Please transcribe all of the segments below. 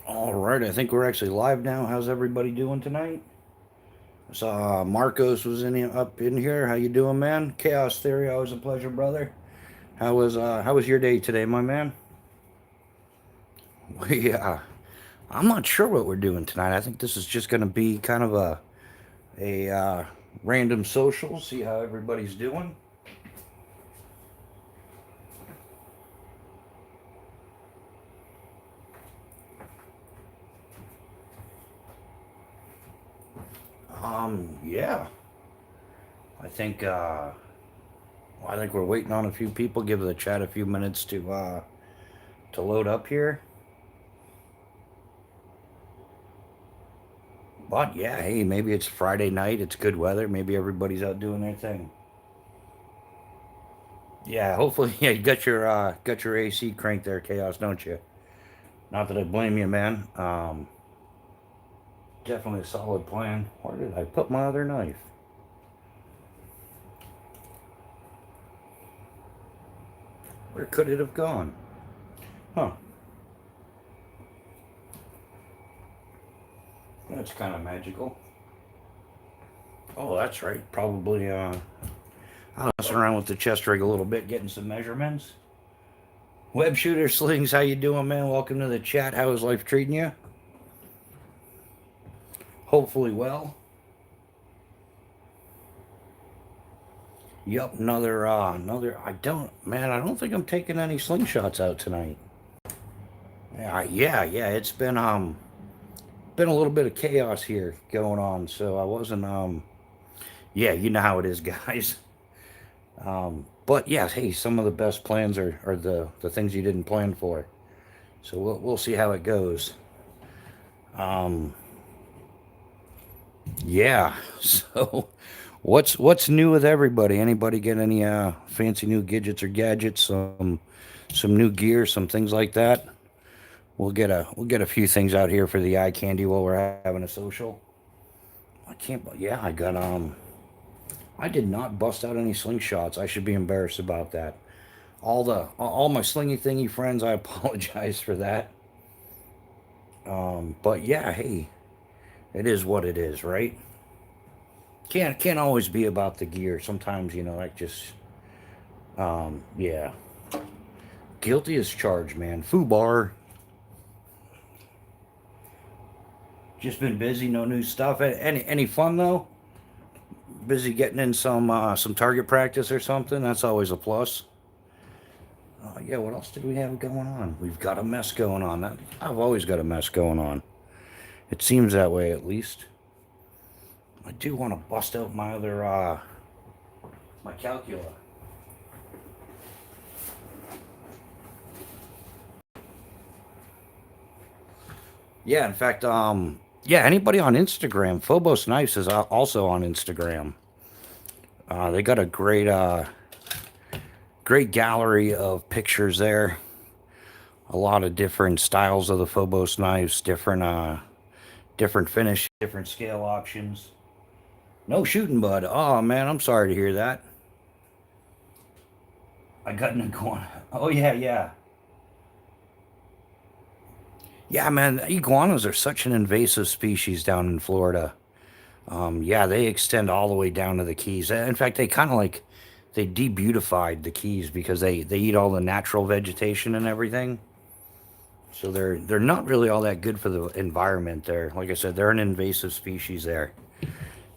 All right, I think we're actually live now. How's everybody doing tonight? I saw Marcos was up in here. How you doing, man? Chaos Theory, always a pleasure, brother. How was your day today, my man? Yeah, I'm not sure what we're doing tonight. I think this is just going to be kind of a random social. See how everybody's doing. Yeah, I think I think we're waiting on a few people. Give the chat a few minutes to load up here. But yeah, hey, maybe it's Friday night. It's good weather. Maybe everybody's out doing their thing. Yeah, hopefully, yeah, you got your AC cranked there, Chaos, don't you? Not that I blame you, man. Definitely a solid plan. Where did I put my other knife? Where could it have gone? Huh? That's kind of magical. Oh, that's right. Probably I was around with the chest rig a little bit, getting some measurements. Web shooter slings, how you doing, man? Welcome to the chat. How is life treating you? Hopefully well. Yep, another. I don't think I'm taking any slingshots out tonight. Yeah. It's been a little bit of chaos here going on, so I wasn't. Yeah, you know how it is, guys. But yeah, hey, some of the best plans are the things you didn't plan for. So we'll see how it goes. Um, yeah. So what's new with everybody? Anybody get any fancy new gadgets, some new gear, some things like that? We'll get a few things out here for the eye candy while we're having a social. I can't. Yeah, I did not bust out any slingshots. I should be embarrassed about that. All my slingy thingy friends, I apologize for that. But yeah, hey, it is what it is, right? Can't always be about the gear. Sometimes like just yeah. Guilty as charged, man. Foobar. Just been busy, no new stuff. Any fun though? Busy getting in some target practice or something. That's always a plus. Yeah, what else did we have going on? We've got a mess going on. I've always got a mess going on. It seems that way, at least. I do want to bust out my other, my calcula. Yeah, in fact, yeah, anybody on Instagram, Phobos Knives is also on Instagram. They got a great gallery of pictures there. A lot of different styles of the Phobos knives, different finish, different scale options. No shooting, bud. Oh man, I'm sorry to hear that. I got an iguana. Oh yeah. Yeah, man, iguanas are such an invasive species down in Florida. Yeah, they extend all the way down to the Keys. In fact, they kind of like they debeautified the Keys because they eat all the natural vegetation and everything. So they're not really all that good for the environment there. Like I said, they're an invasive species there.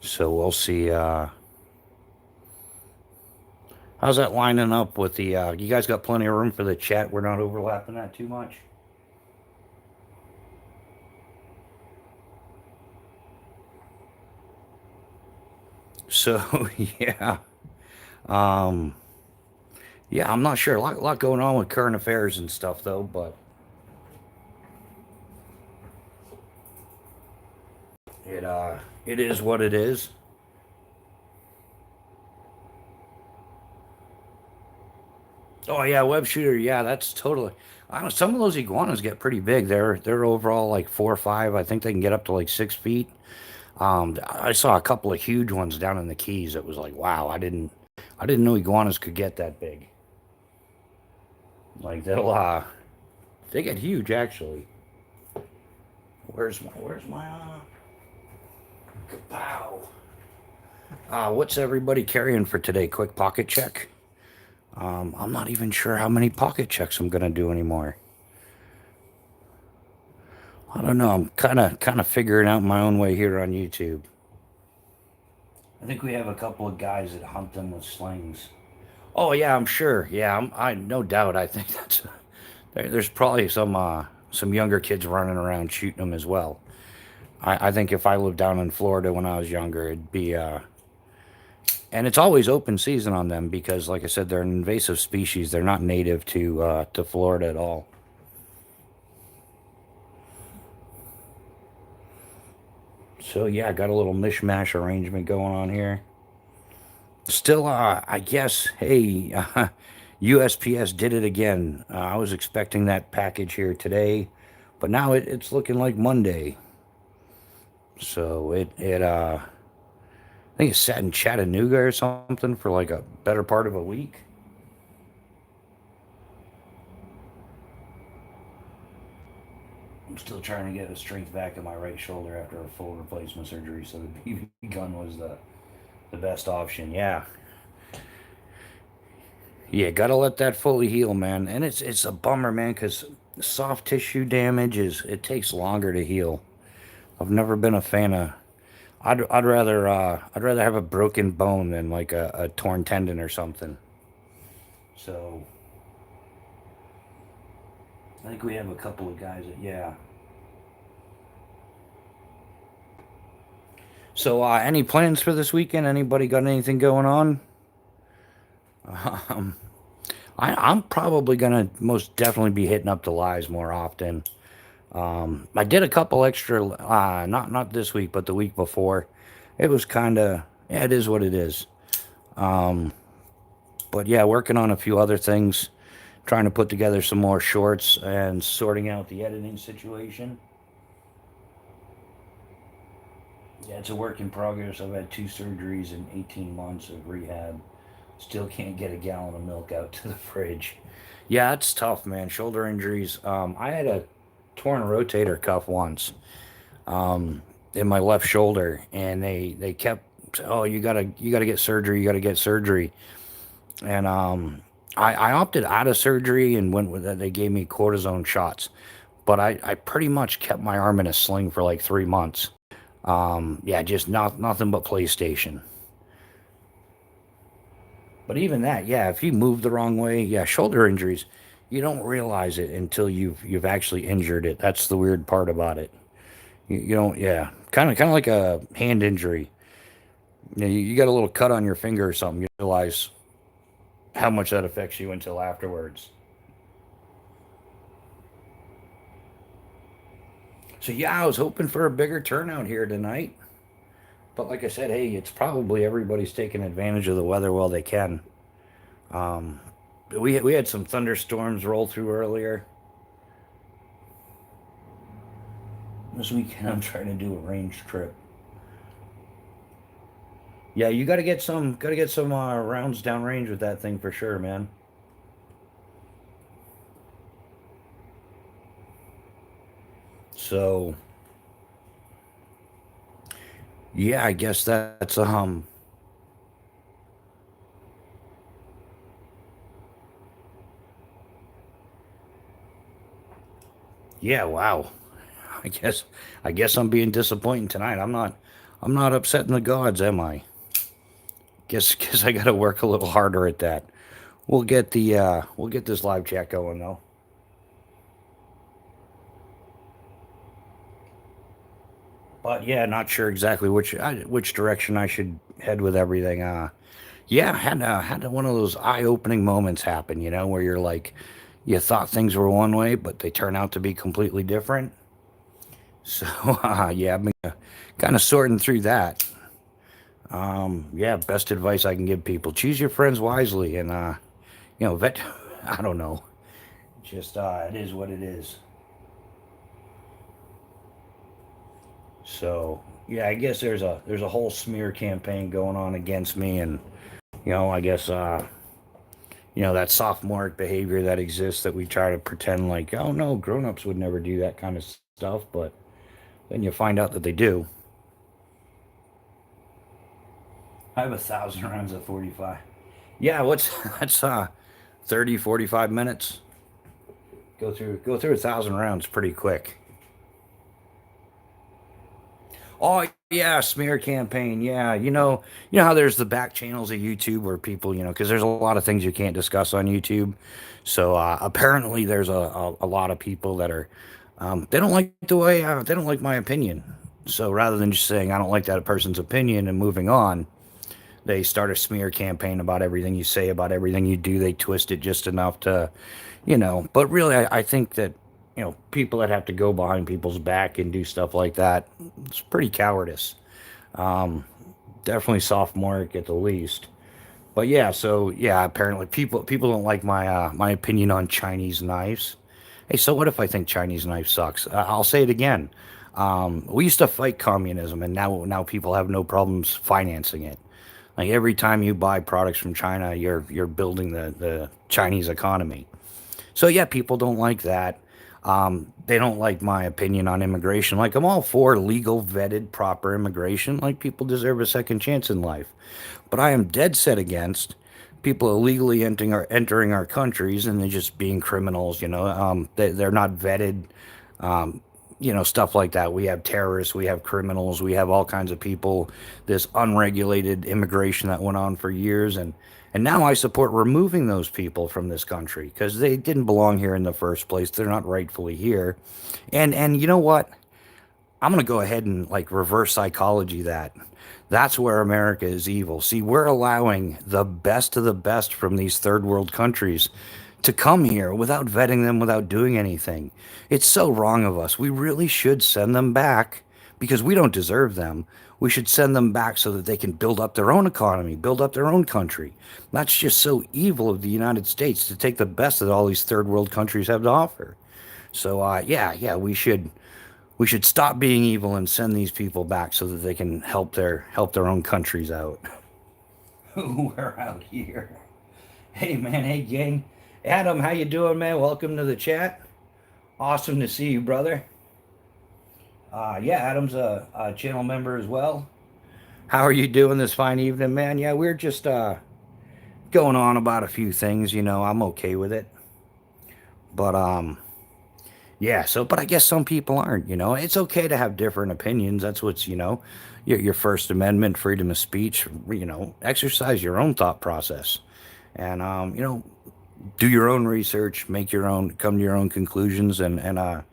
So we'll see. How's that lining up with the? You guys got plenty of room for the chat. We're not overlapping that too much. So yeah, um, yeah. I'm not sure. A lot going on with current affairs and stuff though. But it is what it is. Oh yeah, web shooter. Yeah, that's totally. I don't. Some of those iguanas get pretty big. They're overall like 4 or 5. I think they can get up to like 6 feet. I saw a couple of huge ones down in the Keys. It was like, wow, I didn't know iguanas could get that big. Like they get huge actually. Where's my kapow? What's everybody carrying for today? Quick pocket check. I'm not even sure how many pocket checks I'm gonna do anymore. I don't know. I'm kind of figuring out my own way here on YouTube. I think we have a couple of guys that hunt them with slings. Oh yeah, I'm sure. Yeah, I no doubt. I think there's probably some younger kids running around shooting them as well. I think if I lived down in Florida when I was younger, it'd be and it's always open season on them because, like I said, they're an invasive species. They're not native to Florida at all. So yeah, I got a little mishmash arrangement going on here. Still, I guess, hey, USPS did it again. I was expecting that package here today, but now it's looking like Monday. So I think it sat in Chattanooga or something for like a better part of a week. I'm still trying to get the strength back in my right shoulder after a full replacement surgery, so the BB gun was the best option. Yeah, yeah, gotta let that fully heal, man. And it's a bummer, man, because soft tissue damage is it takes longer to heal. I've never been a fan of. I'd rather have a broken bone than like a torn tendon or something. So I think we have a couple of guys that yeah. So any plans for this weekend? Anybody got anything going on? Um, I'm probably gonna most definitely be hitting up the lives more often. I did a couple extra, not this week, but the week before. It was kind of, yeah, it is what it is. But yeah, working on a few other things, trying to put together some more shorts and sorting out the editing situation. Yeah, it's a work in progress. I've had two surgeries in 18 months of rehab. Still can't get a gallon of milk out to the fridge. Yeah, it's tough, man. Shoulder injuries. I had a torn rotator cuff once in my left shoulder, and they kept, oh, you gotta get surgery. You gotta get surgery. And I opted out of surgery and went with that. They gave me cortisone shots, but I pretty much kept my arm in a sling for like 3 months. Yeah, just nothing but PlayStation. But even that, yeah, if you move the wrong way, yeah, shoulder injuries, you don't realize it until you've actually injured it. That's the weird part about it. You don't, yeah, kind of like a hand injury. You got a little cut on your finger or something. You realize how much that affects you until afterwards. So yeah, I was hoping for a bigger turnout here tonight. But like I said, hey, it's probably everybody's taking advantage of the weather while they can. Um, we had some thunderstorms roll through earlier this weekend. I'm trying to do a range trip. Yeah, you got to get some rounds downrange with that thing for sure, man. So yeah, I guess that's yeah, wow. I guess I'm being disappointing tonight. I'm not upsetting the gods, am I? Guess I got to work a little harder at that. We'll get this live chat going though. But yeah, not sure exactly which direction I should head with everything. Yeah, had one of those eye-opening moments happen, where you're like, you thought things were one way, but they turn out to be completely different. So yeah, I've been kind of sorting through that. Yeah, best advice I can give people: choose your friends wisely, and vet. I don't know, just it is what it is. So yeah, I guess there's a whole smear campaign going on against me, and I guess that sophomoric behavior that exists that we try to pretend like, oh no, grown-ups would never do that kind of stuff, but then you find out that they do. I have 1,000 rounds of 45. Yeah, what's that's 30, 45 minutes. Go through 1,000 rounds pretty quick. Oh yeah, smear campaign. Yeah, you know how there's the back channels of YouTube where people, because there's a lot of things you can't discuss on YouTube. So apparently, there's a lot of people that are they don't like the way they don't like my opinion. So rather than just saying I don't like that person's opinion and moving on, they start a smear campaign about everything you say, about everything you do. They twist it just enough to, But really, I think that people that have to go behind people's back and do stuff like that, it's pretty cowardice. Um, Definitely sophomoric at the least. But yeah, so yeah, apparently people don't like my opinion on Chinese knives. Hey, so what if I think Chinese knife sucks? I'll say it again. We used to fight communism, and now people have no problems financing it. Like every time you buy products from China, you're building the Chinese economy. So yeah, people don't like that. They don't like my opinion on immigration. Like I'm all for legal, vetted, proper immigration. Like people deserve a second chance in life. But I am dead set against people illegally entering our countries and they're just being criminals. They're not vetted. Stuff like that. We have terrorists, we have criminals, we have all kinds of people. This unregulated immigration that went on for years, and now I support removing those people from this country because they didn't belong here in the first place. They're not rightfully here, and you know what? I'm going to go ahead and like reverse psychology that. That's where America is evil. See, we're allowing the best of the best from these third world countries to come here without vetting them, without doing anything. It's so wrong of us. We really should send them back because we don't deserve them. We should send them back so that they can build up their own economy, build up their own country. That's just so evil of the United States to take the best that all these third world countries have to offer. So yeah, we should stop being evil and send these people back so that they can help their own countries out. We're out here. Hey man, hey gang. Adam, how you doing, man? Welcome to the chat. Awesome to see you, brother. Yeah, Adam's a channel member as well. How are you doing this fine evening, man? Yeah, we're just going on about a few things. I'm okay with it, but yeah. So, but I guess some people aren't. It's okay to have different opinions. That's what's your First Amendment, freedom of speech. Exercise your own thought process, and do your own research, come to your own conclusions, and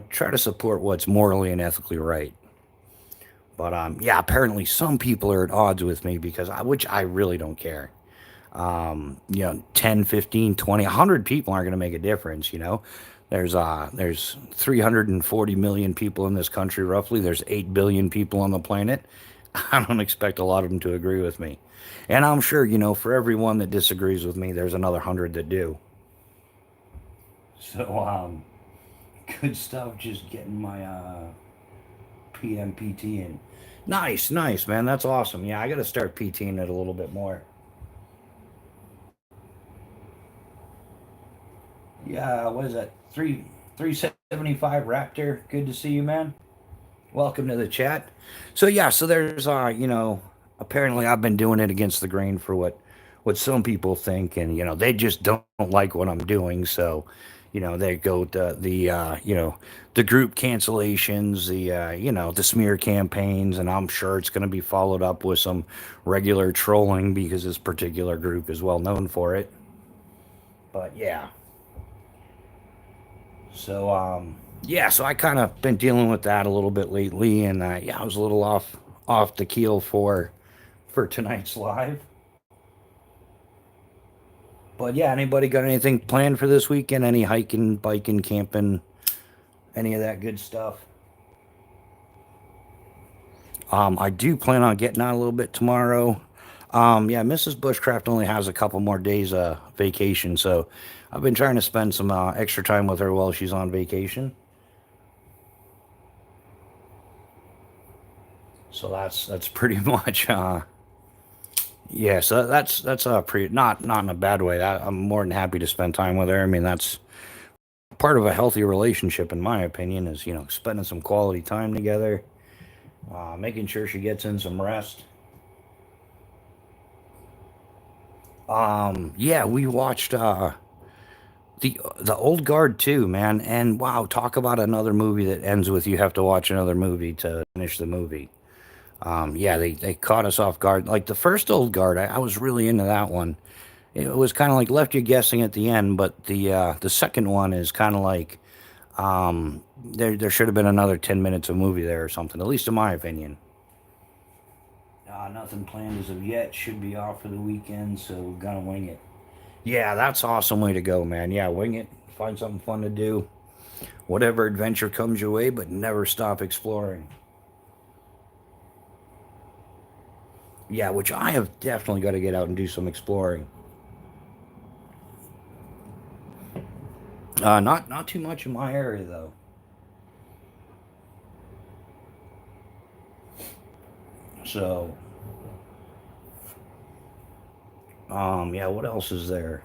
try to support what's morally and ethically right. But yeah, apparently some people are at odds with me which I really don't care. 10, 15, 20, 100 people aren't going to make a difference. There's 340 million people in this country roughly. There's 8 billion people on the planet. I don't expect a lot of them to agree with me. And I'm sure, for everyone that disagrees with me, there's another 100 that do. So, good stuff. Just getting my PMPT in. Nice, nice, man. That's awesome. Yeah, I got to start PTing it a little bit more. Yeah, what is that? 375 Raptor. Good to see you, man. Welcome to the chat. So yeah, so there's apparently I've been doing it against the grain for what some people think, and they just don't like what I'm doing. So they go to the group cancellations, the smear campaigns, and I'm sure it's going to be followed up with some regular trolling because this particular group is well known for it. But yeah. So yeah, so I kind of been dealing with that a little bit lately, and yeah, I was a little off the keel for tonight's live. But yeah, anybody got anything planned for this weekend? Any hiking, biking, camping, any of that good stuff? I do plan on getting out a little bit tomorrow. Yeah, Mrs. Bushcraft only has a couple more days vacation, so I've been trying to spend some extra time with her while she's on vacation. So that's pretty much yeah. So that's pretty not in a bad way. I'm more than happy to spend time with her. I mean, that's part of a healthy relationship, in my opinion, is spending some quality time together, making sure she gets in some rest. Yeah, we watched the Old Guard too, man. And wow, talk about another movie that ends with you have to watch another movie to finish the movie. Yeah, they caught us off guard. Like the first Old Guard, I was really into that one. It was kind of like left you guessing at the end, but the second one is kind of like there should have been another 10 minutes of movie there or something. At least in my opinion. Nothing planned as of yet. Should be off for the weekend, so we're gonna wing it. Yeah, that's awesome way to go, man. Yeah, wing it. Find something fun to do. Whatever adventure comes your way, but never stop exploring. Yeah, which I have definitely got to get out and do some exploring. Not too much in my area though. So, yeah, what else is there?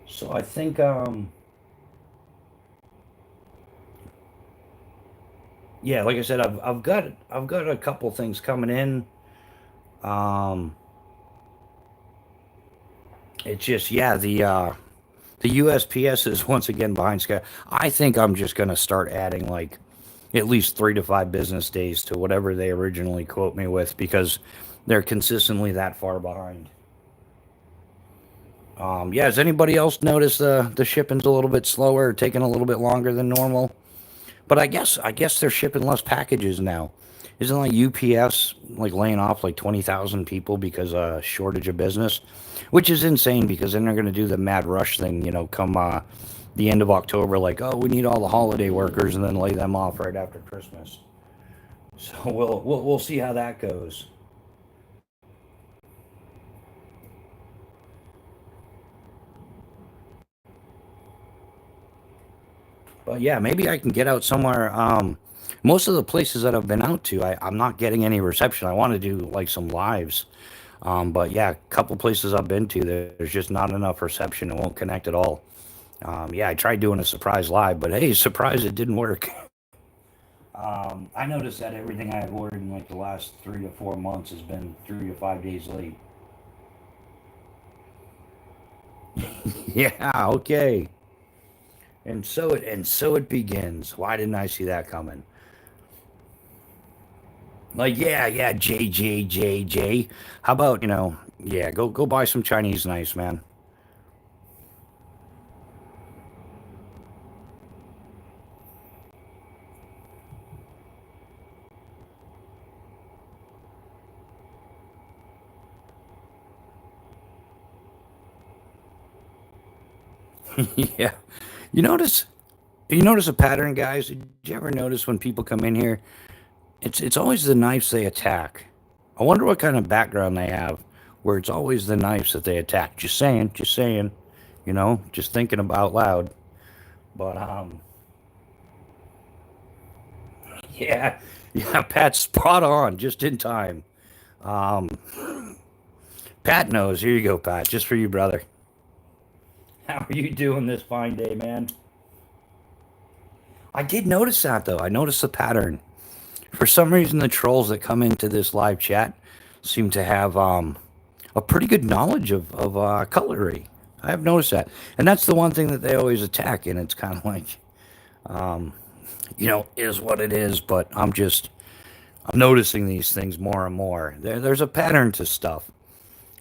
So I think, yeah, like I said, I've got a couple things coming in. Um, it's just yeah, the USPS is once again behind schedule. I think I'm just gonna start adding like at least 3 to 5 business days to whatever they originally quote me with because they're consistently that far behind. Yeah, has anybody else noticed the shipping's a little bit slower, taking a little bit longer than normal? But I guess they're shipping less packages now. Isn't like UPS like laying off like 20,000 people because shortage of business, which is insane because then they're going to do the mad rush thing, come the end of October, like oh we need all the holiday workers and then lay them off right after Christmas. So we'll see how that goes. But yeah, maybe I can get out somewhere. Most of the places that I've been out to, I'm not getting any reception. I want to do like some lives. But yeah, a couple places I've been to, there's just not enough reception. It won't connect at all. Yeah, I tried doing a surprise live, but hey, surprise, it didn't work. I noticed that everything I've ordered in like the last 3 to 4 months has been 3 to 5 days late. Yeah, okay. And so it begins. Why didn't I see that coming? Like, yeah, J. How about, yeah, go buy some Chinese nice, man. Yeah. You notice you notice a pattern, guys? Did you ever notice when people come in here, it's always the knives they attack. I wonder what kind of background they have where it's always the knives that they attack. Just saying, just thinking about loud. But yeah, yeah, Pat's spot on, just in time. Um, Pat knows. Here you go, Pat, just for you, brother. How are you doing this fine day, man? I did notice that though. I noticed the pattern. For some reason, the trolls that come into this live chat seem to have a pretty good knowledge of cutlery. I have noticed that, and that's the one thing that they always attack. And it's kind of like, is what it is. But I'm noticing these things more and more. There's a pattern to stuff.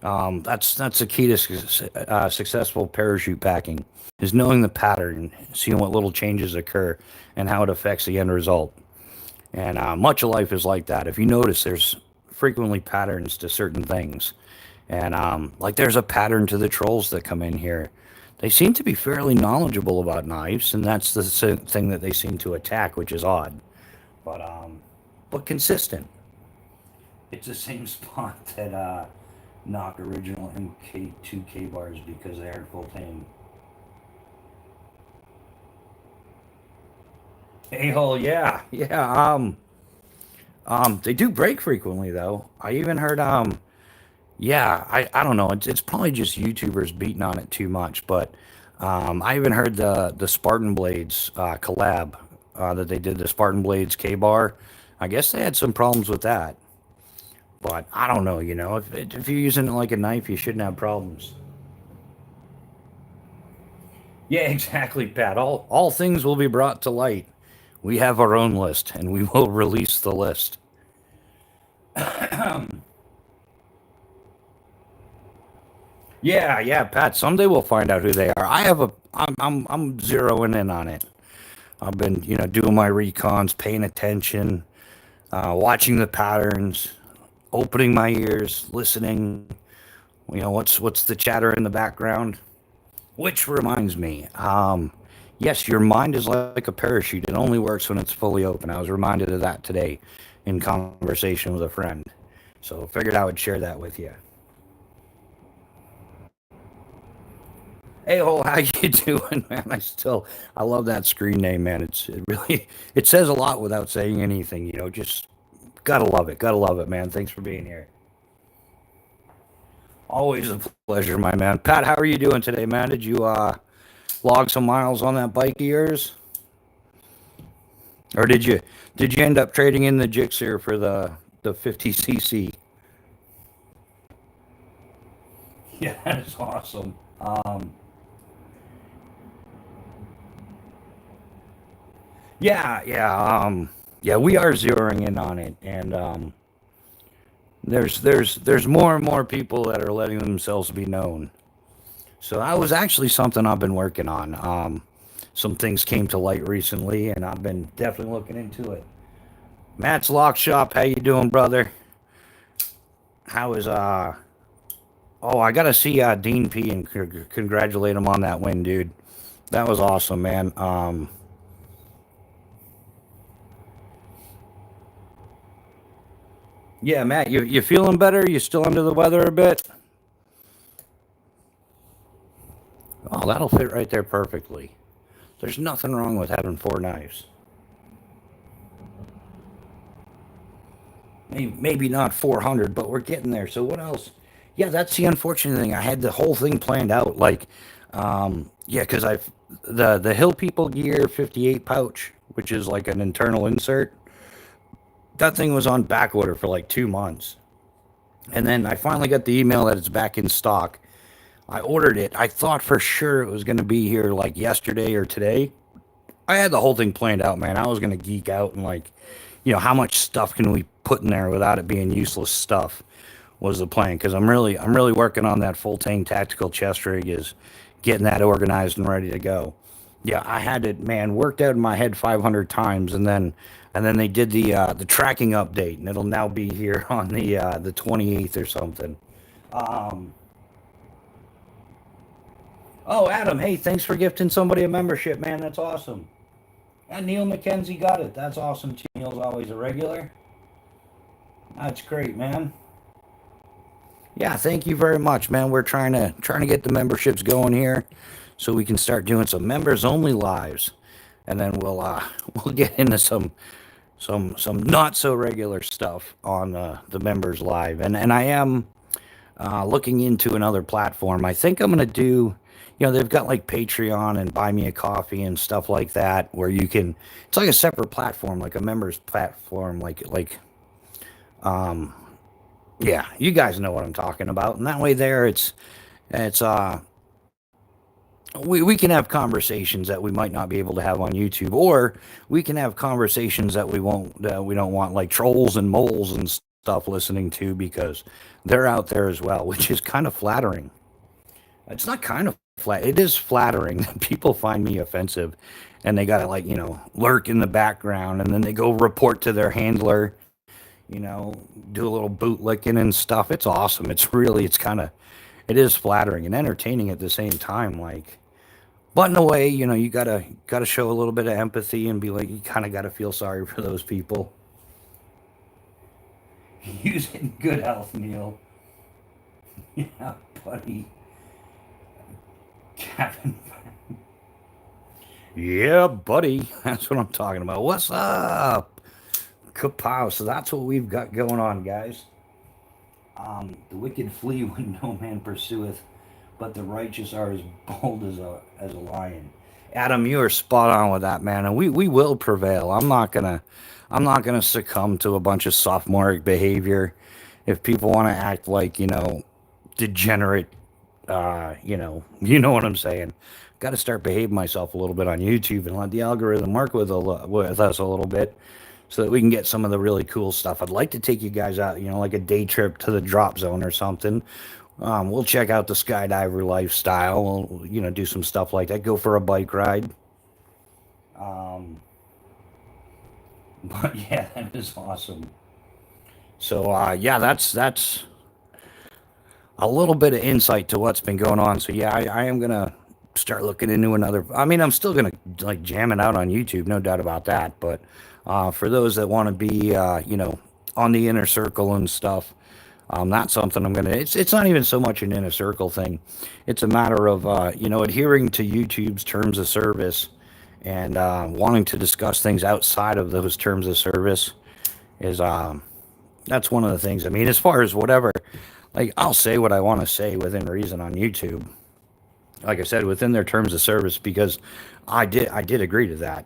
That's the key to successful parachute packing is knowing the pattern, seeing what little changes occur, and how it affects the end result. And much of life is like that. If you notice, there's frequently patterns to certain things. And like there's a pattern to the trolls that come in here. They seem to be fairly knowledgeable about knives, and that's the thing that they seem to attack, which is odd. But consistent. It's the same spot that knock original MK2K bars because they aren't full tame. A-hole, yeah, yeah. They do break frequently though. I even heard yeah, I don't know. It's probably just YouTubers beating on it too much, but I even heard the Spartan Blades collab that they did, the Spartan Blades K-bar. I guess they had some problems with that, but I don't know. If you're using it like a knife, you shouldn't have problems. Yeah, exactly, Pat. All things will be brought to light. We have our own list, and we will release the list. Yeah, yeah, Pat. Someday we'll find out who they are. I'm zeroing in on it. I've been, doing my recons, paying attention, watching the patterns, opening my ears, listening. What's the chatter in the background? Which reminds me, yes, your mind is like a parachute. It only works when it's fully open. I was reminded of that today in conversation with a friend. So figured I would share that with you. Hey, ho, how you doing, man? I love that screen name, man. It really, it says a lot without saying anything. Just gotta love it, man. Thanks for being here. Always a pleasure, my man. Pat, how are you doing today, man? Did you log some miles on that bike of yours, or did you end up trading in the Gixxer for the 50cc? Yeah, that's awesome. Yeah, yeah, yeah. We are zeroing in on it, and there's more and more people that are letting themselves be known. So that was actually something I've been working on. Some things came to light recently, and I've been definitely looking into it. Matt's Lock Shop, how you doing, brother? How is Oh, I gotta see Dean P and congratulate him on that win, dude. That was awesome, man. Yeah, Matt, you feeling better? You still under the weather a bit? Oh, that'll fit right there perfectly. There's nothing wrong with having four knives. Maybe not 400, but we're getting there. So what else? Yeah, that's the unfortunate thing. I had the whole thing planned out. Like, yeah, because I've the Hill People Gear 58 pouch, which is like an internal insert. That thing was on back order for like 2 months, and then I finally got the email that it's back in stock. I ordered it. I thought for sure it was going to be here like yesterday or today. I had the whole thing planned out, man. I was gonna geek out and like, how much stuff can we put in there without it being useless stuff was the plan. Because I'm really working on that full tank tactical chest rig, is getting that organized and ready to go. Yeah, I had it, man, worked out in my head 500 times, and then they did the tracking update, and it'll now be here on the 28th or something. Um, oh, Adam, hey, thanks for gifting somebody a membership, man. That's awesome. And Neil McKenzie got it. That's awesome too. Neil's always a regular. That's great, man. Yeah, thank you very much, man. We're trying to get the memberships going here, so we can start doing some members only lives, and then we'll get into some not so regular stuff on the members live. And I am looking into another platform. I think I'm gonna do. They've got like Patreon and Buy Me a Coffee and stuff like that, where you can. It's like a separate platform, like a members platform, um, yeah, you guys know what I'm talking about. And that way, there, it's we can have conversations that we might not be able to have on YouTube, or we can have conversations that we don't want, like trolls and moles and stuff listening to, because they're out there as well, which is kind of flattering. It's not kind of flat. It is flattering that people find me offensive, and they gotta, like, lurk in the background, and then they go report to their handler. You know, do a little bootlicking and stuff. It's awesome. It is flattering and entertaining at the same time. Like, but in a way, you gotta show a little bit of empathy and be like, you kind of gotta feel sorry for those people. Use it in good health, Neil. Yeah, buddy. Kevin. Yeah, buddy. That's what I'm talking about. What's up? Kapow. So that's what we've got going on, guys. The wicked flee when no man pursueth, but the righteous are as bold as a lion. Adam, you are spot on with that, man, and we will prevail. I'm not gonna succumb to a bunch of sophomoric behavior. If people want to act like degenerate, you know what I'm saying. Got to start behaving myself a little bit on YouTube and let the algorithm work with us a little bit, so that we can get some of the really cool stuff. I'd like to take you guys out, like a day trip to the drop zone or something. We'll check out the skydiver lifestyle. We'll, do some stuff like that. Go for a bike ride. Um, but yeah, that is awesome. So yeah, that's a little bit of insight to what's been going on. So yeah, I am gonna start looking into another. I mean, I'm still gonna like jam it out on YouTube, no doubt about that. But for those that want to be, on the inner circle and stuff, that's something I'm gonna. It's not even so much an inner circle thing. It's a matter of adhering to YouTube's terms of service and wanting to discuss things outside of those terms of service is that's one of the things. I mean, as far as whatever, like I'll say what I want to say within reason on YouTube. Like I said, within their terms of service, because I did agree to that.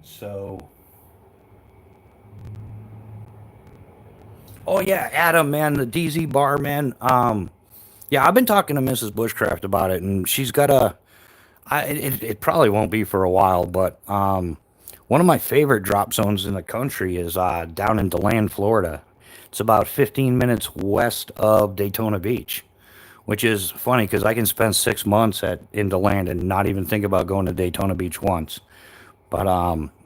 So, oh yeah, Adam, man, the DZ bar, man. Yeah, I've been talking to Mrs. Bushcraft about it, and she's got a. It probably won't be for a while, but one of my favorite drop zones in the country is down in DeLand, Florida. It's about 15 minutes west of Daytona Beach, which is funny because I can spend 6 months at in DeLand and not even think about going to Daytona Beach once. But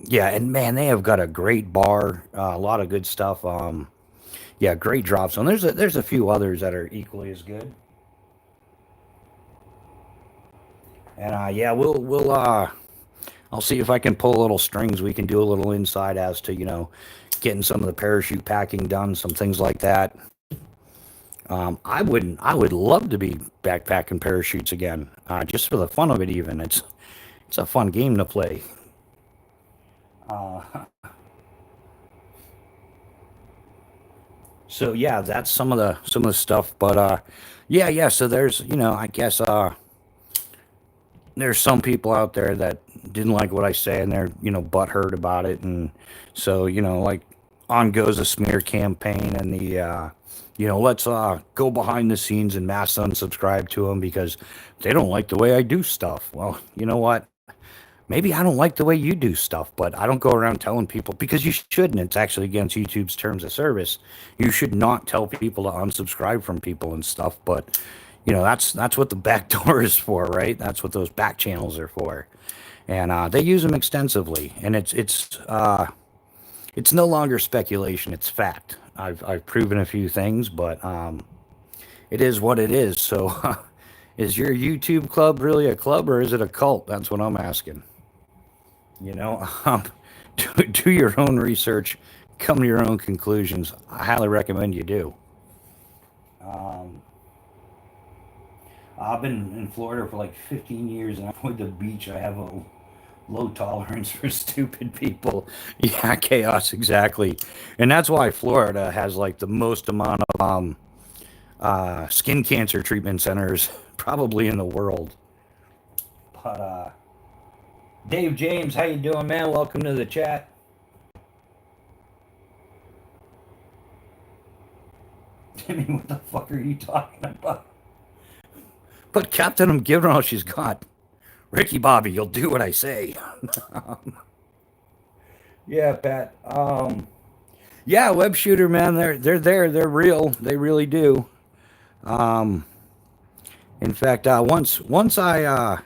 yeah, and man, they have got a great bar, a lot of good stuff. Yeah, great drop zone. There's a few others that are equally as good. And yeah, we'll I'll see if I can pull a little strings. We can do a little inside as to getting some of the parachute packing done, some things like that. I would love to be backpacking parachutes again, just for the fun of it. Even it's a fun game to play. Uh, so yeah, that's some of the stuff. But yeah, yeah. So there's I guess there's some people out there that didn't like what I say, and they're butthurt about it, and so like on goes a smear campaign, and the let's go behind the scenes and mass unsubscribe to them because they don't like the way I do stuff. Well, you know what? Maybe I don't like the way you do stuff, but I don't go around telling people because you shouldn't. It's actually against YouTube's terms of service. You should not tell people to unsubscribe from people and stuff. But that's what the back door is for, right? That's what those back channels are for, and they use them extensively. And it's no longer speculation; it's fact. I've proven a few things, but it is what it is. So, is your YouTube club really a club or is it a cult? That's what I'm asking. You know, do your own research, come to your own conclusions. I highly recommend you do. Um, I've been in Florida for like 15 years, and I avoid the beach. I have a low tolerance for stupid people. Yeah, chaos, exactly. And that's why Florida has like the most amount of skin cancer treatment centers probably in the world. But Dave James, how you doing, man? Welcome to the chat. Jimmy, what the fuck are you talking about? But Captain, I'm giving her all she's got. Ricky Bobby, you'll do what I say. Yeah, Pat. Yeah, web shooter, man. They're there. They're real. They really do. Um, in fact, once I'm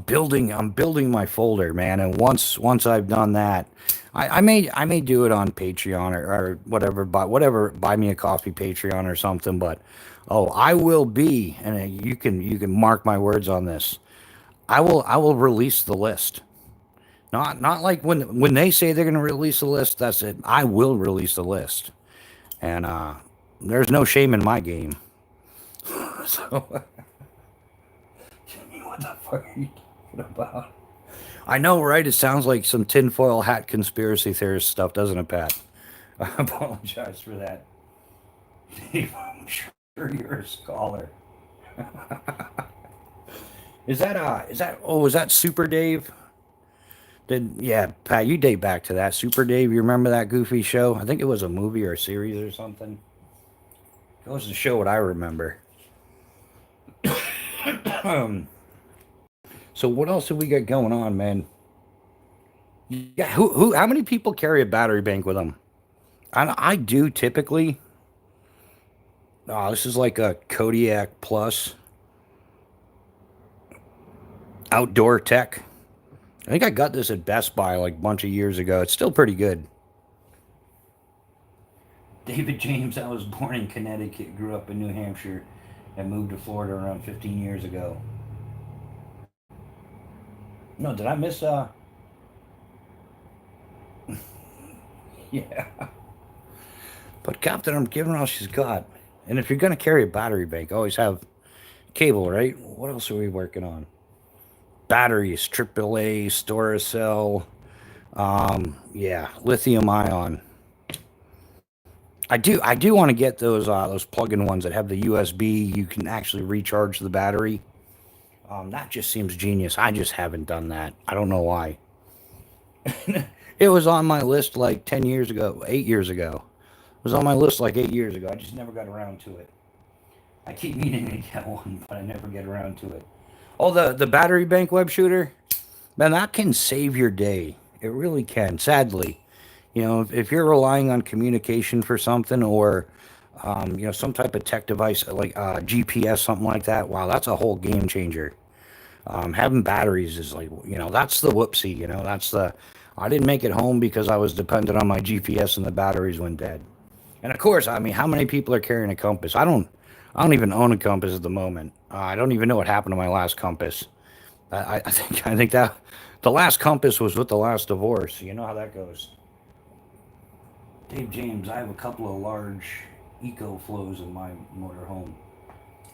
building my folder, man, and once I've done that, I may do it on Patreon or whatever, whatever, buy me a coffee Patreon or something. But oh, I will be, and you can mark my words on this. I will release the list. Not like when they say they're going to release the list. That's it. I will release the list, and there's no shame in my game. So, what the fuck are you talking about? I know, right? It sounds like some tinfoil hat conspiracy theorist stuff, doesn't it, Pat? I apologize for that. Dave, I'm sure you're a scholar. Oh, was that Super Dave? Yeah, Pat, you date back to that. Super Dave, you remember that goofy show? I think it was a movie or a series or something. Goes to show what I remember. Um, so what else have we got going on, man? Yeah, how many people carry a battery bank with them? I do typically. Oh, this is like a Kodiak Plus outdoor tech. I think I got this at Best Buy like a bunch of years ago. It's still pretty good. David James, I was born in Connecticut, grew up in New Hampshire, and moved to Florida around 15 years ago. No, did I miss? Yeah. But Captain, I'm giving her all she's got. And if you're gonna carry a battery bank, always have cable, right? What else are we working on? Batteries, AAA, Storacell, yeah, lithium ion. I do want to get those plug-in ones that have the USB. You can actually recharge the battery. That just seems genius. I just haven't done that. I don't know why. It was on my list like 10 years ago, 8 years ago. It was on my list like 8 years ago. I just never got around to it. I keep meaning to get one, but I never get around to it. Oh, the battery bank web shooter, man, that can save your day. It really can. Sadly, if you're relying on communication for something or some type of tech device like GPS, something like that. Wow, that's a whole game changer. Having batteries is like, that's the whoopsie. That's the I didn't make it home because I was dependent on my GPS and the batteries went dead. And of course, I mean, how many people are carrying a compass? I don't even own a compass at the moment. I don't even know what happened to my last compass. I think that the last compass was with the last divorce. You know how that goes. Dave James, I have a couple of large eco flows in my motorhome.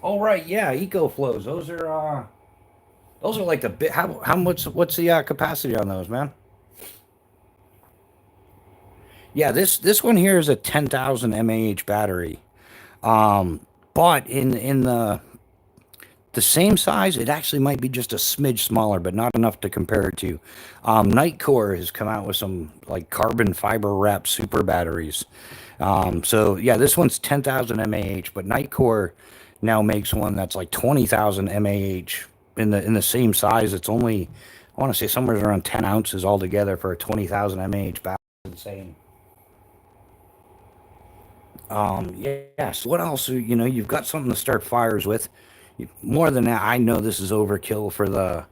Oh right, yeah, eco flows. Those are like the bit. How much? What's the capacity on those, man? Yeah, this one here is a 10,000 mAh battery. Um, but in the same size, it actually might be just a smidge smaller, but not enough to compare it to. Nightcore has come out with some like carbon fiber wrap super batteries. So yeah, this one's 10,000 mAh, but Nightcore now makes one that's like 20,000 mAh in the same size. It's only I want to say somewhere around 10 ounces altogether for a 20,000 mAh battery. Insane. Yeah. So what else? You've got something to start fires with. More than that, I know this is overkill for the.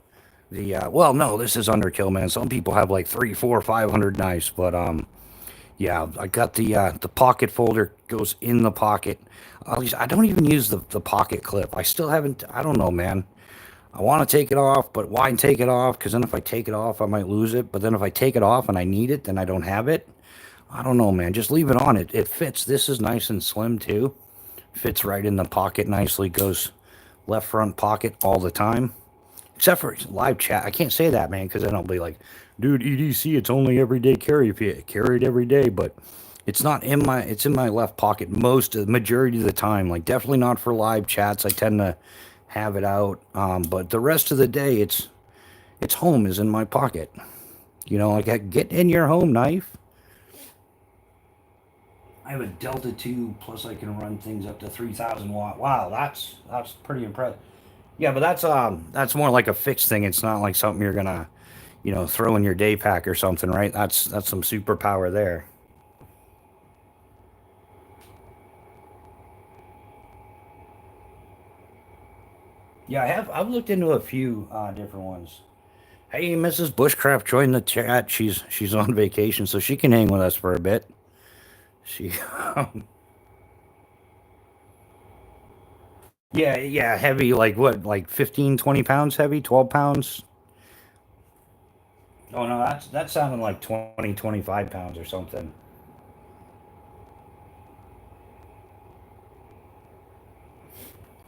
Well, no, this is underkill, man. Some people have like three, four, 500 knives, but yeah, I got the pocket folder goes in the pocket. At least I don't even use the pocket clip. I still haven't. I don't know, man. I want to take it off, but why take it off? Because then if I take it off, I might lose it. But then if I take it off and I need it, then I don't have it. I don't know, man. Just leave it on. It fits. This is nice and slim too. Fits right in the pocket nicely. Goes left front pocket all the time. Except for live chat. I can't say that, man, because then I'll be like, dude, EDC, it's only everyday carry if you carry it every day. But it's in my left pocket most of the majority of the time. Like definitely not for live chats. I tend to have it out. But the rest of the day, it's home is in my pocket. Like I get in your home knife. I have a Delta 2, plus I can run things up to 3,000 watt. Wow, that's pretty impressive. Yeah, but that's more like a fixed thing. It's not like something you're gonna, throw in your day pack or something, right? That's some superpower there. Yeah, I've looked into a few different ones. Hey, Mrs. Bushcraft joined the chat. She's on vacation, so she can hang with us for a bit. She, yeah, yeah, heavy, like what, like 15, 20 pounds heavy, 12 pounds. Oh no, that's sounding like 20, 25 pounds or something.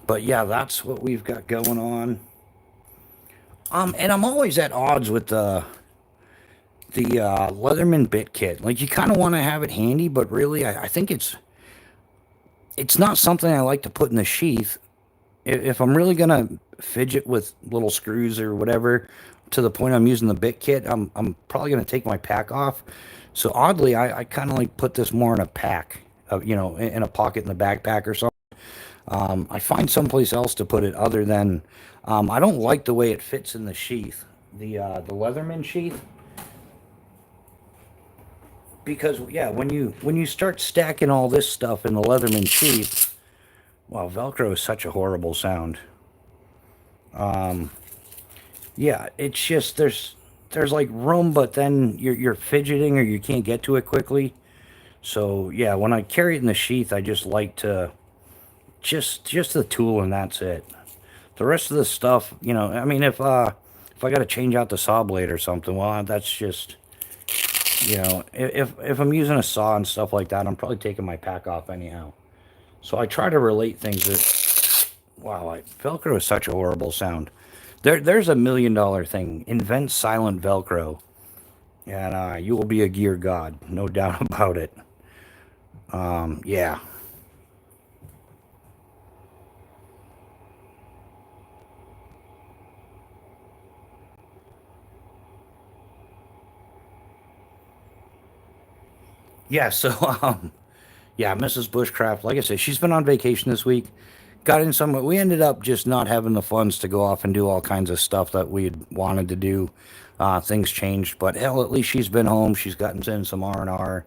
But yeah, that's what we've got going on. And I'm always at odds with the Leatherman bit kit. Like you kind of want to have it handy, but really, I think it's not something I like to put in the sheath. If I'm really gonna fidget with little screws or whatever, to the point I'm using the bit kit, I'm probably gonna take my pack off. So oddly, I kind of like put this more in a pack, in a pocket in the backpack or something. I find someplace else to put it other than. I don't like the way it fits in the sheath, the Leatherman sheath, because yeah, when you start stacking all this stuff in the Leatherman sheath, wow, Velcro is such a horrible sound. Yeah, it's just there's like room, but then you're fidgeting or you can't get to it quickly. So yeah, when I carry it in the sheath, I just like to just the tool and that's it. The rest of the stuff, I mean, if I got to change out the saw blade or something, well, that's just if I'm using a saw and stuff like that, I'm probably taking my pack off anyhow. So I try to relate things that wow, Velcro is such a horrible sound. There's $1 million thing. Invent silent Velcro, and you will be a gear god, no doubt about it. Yeah. Yeah, so yeah, Mrs. Bushcraft, like I said, she's been on vacation this week. Got in some. We ended up just not having the funds to go off and do all kinds of stuff that we had wanted to do. Things changed, but hell, at least she's been home. She's gotten in some R&R,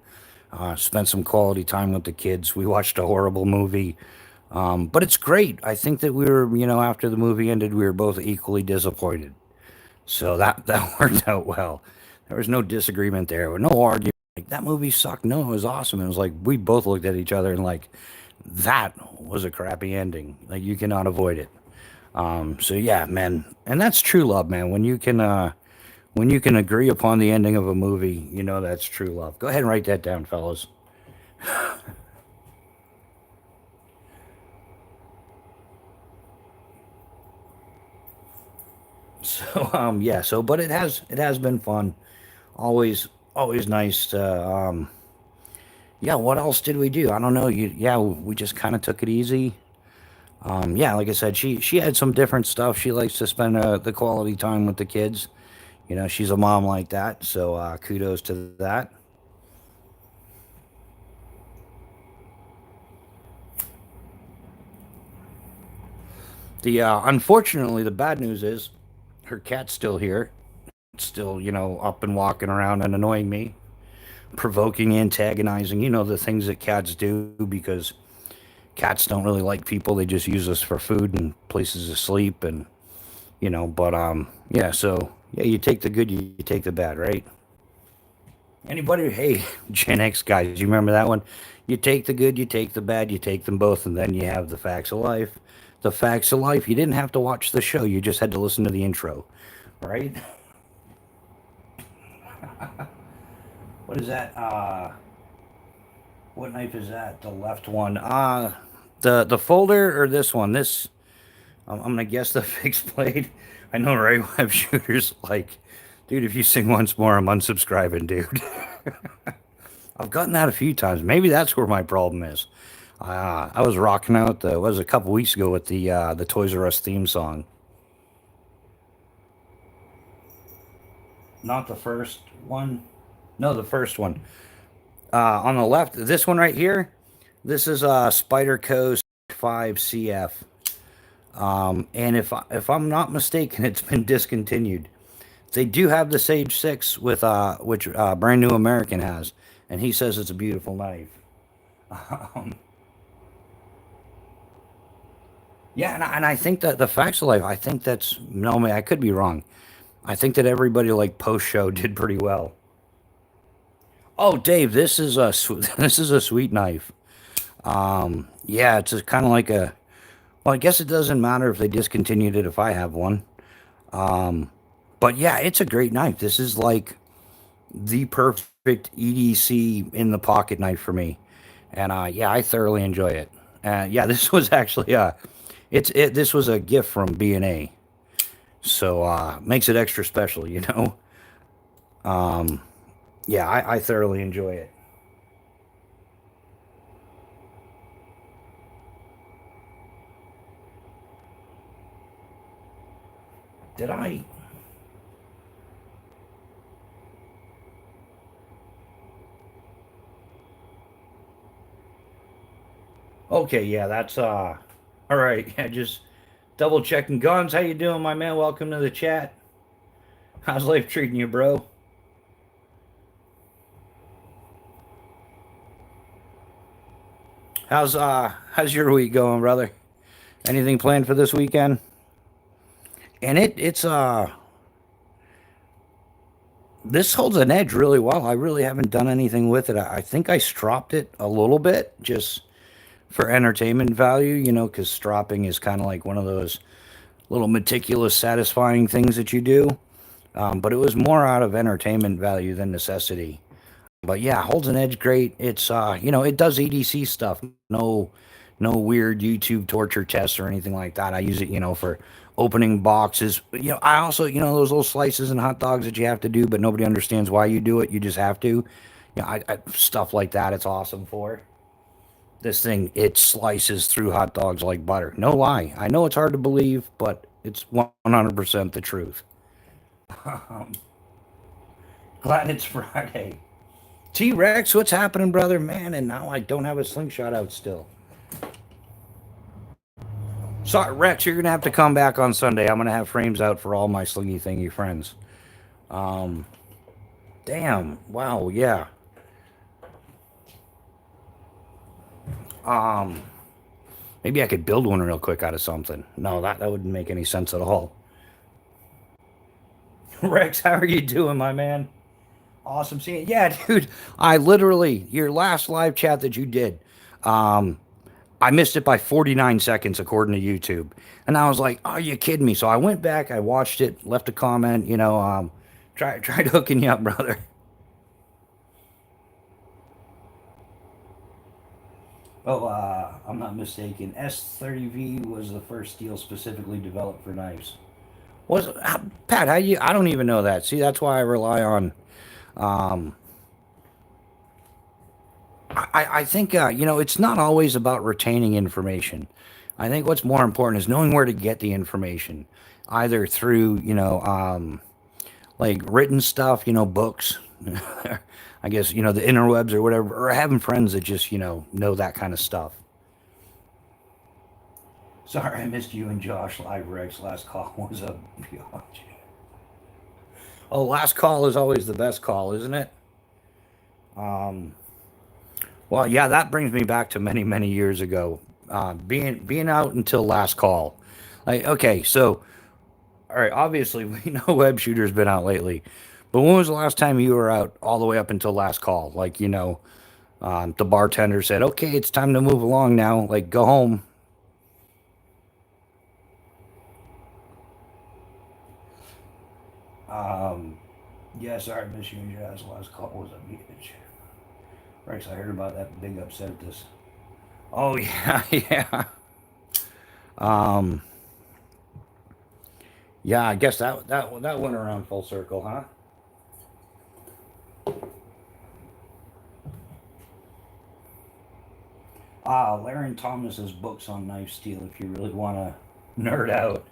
spent some quality time with the kids. We watched a horrible movie, but it's great. I think that we were, after the movie ended, we were both equally disappointed. So that worked out well. There was no disagreement there, no argument. Like that movie sucked. No, it was awesome. It was like we both looked at each other and like that was a crappy ending. Like you cannot avoid it. So yeah, man, and that's true love, man. When you can agree upon the ending of a movie, that's true love. Go ahead and write that down, fellas. So yeah, so but it has been fun. Always nice to yeah, what else did we do? I don't know. Yeah, we just kind of took it easy. Yeah, like I said, she had some different stuff. She likes to spend the quality time with the kids. She's a mom like that, so kudos to that. The unfortunately, the bad news is her cat's still here, still up and walking around and annoying me, provoking, antagonizing. The things that cats do because cats don't really like people. They just use us for food and places to sleep and but yeah, so yeah, you take the good, you take the bad, right? Anybody, hey, Gen X guys, you remember that one? You take the good, you take the bad, you take them both, and then you have the facts of life. The facts of life. You didn't have to watch the show, you just had to listen to the intro, right? What is that? What knife is that? The left one. The folder or this one? This I'm gonna guess the fixed blade. I know right web shooters like, dude. If you sing once more, I'm unsubscribing, dude. I've gotten that a few times. Maybe that's where my problem is. I was rocking out was it, a couple weeks ago with the Toys R Us theme song. Not the first one. No, the first one. On the left, this one right here. This is Spider Coast 5 CF. And if I'm not mistaken, it's been discontinued. They do have the Sage 6 with which Brand New American has, and he says it's a beautiful knife. Yeah, and I think that the facts of life, I think that's no, I could be wrong. I think that everybody like post show did pretty well. Oh, Dave, this is a this is a sweet knife. Yeah, it's kind of like a. Well, I guess it doesn't matter if they discontinued it if I have one. But yeah, it's a great knife. This is like the perfect EDC in the pocket knife for me, and yeah, I thoroughly enjoy it. Yeah, this was actually this was a gift from B&A. So makes it extra special, you know. Um, yeah, I thoroughly enjoy it. Did I? Okay, yeah, that's all right. Yeah, just double checking. Guns, how you doing, my man? Welcome to the chat. How's life treating you, bro? How's your week going, brother? Anything planned for this weekend? And it's this holds an edge really well. I really haven't done anything with it. I think I stropped it a little bit just for entertainment value, you know, because stropping is kind of like one of those little meticulous, satisfying things that you do. But it was more out of entertainment value than necessity. But yeah, holds an edge great. It's you know, it does EDC stuff. No weird YouTube torture tests or anything like that. I use it, you know, for opening boxes. You know, I also, you know, those little slices and hot dogs that you have to do, but nobody understands why you do it. You just have to. You know, stuff like that. It's awesome for this thing. It slices through hot dogs like butter. No lie. I know it's hard to believe, but it's 100% the truth. Um, Glad it's Friday. T Rex, what's happening, brother? Man, and now I don't have a slingshot out still. Sorry, Rex, you're gonna have to come back on Sunday. I'm gonna have frames out for all my slingy thingy friends. Um, damn. Wow. Yeah. Um, maybe I could build one real quick out of something. No, that wouldn't make any sense at all. Rex, how are you doing, my man? Awesome seeing you. Yeah, dude. I literally your last live chat that you did. Um, I missed it by 49 seconds according to YouTube. And I was like, "Are you kidding me?" So I went back, I watched it, left a comment, you know, tried hooking you up, brother. Oh, I'm not mistaken. S30V was the first steel specifically developed for knives. Was Pat? How you? I don't even know that. See, that's why I rely on. Um, I think you know it's not always about retaining information. I think what's more important is knowing where to get the information, either through you know like written stuff, you know, books. I guess you know the interwebs or whatever, or having friends that just you know that kind of stuff. Sorry, I missed you and Josh live. Rex last call was a biatch. Oh, last call is always the best call, isn't it? Um, well, yeah, that brings me back to many years ago. Being out until last call. Like, okay, so all right, obviously we know web shooter's been out lately, but when was the last time you were out all the way up until last call? Like, you know, the bartender said, "Okay, it's time to move along now. Like, go home." Um, yeah, sorry, miss you and your ass. Last call was a bitch. Rex, I heard about that big upset at this. Oh yeah, yeah. Um, yeah. I guess that went around full circle, huh? Laren Thomas's books on knife steel. If you really want to nerd out,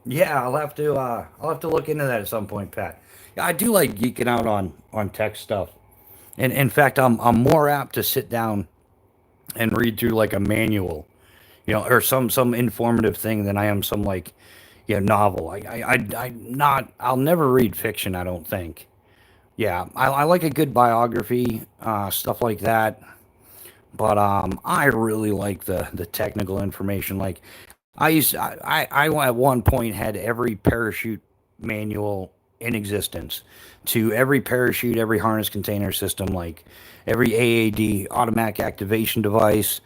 yeah, I'll have to look into that at some point, Pat. Yeah, I do like geeking out on tech stuff, and in fact, I'm more apt to sit down and read through like a manual, you know, or some informative thing than I am some like, you know, novel. I not I'll never read fiction. I don't think. Yeah, I like a good biography, stuff like that. But I really like the technical information. Like I at one point had every parachute manual in existence to every parachute, every harness container system, like every AAD automatic activation device.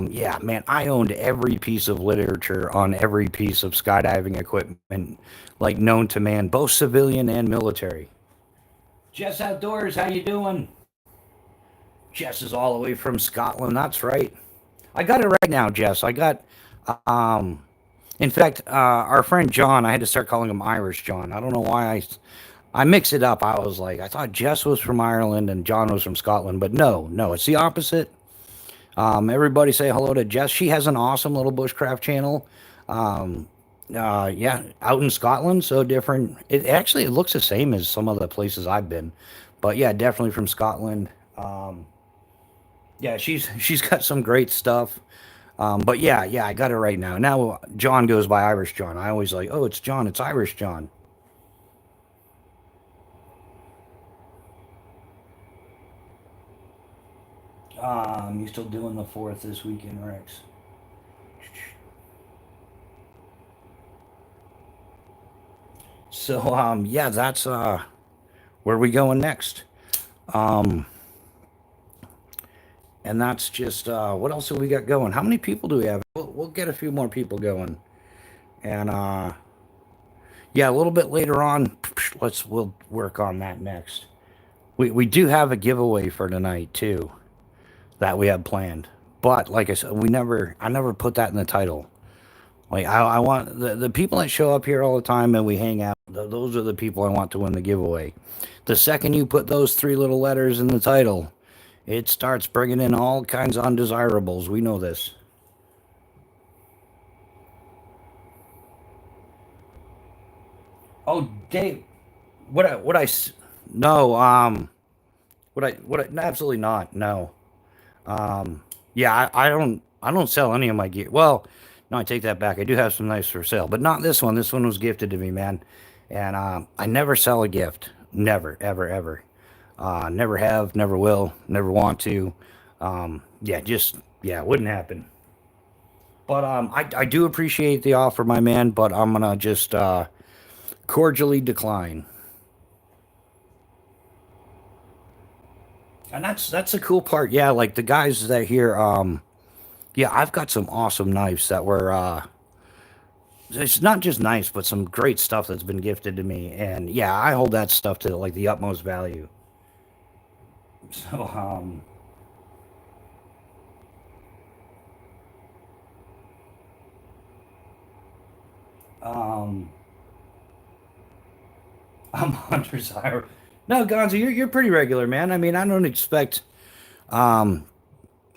Yeah, man, I owned every piece of literature on every piece of skydiving equipment, like known to man, both civilian and military. Jess Outdoors, how you doing? Jess is all the way from Scotland. That's right. I got it right now, Jess. I got um In fact, our friend John, I had to start calling him Irish John. I don't know why I mix it up. I was like, I thought Jess was from Ireland and John was from Scotland, but no, no, it's the opposite. Everybody say hello to Jess. She has an awesome little bushcraft channel. Um, yeah, out in Scotland, so different. It actually it looks the same as some of the places I've been, but yeah, definitely from Scotland. Yeah, she's got some great stuff. But yeah, yeah, I got it right now. Now John goes by Irish John. I always like, oh, it's John, it's Irish John. You still doing the fourth this weekend, Rex? So yeah, that's where we going next. Um, and that's just what else have we got going? How many people do we have? We'll get a few more people going, and yeah, a little bit later on, we'll work on that next. We do have a giveaway for tonight too that we have planned, but like I said, I never put that in the title. Like I want the people that show up here all the time and we hang out. Those are the people I want to win the giveaway. The second you put those three little letters in the title, it starts bringing in all kinds of undesirables. We know this. Oh, Dave, no, no, absolutely not. No. Yeah, I don't sell any of my gear. Well, no, I take that back. I do have some knives for sale, but not this one. This one was gifted to me, man. And I never sell a gift. Never, ever, ever. Never have, never will, never want to. Yeah, just yeah, it wouldn't happen. But I do appreciate the offer, my man. But I'm gonna just cordially decline. And that's the cool part. Yeah, like the guys that here. Yeah, I've got some awesome knives that were. It's not just nice, but some great stuff that's been gifted to me. And yeah, I hold that stuff to like the utmost value. So um, I'm Hunter's Hire. No, Gonzo, you're pretty regular, man. I mean, um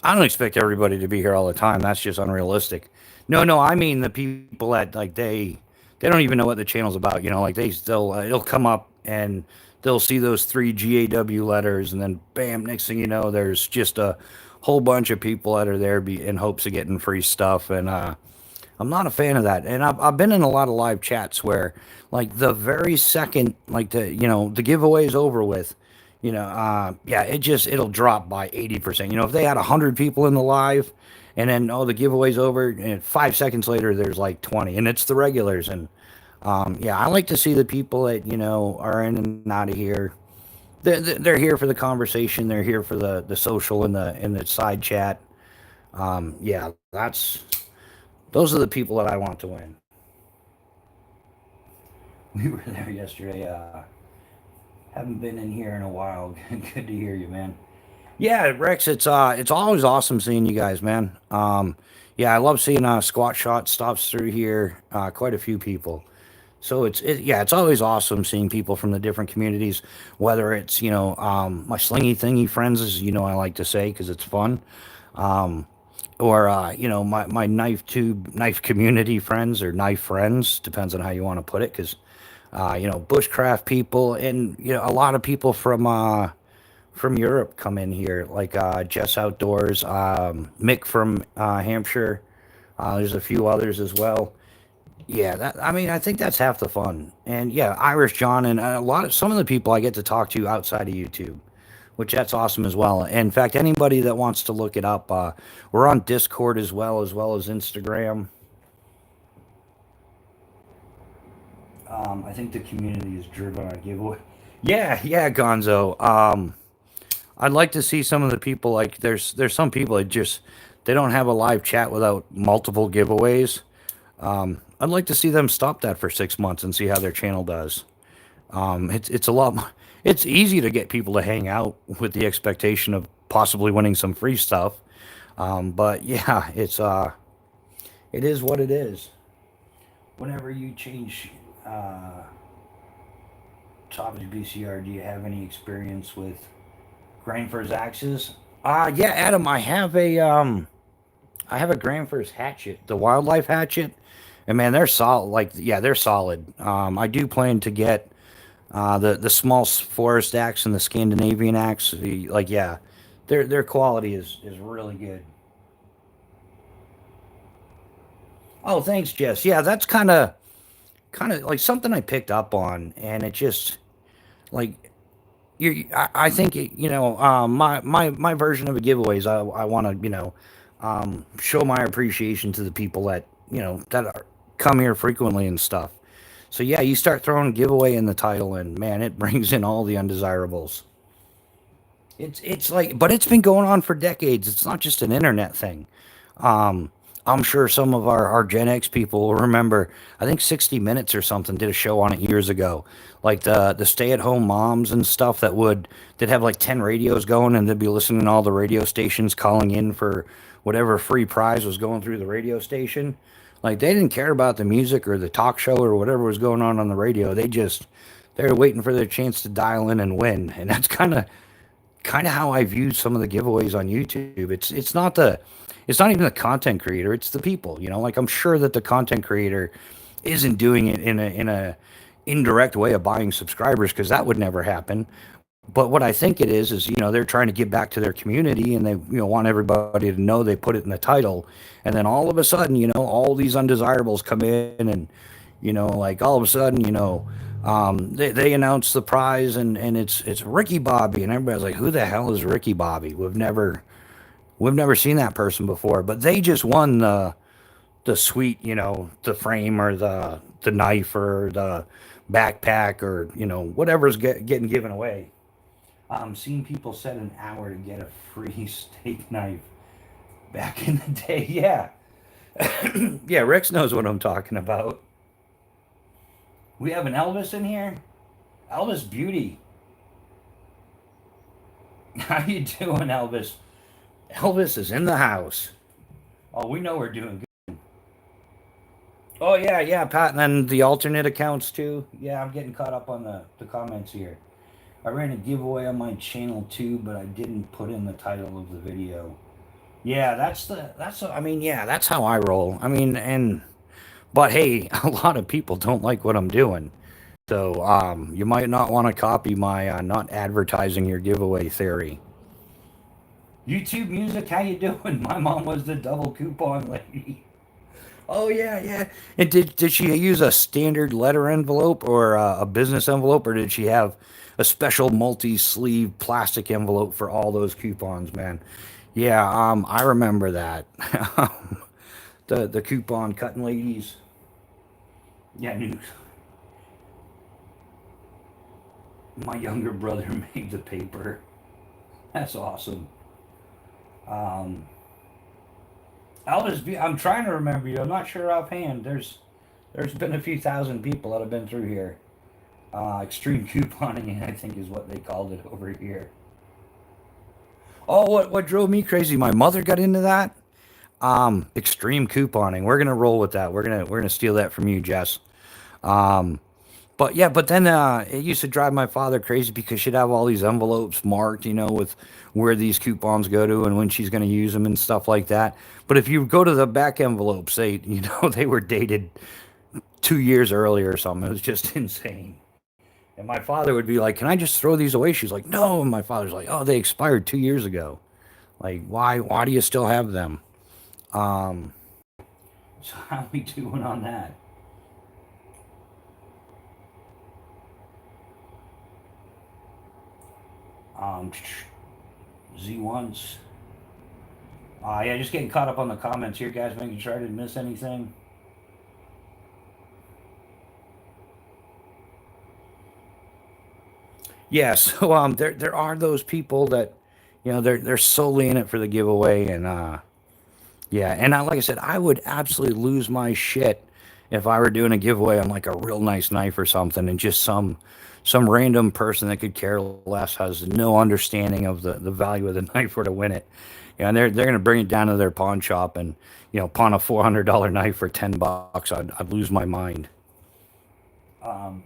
I don't expect everybody to be here all the time. That's just unrealistic. No, no, I mean the people that like they don't even know what the channel's about. You know, like they still it'll come up and they'll see those three GAW letters, and then bam, next thing you know, there's just a whole bunch of people that are there in hopes of getting free stuff, and I'm not a fan of that. And I've been in a lot of live chats where, like, the very second, like, the giveaway is over with, yeah, it'll drop by 80%. You know, if they had 100 people in the live and then, oh, the giveaway's over, and 5 seconds later, there's like 20, and it's the regulars. And, yeah, I like to see the people that, are in and out of here. They're here for the conversation. They're here for the social and the side chat. Yeah, those are the people that I want to win. We were there yesterday. Haven't been in here in a while. Good to hear you, man. Yeah, Rex, it's always awesome seeing you guys, man. Yeah, I love seeing Squat Shot stops through here. Quite a few people. So yeah, it's always awesome seeing people from the different communities. Whether it's my slingy thingy friends, as I like to say, because it's fun. Um, or my knife community friends or knife friends, depends on how you want to put it, because bushcraft people, and a lot of people from Europe come in here, like Jess Outdoors, Mick from Hampshire. There's a few others as well. Yeah, I mean, I think that's half the fun. And yeah, Irish John, and some of the people I get to talk to outside of YouTube, which that's awesome as well. In fact, anybody that wants to look it up, we're on Discord as well as Instagram. I think the community is driven on giveaway. Yeah, yeah, Gonzo. I'd like to see some of the people, like there's some people that just they don't have a live chat without multiple giveaways. I'd like to see them stop that for 6 months and see how their channel does. It's a lot. It's easy to get people to hang out with the expectation of possibly winning some free stuff. But yeah, it is what it is. whenever you change topic BCR, do you have any experience with Grainfur's axes? Yeah, Adam, I have a Grainfur's hatchet, the wildlife hatchet, and man, they're solid. Like, yeah, they're solid. I do plan to get the small forest axe and the Scandinavian axe. Like, yeah, their quality is really good. Oh, thanks, Jess. Yeah, that's kind of like something I picked up on, and it just like I think my version of a giveaway is I want to show my appreciation to the people that that come here frequently and stuff. So yeah, you start throwing giveaway in the title, and man, it brings in all the undesirables. It's like, but it's been going on for decades. It's not just an internet thing. Um, I'm sure some of our Gen X people will remember. I think 60 Minutes or something did a show on it years ago, like the stay at home moms and stuff that have like 10 radios going, and they'd be listening to all the radio stations calling in for whatever free prize was going through the radio station. Like they didn't care about the music or the talk show or whatever was going on the radio. They're waiting for their chance to dial in and win, and that's kind of how I view some of the giveaways on YouTube. It's not even the content creator, it's the people, like I'm sure that the content creator isn't doing it in a indirect way of buying subscribers because that would never happen. But what I think it is they're trying to give back to their community and they want everybody to know they put it in the title. And then all of a sudden, all these undesirables come in and like all of a sudden, they announce the prize and it's Ricky Bobby and everybody's like, who the hell is Ricky Bobby? We've never seen that person before, but they just won the suite, the frame or the knife or the backpack or whatever's getting given away. Seeing people set an hour to get a free steak knife back in the day. Yeah, yeah. Rex knows what I'm talking about. We have an Elvis in here. Elvis Beauty. How you doing, Elvis? Elvis is in the house. Oh, we know we're doing good. Oh yeah, yeah, Pat, and then the alternate accounts too. Yeah, I'm getting caught up on the comments here. I ran a giveaway on my channel too, but I didn't put in the title of the video. Yeah, I mean, yeah, that's how I roll. I mean, but hey, a lot of people don't like what I'm doing. So, you might not want to copy my not advertising your giveaway theory. YouTube music, how you doing? My mom was the double coupon lady. Oh yeah, yeah. And did she use a standard letter envelope or a business envelope, or did she have a special multi-sleeve plastic envelope for all those coupons, man? Yeah, I remember that. The coupon cutting ladies. Yeah, my younger brother made the paper. That's awesome. Um, I'm trying to remember you. I'm not sure offhand. There's been a few thousand people that have been through here. Extreme couponing, I think, is what they called it over here. Oh, what drove me crazy? My mother got into that. Extreme couponing. We're gonna roll with that. We're gonna steal that from you, Jess. Um, But yeah, but then it used to drive my father crazy because she'd have all these envelopes marked, with where these coupons go to and when she's going to use them and stuff like that. But if you go to the back envelopes, they were dated 2 years earlier or something. It was just insane. And my father would be like, "Can I just throw these away?" She's like, "No." And my father's like, "Oh, they expired 2 years ago. Like, why do you still have them?" Um, so how we doing on that? Um, Z1s. Yeah, just getting caught up on the comments here, guys, making sure I didn't miss anything. Yeah, so there are those people that, they're solely in it for the giveaway, and yeah, and like I said, I would absolutely lose my shit if I were doing a giveaway on like a real nice knife or something, and just some random person that could care less has no understanding of the value of the knife or to win it. You know, and they're going to bring it down to their pawn shop and, you know, pawn a $400 knife for $10. I'd lose my mind. Um,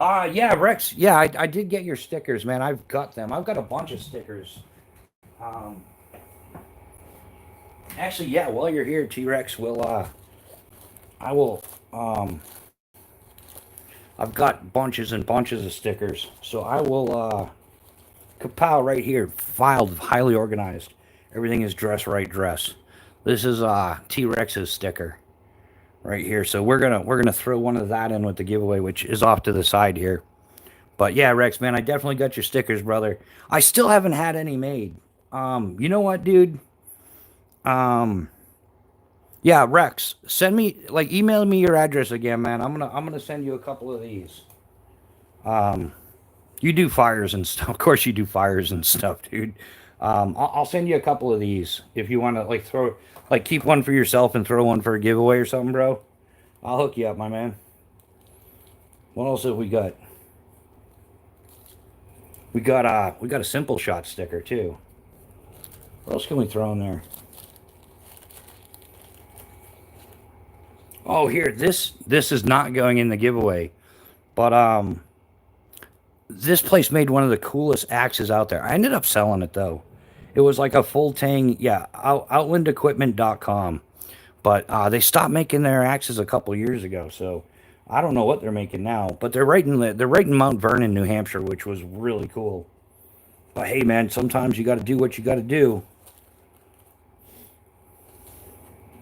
yeah, Rex. Yeah, I did get your stickers, man. I've got them. I've got a bunch of stickers. Um, Actually, yeah. While you're here, T Rex, I will. I've got bunches and bunches of stickers, so I will. Kapow right here, filed, highly organized. Everything is dress right dress. This is T Rex's sticker right here. So we're gonna throw one of that in with the giveaway, which is off to the side here. But yeah, Rex, man, I definitely got your stickers, brother. I still haven't had any made. You know what, dude? Um, yeah, Rex, send me like email me your address again, man. I'm gonna send you a couple of these. Um, you do fires and stuff. Of course, you do fires and stuff, dude. I'll send you a couple of these if you want to like throw like keep one for yourself and throw one for a giveaway or something, bro. I'll hook you up, my man. What else have we got? We got a simple shot sticker too. What else can we throw in there? Oh, here, this is not going in the giveaway, but this place made one of the coolest axes out there. I ended up selling it though. It was like a full tang, yeah, outlandequipment.com. But they stopped making their axes a couple years ago, so I don't know what they're making now. But they're right in Mount Vernon, New Hampshire, which was really cool. But hey, man, sometimes you got to do what you got to do.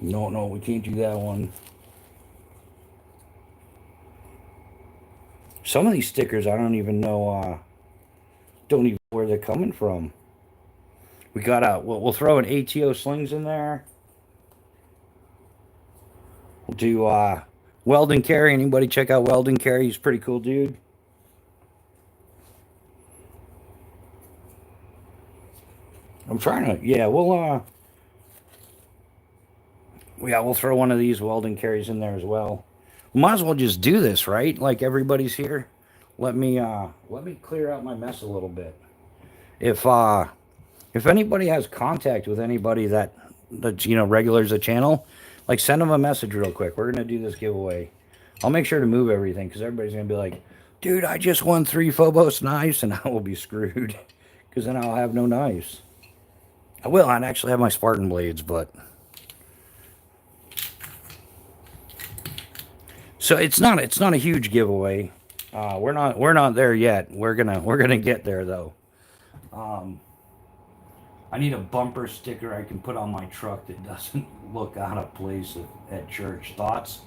No, no, we can't do that one. Some of these stickers, I don't even know, don't even know where they're coming from. We got we'll throw an ATO slings in there. We'll do Weldon Carey. Anybody check out Weldon Carey? He's a pretty cool dude. I'm trying to, yeah, we'll throw one of these Weldon Carries in there as well. We might as well just do this, right? Like everybody's here. Let me clear out my mess a little bit. If anybody has contact with anybody that you know regulars the channel, like send them a message real quick. We're gonna do this giveaway. I'll make sure to move everything because everybody's gonna be like, dude, I just won 3 Phobos knives and I will be screwed because then I'll have no knives. I will. I'd actually have my Spartan blades, but so it's not a huge giveaway. We're not there yet. We're gonna get there though. Um, I need a bumper sticker I can put on my truck that doesn't look out of place at church. Thoughts?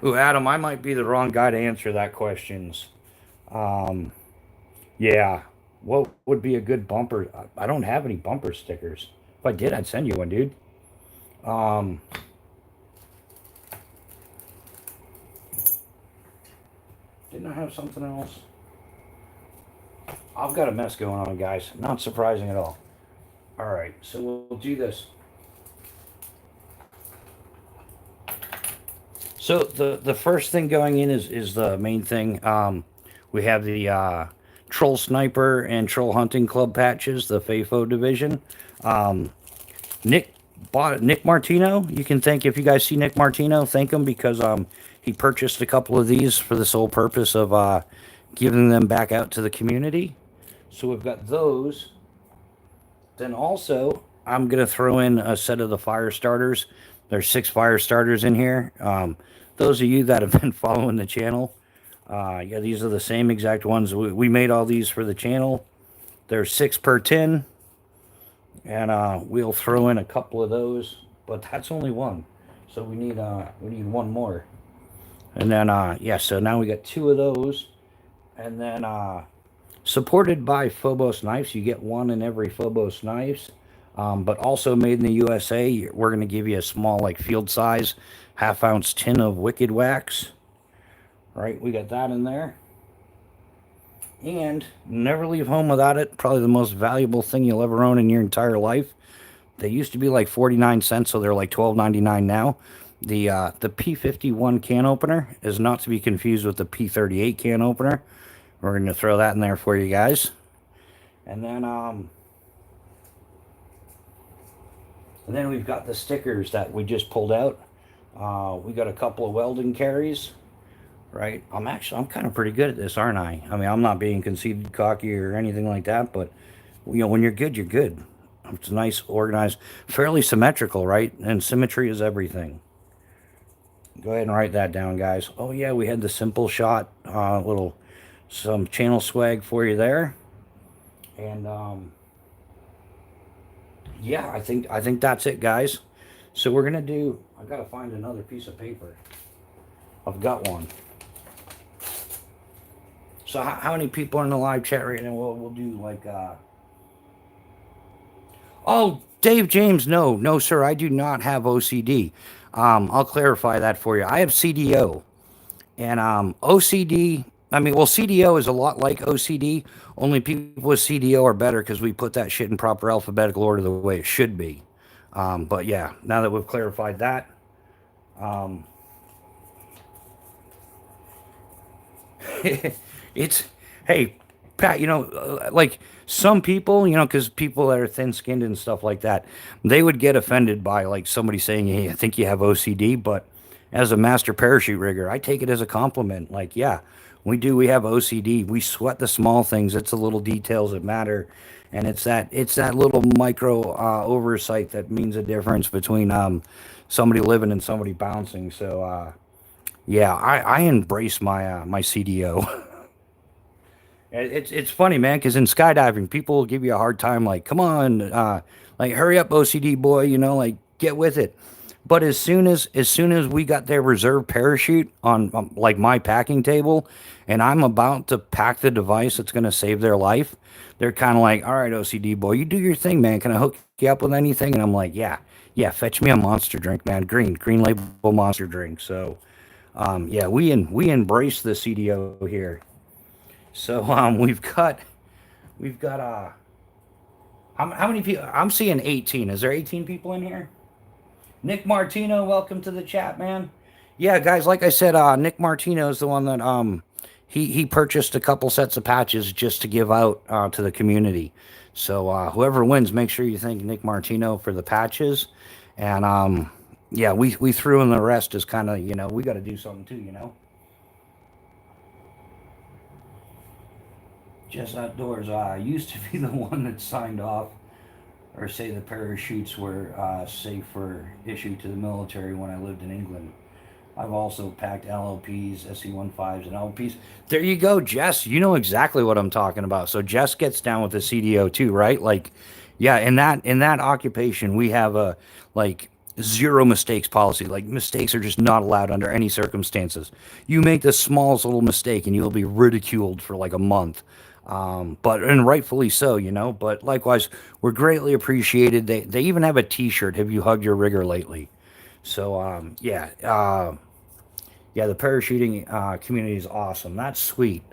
Ooh, Adam, I might be the wrong guy to answer that questions. Um, yeah. What would be a good bumper? I don't have any bumper stickers. If I did, I'd send you one, dude. Um, didn't I have something else? I've got a mess going on, guys. Not surprising at all. All right, so we'll do this. So the first thing going in is the main thing. We have the Troll Sniper and Troll Hunting Club patches, the FAFO division. Um, Nick Martino. You can thank if you guys see Nick Martino, thank him because he purchased a couple of these for the sole purpose of giving them back out to the community. So we've got those. Then also, I'm gonna throw in a set of the fire starters. There's 6 fire starters in here. Those of you that have been following the channel, yeah, these are the same exact ones. We made all these for the channel. There's 6 per tin, and we'll throw in a couple of those, but that's only one. So we need one more. And then yeah, so now we got 2 of those, and then supported by Phobos Knives. You get one in every Phobos Knives. But also made in the USA, we're going to give you a small, like field size, half-ounce tin of Wicked Wax. Right, we got that in there. And never leave home without it. Probably the most valuable thing you'll ever own in your entire life. They used to be like 49 cents, so they're like $12.99 now. The P51 can opener is not to be confused with the P38 can opener. We're going to throw that in there for you guys. And then we've got the stickers that we just pulled out. We got a couple of welding carries, right? I'm kind of pretty good at this, aren't I? I mean, I'm not being conceited, cocky, or anything like that, but when you're good, you're good. It's nice, organized, fairly symmetrical, right? And symmetry is everything. Go ahead and write that down, guys. Oh yeah, we had the simple shot, some channel swag for you there, and yeah, I think that's it, guys. So we're gonna do. I gotta find another piece of paper. I've got one. So how many people are in the live chat right now? We'll do like. Oh, Dave James, no, sir, I do not have OCD. I'll clarify that for you. I have CDO, and OCD. I mean, well, CDO is a lot like OCD. Only people with CDO are better because we put that shit in proper alphabetical order the way it should be. But yeah, now that we've clarified that, um, it's hey, Pat. Like some people, because people that are thin-skinned and stuff like that, they would get offended by like somebody saying, "Hey, I think you have OCD." But as a master parachute rigger, I take it as a compliment. Like, yeah, we do. We have OCD. We sweat the small things. It's the little details that matter, and it's that little micro oversight that means a difference between somebody living and somebody bouncing. So yeah, I embrace my CDO. It's funny, man, because in skydiving, people will give you a hard time, like, "Come on, like hurry up, OCD boy, like get with it." But as soon as we got their reserve parachute on like my packing table, and I'm about to pack the device that's gonna save their life, they're kind of like, "All right, OCD boy, you do your thing, man. Can I hook you up with anything?" And I'm like, "Yeah, yeah, fetch me a monster drink, man. Green label monster drink." So, yeah, we embrace the CDO here. So we've got how many people? I'm seeing 18. Is there 18 people in here? Nick Martino, welcome to the chat, man. Yeah, guys, like I said, Nick Martino is the one that he purchased a couple sets of patches just to give out to the community. So whoever wins, make sure you thank Nick Martino for the patches, and yeah, we threw in the rest as kind of we got to do something too. Just Outdoors used to be the one that signed off or say the parachutes were safe for issue to the military when I lived in England. I've also packed LLPs, SC-15s, and LLPs. There you go, Jess. You know exactly what I'm talking about. So Jess gets down with the CDO too, right? Like, yeah, in that occupation, we have a like zero mistakes policy. Like mistakes are just not allowed under any circumstances. You make the smallest little mistake and you'll be ridiculed for like a month. But and rightfully so. But likewise, we're greatly appreciated. They even have a T-shirt. Have you hugged your rigger lately? So yeah, yeah, the parachuting community is awesome. That's sweet.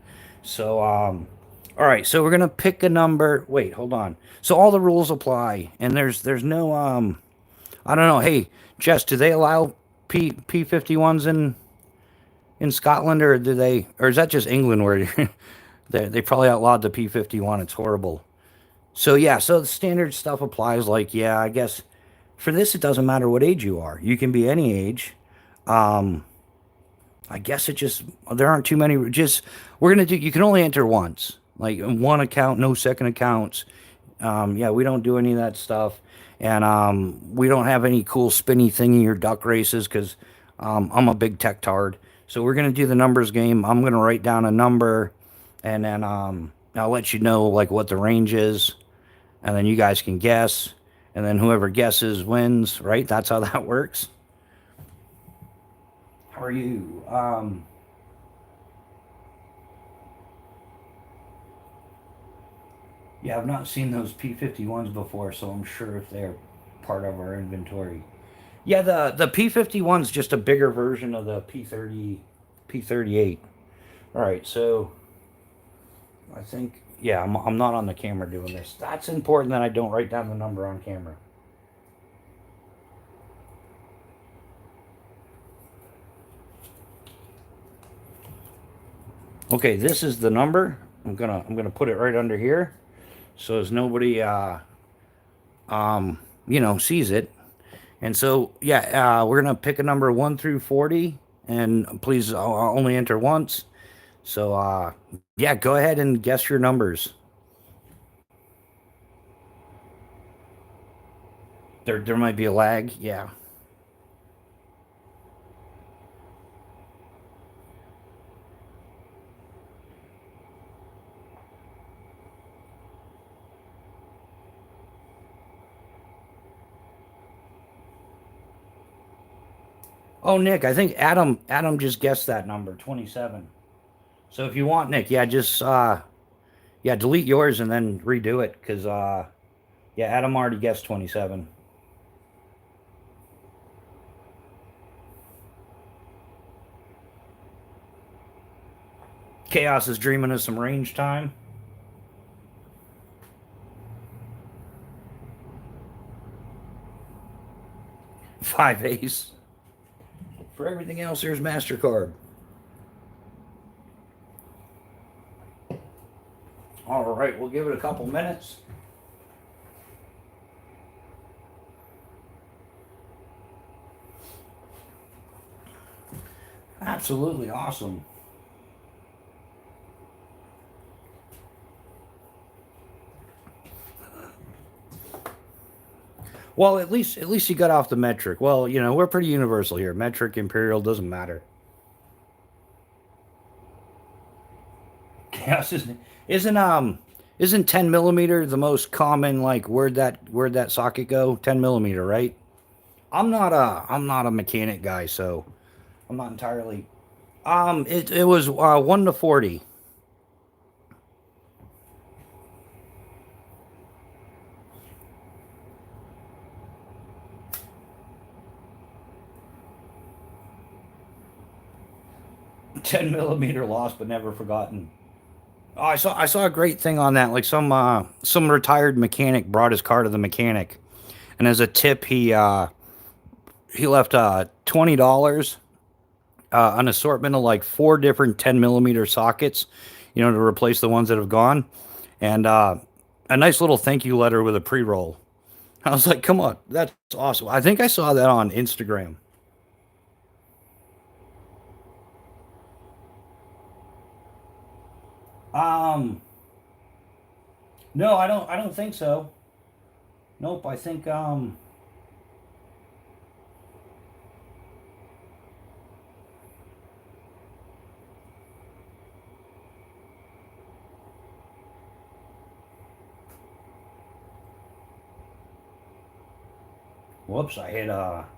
So all right, so we're gonna pick a number. Wait, hold on. So all the rules apply, and there's no I don't know. Hey, Jess, do they allow P51s in Scotland, or or is that just England where they probably outlawed the P51? It's horrible. So yeah, so the standard stuff applies. Like, yeah, I guess for this it doesn't matter what age you are. You can be any age. Um, I guess it just there aren't too many. Just we're gonna do. You can only enter once, like one account, no second accounts. Yeah, we don't do any of that stuff, and we don't have any cool spinny thingy or duck races because I'm a big tech tard. So we're gonna do the numbers game. I'm gonna write down a number, and then I'll let you know like what the range is, and then you guys can guess, and then whoever guesses wins. Right? That's how that works. How are you? Yeah, I've not seen those P51s before, so I'm sure if they're part of our inventory. Yeah, the P51's just a bigger version of the P38. All right, so I think yeah, I'm not on the camera doing this. That's important that I don't write down the number on camera. Okay, this is the number. I'm gonna put it right under here, so as nobody sees it. And so yeah, we're gonna pick a number 1 through 40, and please only enter once. So yeah, go ahead and guess your numbers. There might be a lag. Yeah. Oh, Nick, I think Adam just guessed that number 27. So if you want, Nick, yeah, just yeah, delete yours and then redo it because yeah, Adam already guessed 27. Chaos is dreaming of some range time. 5 ace. For everything else, there's MasterCard. All right, we'll give it a couple minutes. Absolutely awesome. Well, at least you got off the metric. Well, we're pretty universal here. Metric, imperial doesn't matter. Chaos isn't 10 millimeter the most common like where'd that socket go? 10 millimeter, right? I'm not a mechanic guy, so I'm not entirely. It was 1 to 40. 10 millimeter lost but never forgotten. Oh, I saw a great thing on that. Like some retired mechanic brought his car to the mechanic, and as a tip, he left $20, an assortment of like four different 10 millimeter sockets, to replace the ones that have gone, and a nice little thank you letter with a pre roll. I was like, come on, that's awesome. I think I saw that on Instagram. Um, no, I don't think so. Nope, I think whoops, I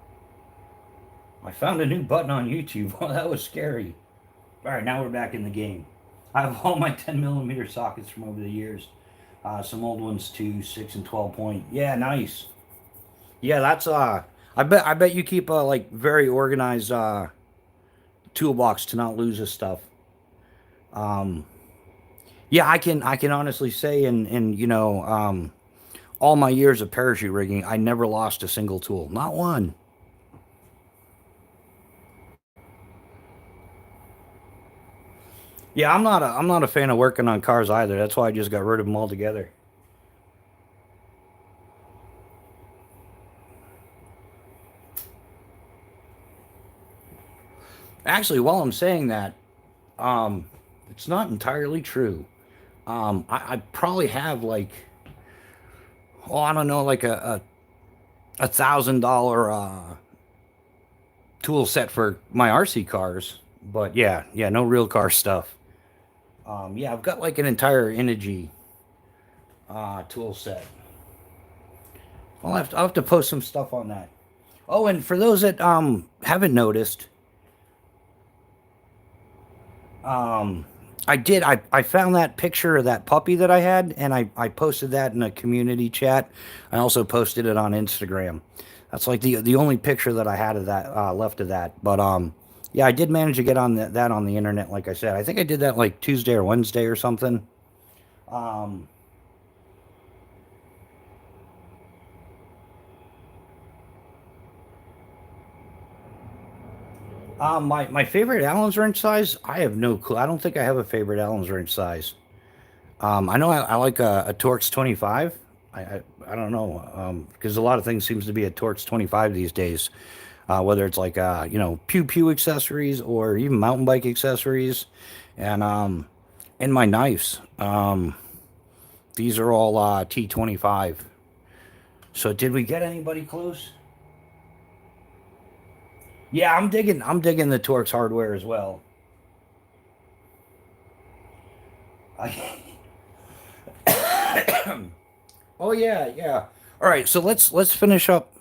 found a new button on YouTube. Oh, that was scary. All right, now we're back in the game. I have all my 10 millimeter sockets from over the years. Some old ones too, 6 and 12 point. Yeah, nice. Yeah, that's I bet you keep a like very organized toolbox to not lose this stuff. Um, yeah, I can honestly say in all my years of parachute rigging, I never lost a single tool, not one. Yeah, I'm not a fan of working on cars either. That's why I just got rid of them altogether. Actually, while I'm saying that, um, it's not entirely true. I probably have like, oh, I don't know, like a $1,000 tool set for my RC cars. But yeah, yeah, no real car stuff. Yeah, I've got like an entire Energy tool set. I'll have to post some stuff on that. Oh, and for those that haven't noticed, um, I found that picture of that puppy that I had, and I posted that in a community chat. I also posted it on Instagram. That's like the only picture that I had of that left of that. But yeah, I did manage to get on that on the internet. Like I said, I think I did that like Tuesday or Wednesday or something. Um, My favorite Allen's wrench size, I have no clue. I don't think I have a favorite Allen's wrench size. I know I like a Torx 25. I don't know because a lot of things seems to be a Torx 25 these days. Whether it's like pew pew accessories or even mountain bike accessories, and my knives. These are all T25. So did we get anybody close? Yeah, I'm digging the Torx hardware as well. I, oh yeah, yeah. All right, so let's finish up.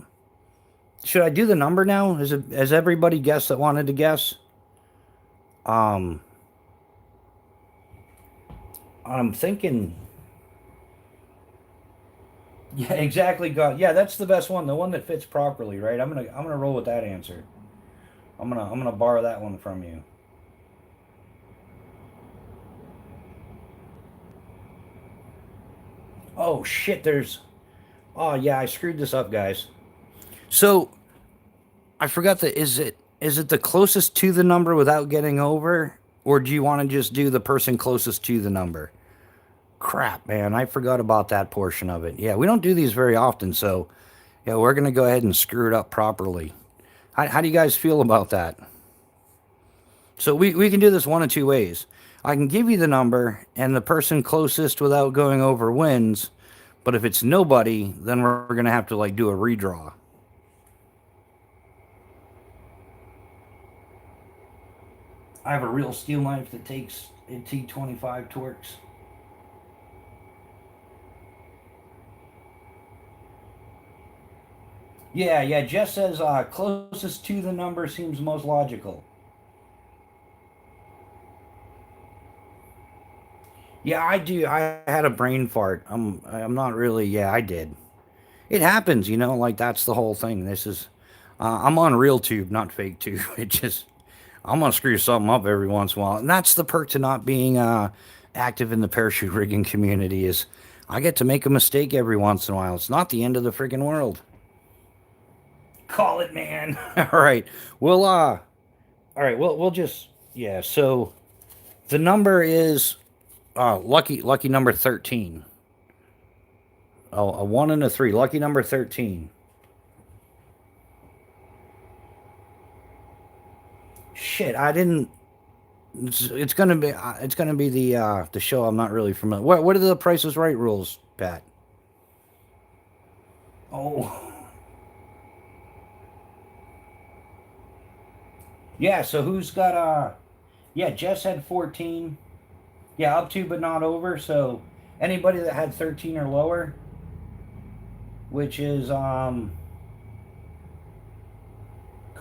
Should I do the number now? Has everybody guessed that wanted to guess? Um, I'm thinking. Yeah, exactly. God, yeah, that's the best one. The one that fits properly, right? I'm gonna roll with that answer. I'm gonna borrow that one from you. Oh shit! Oh yeah, I screwed this up, guys. So I forgot that. Is it the closest to the number without getting over, or do you want to just do the person closest to the number? Crap, man, I forgot about that portion of it. Yeah, we don't do these very often, so yeah, we're gonna go ahead and screw it up properly. How do you guys feel about that? So we can do this one of two ways. I can give you the number, and the person closest without going over wins. But if it's nobody, then we're gonna have to like do a redraw. I have a real steel knife that takes a T25 Torx. Yeah, yeah. Jess says closest to the number seems most logical. Yeah, I do. I had a brain fart. I'm not really. Yeah, I did. It happens, like that's the whole thing. I'm on real tube, not fake tube. It just, I'm gonna screw something up every once in a while, and that's the perk to not being active in the parachute rigging community is I get to make a mistake every once in a while. It's not the end of the friggin' world. Call it, man. All right, we'll all right, we'll just yeah. So the number is lucky number 13. Oh, a one and a three. Lucky number 13. Shit, I didn't. It's gonna be the show I'm not really familiar. What are the Prices Right rules, Pat? Oh, yeah. So who's got Yeah, Jess had 14. Yeah, up to but not over. So anybody that had 13 or lower, which is come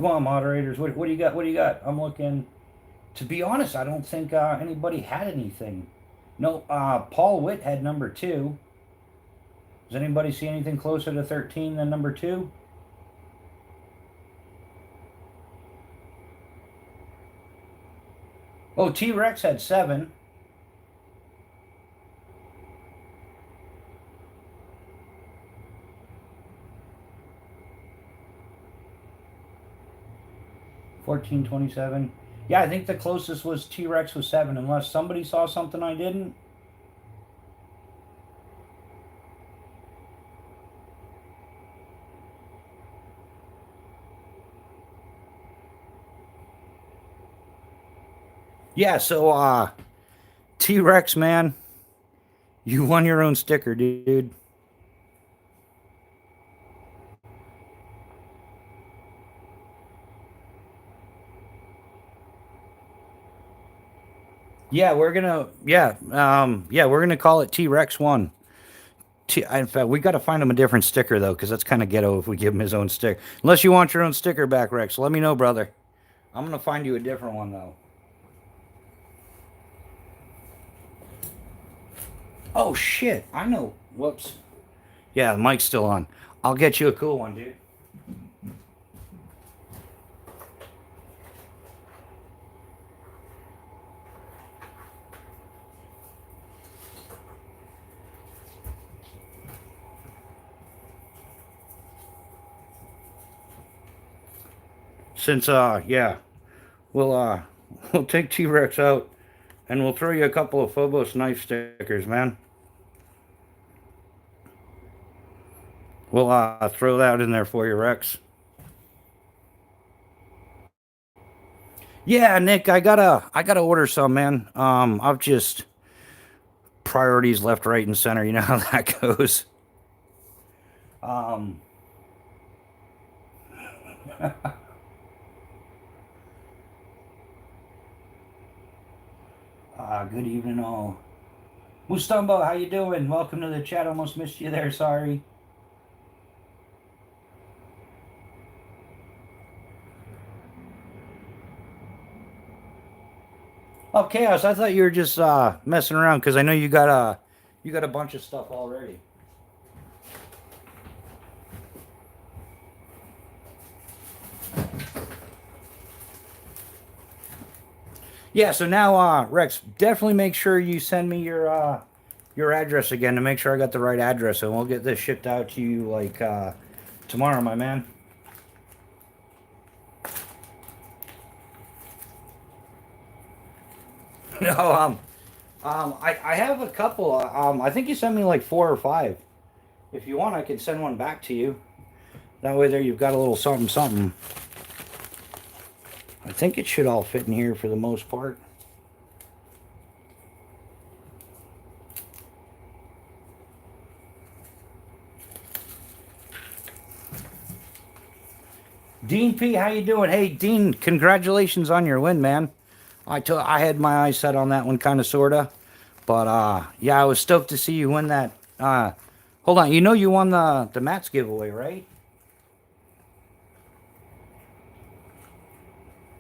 on moderators, what do you got? What do you got? I'm looking. To be honest, I don't think anybody had anything. No, Paul Witt had number two. Does anybody see anything closer to 13 than number two? Oh, T Rex had seven. 1427. Yeah, I think the closest was T Rex with seven, unless somebody saw something I didn't. Yeah, so T Rex, man, you won your own sticker, dude. We're gonna call it T Rex one. In fact, we got to find him a different sticker though, because that's kind of ghetto if we give him his own sticker. Unless you want your own sticker back, Rex. Let me know, brother. I'm gonna find you a different one though. Oh shit! I know. Whoops. Yeah, the mic's still on. I'll get you a cool one, dude. Since yeah, We'll we'll take T-Rex out and we'll throw you a couple of Phobos knife stickers, man. We'll throw that in there for you, Rex. Yeah, Nick, I gotta order some, man. I've just priorities left, right, and center. You know how that goes. Um, good evening, all. Mustumbo, how you doing? Welcome to the chat. Almost missed you there. Sorry. Oh, Chaos, I thought you were just messing around because I know you got a bunch of stuff already. Yeah, so now Rex, definitely make sure you send me your address again to make sure I got the right address and we'll get this shipped out to you like tomorrow, my man. No, I have a couple. I think you sent me like 4 or 5. If you want, I can send one back to you. That way, there you've got a little something, something. I think it should all fit in here for the most part. Dean P, how you doing? Hey, Dean, congratulations on your win, man. I had my eyes set on that one, kind of, sorta. But yeah, I was stoked to see you win that. Hold on, you know you won the mats giveaway, right?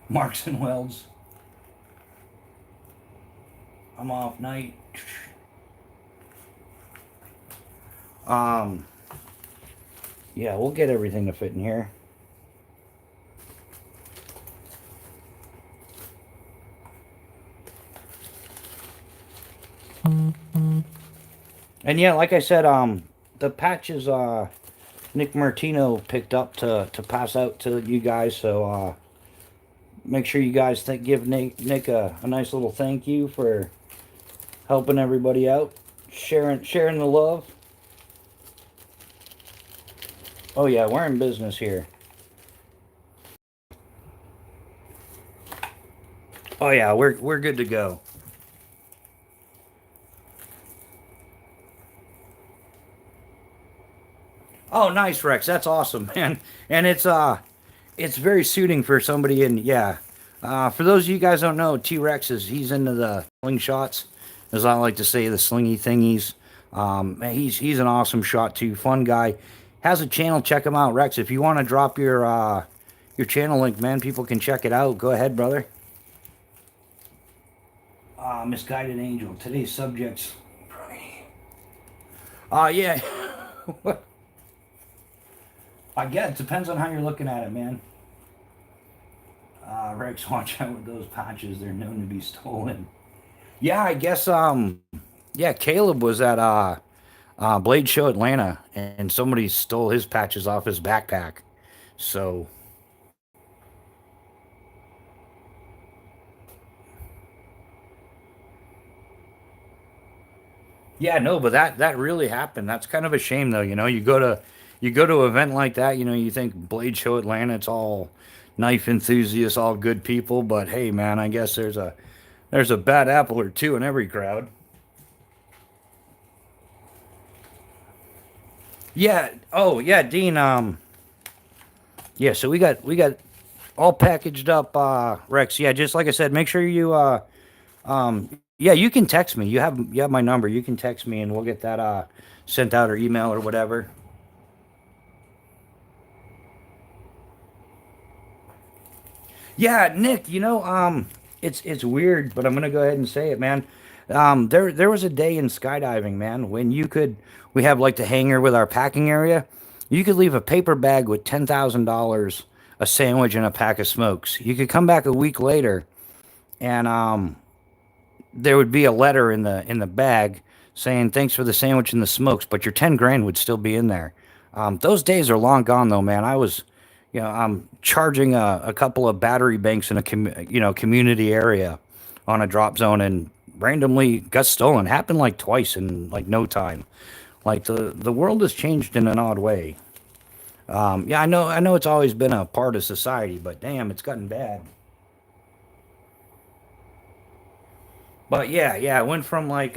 Marks and Welds. I'm off night. Um, yeah, we'll get everything to fit in here. And yeah, like I said, the patches Nick Martino picked up to pass out to you guys, so make sure you guys give Nick a nice little thank you for helping everybody out, sharing the love. Oh yeah, we're in business here. Oh yeah, we're good to go. Oh, nice, Rex. That's awesome, man. And it's very suiting for somebody in, yeah. For those of you guys don't know, T-Rex he's into the slingshots, as I like to say, the slingy thingies. He's an awesome shot too, fun guy. Has a channel, check him out, Rex. If you want to drop your channel link, man, people can check it out. Go ahead, brother. Misguided Angel. Today's subjects. Yeah. I guess it depends on how you're looking at it, man. Rex, watch out with those patches. They're known to be stolen. Yeah, I guess yeah, Caleb was at Blade Show Atlanta and somebody stole his patches off his backpack. So yeah, no, but that really happened. That's kind of a shame though, you go to an event like that, you think Blade Show Atlanta, it's all knife enthusiasts, all good people, but hey man, I guess there's a bad apple or two in every crowd. Yeah. Oh, yeah, Dean. Yeah. So we got all packaged up, Rex. Yeah. Just like I said, make sure you yeah, you can text me. You have my number. You can text me, and we'll get that sent out or email or whatever. Yeah, Nick. It's weird, but I'm gonna go ahead and say it, man. There was a day in skydiving, man, when we have like the hangar with our packing area. You could leave a paper bag with $10,000, a sandwich, and a pack of smokes. You could come back a week later, and there would be a letter in the bag saying thanks for the sandwich and the smokes, but your 10 grand would still be in there. Those days are long gone, though, man. I'm charging a couple of battery banks in a community area on a drop zone, and randomly got stolen. Happened like twice in like no time. Like the world has changed in an odd way. Yeah, I know it's always been a part of society, but damn, it's gotten bad. But yeah, it went from like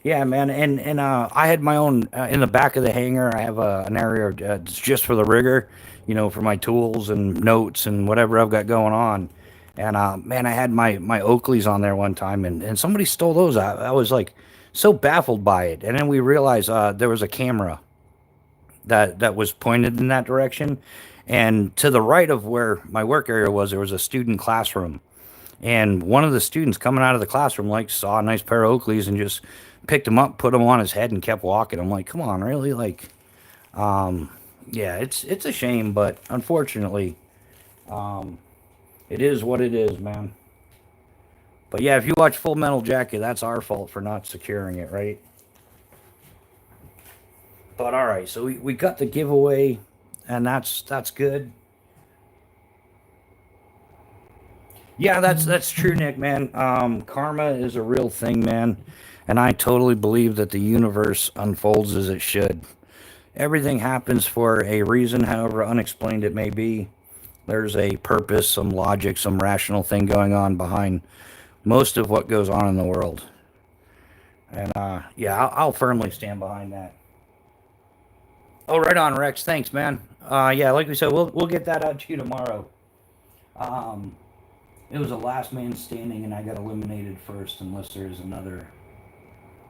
yeah, man, and I had my own in the back of the hangar. I have an area it's just for the rigger, for my tools and notes and whatever I've got going on. And man, I had my Oakleys on there one time, and somebody stole those. I was like so baffled by it, and then we realized there was a camera that was pointed in that direction, and to the right of where my work area was, there was a student classroom. And one of the students coming out of the classroom like saw a nice pair of Oakleys and just picked them up, put them on his head, and kept walking. I'm like, come on, really? Like, yeah, it's a shame, but unfortunately, it is what it is, man. But yeah, if you watch Full Metal Jacket, that's our fault for not securing it, right? But all right, so we got the giveaway, and that's good. Yeah, that's true, Nick, man. Karma is a real thing, man, and I totally believe that the universe unfolds as it should. Everything happens for a reason, however unexplained it may be. There's a purpose, some logic, some rational thing going on behind most of what goes on in the world. And yeah, I'll firmly stand behind that. Oh, right on, Rex. Thanks, man. Yeah, like we said, we'll get that out to you tomorrow. Um, it was a last man standing, and I got eliminated first, unless there's another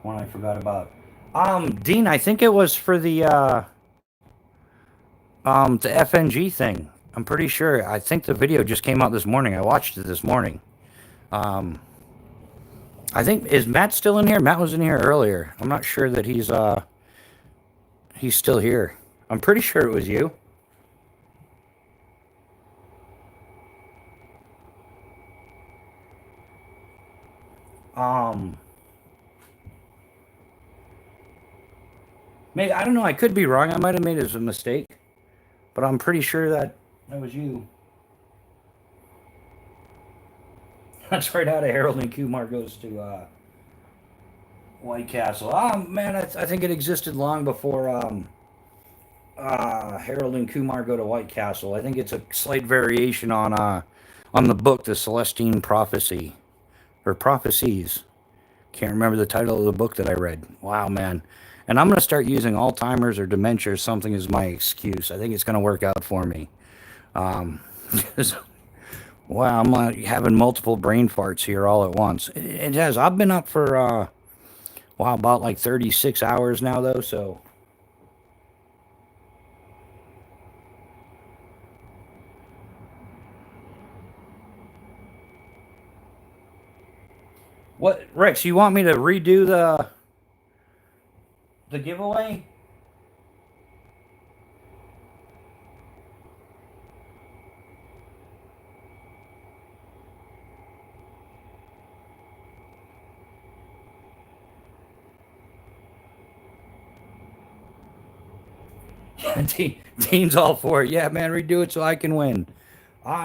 one I forgot about. Dean, I think it was for the FNG thing. I'm pretty sure. I think the video just came out this morning. I watched it this morning. Um, I think is Matt still in here? Matt was in here earlier. I'm not sure that he's still here. I'm pretty sure it was you. Um, Maybe I don't know. I could be wrong. I might have made it as a mistake, but I'm pretty sure that was you. That's right out of Harold and Kumar goes to White Castle. Man, I think it existed long before Harold and Kumar go to White Castle. I think it's a slight variation on the book, The Celestine Prophecy, or Prophecies. Can't remember the title of the book that I read. Wow, man. And I'm going to start using Alzheimer's or dementia or something as my excuse. I think it's going to work out for me. Um, wow, I'm having multiple brain farts here all at once. It has. I've been up for, wow, about like 36 hours now, though, so. What, Rex, you want me to redo the giveaway? Dean's all for it. Yeah, man, redo it so I can win.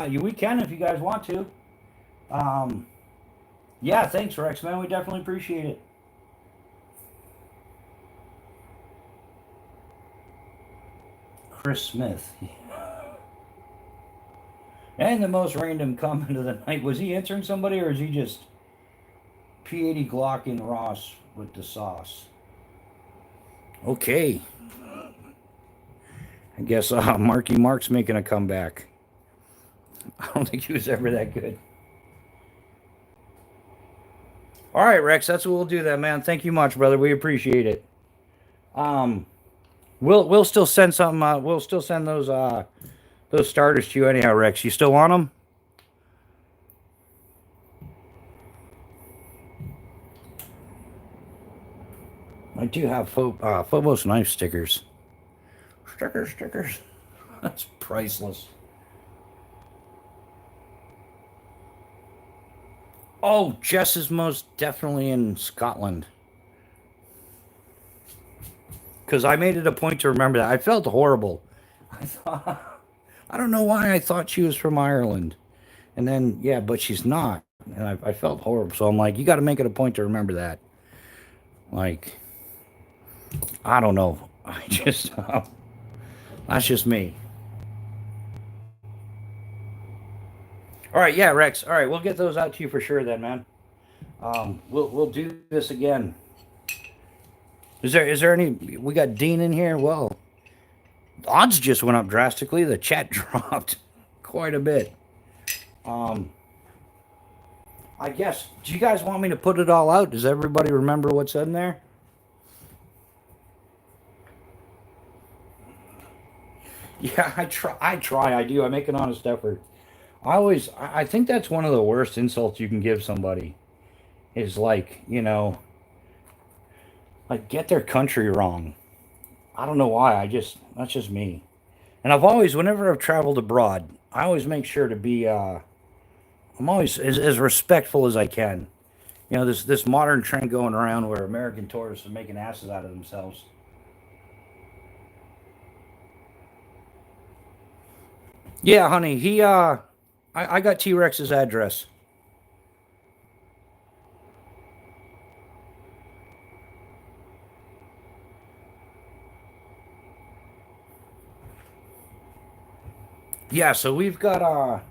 We can if you guys want to. Um, yeah, thanks, Rex, man. We definitely appreciate it. Chris Smith. And the most random comment of the night. Was he answering somebody, or is he just P80 Glock and Ross with the sauce? Okay. I guess Marky Mark's making a comeback. I don't think he was ever that good. All right, Rex, that's what we'll do then, man. Thank you much, brother. We appreciate it. Um, we'll still send some. We'll still send those starters to you anyhow, Rex. You still want them? I do have Phobos knife stickers. Stickers. That's priceless. Oh, Jess is most definitely in Scotland. Because I made it a point to remember that. I felt horrible. I thought, I don't know why I thought she was from Ireland. And then, yeah, but she's not. And I felt horrible. So I'm like, you got to make it a point to remember that. Like, I don't know. I just, that's just me. All right, yeah, Rex. All right, we'll get those out to you for sure then, man. We'll do this again. Is there any? We got Dean in here. Well, odds just went up drastically. The chat dropped quite a bit. Um, I guess. Do you guys want me to put it all out? Does everybody remember what's in there? Yeah, I try. I try. I do. I make an honest effort. I think that's one of the worst insults you can give somebody. Is like, like get their country wrong. I don't know why. That's just me. And I've always, whenever I've traveled abroad, I always make sure to be. I'm always as respectful as I can. This modern trend going around where American tourists are making asses out of themselves. Yeah, honey. I got T Rex's address. Yeah, so we've got all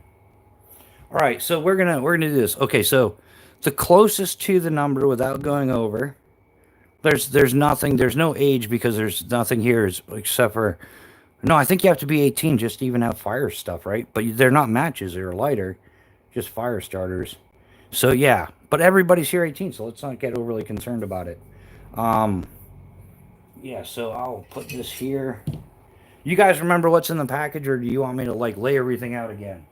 right, so we're gonna do this. Okay, so the closest to the number without going over. There's nothing. There's no age because there's nothing here except for. No, I think you have to be 18 just to even have fire stuff, right? But they're not matches. They're lighter, just fire starters. So yeah, but everybody's here 18, so let's not get overly concerned about it. Um, yeah, so I'll put this here. You guys remember what's in the package, or do you want me to like lay everything out again?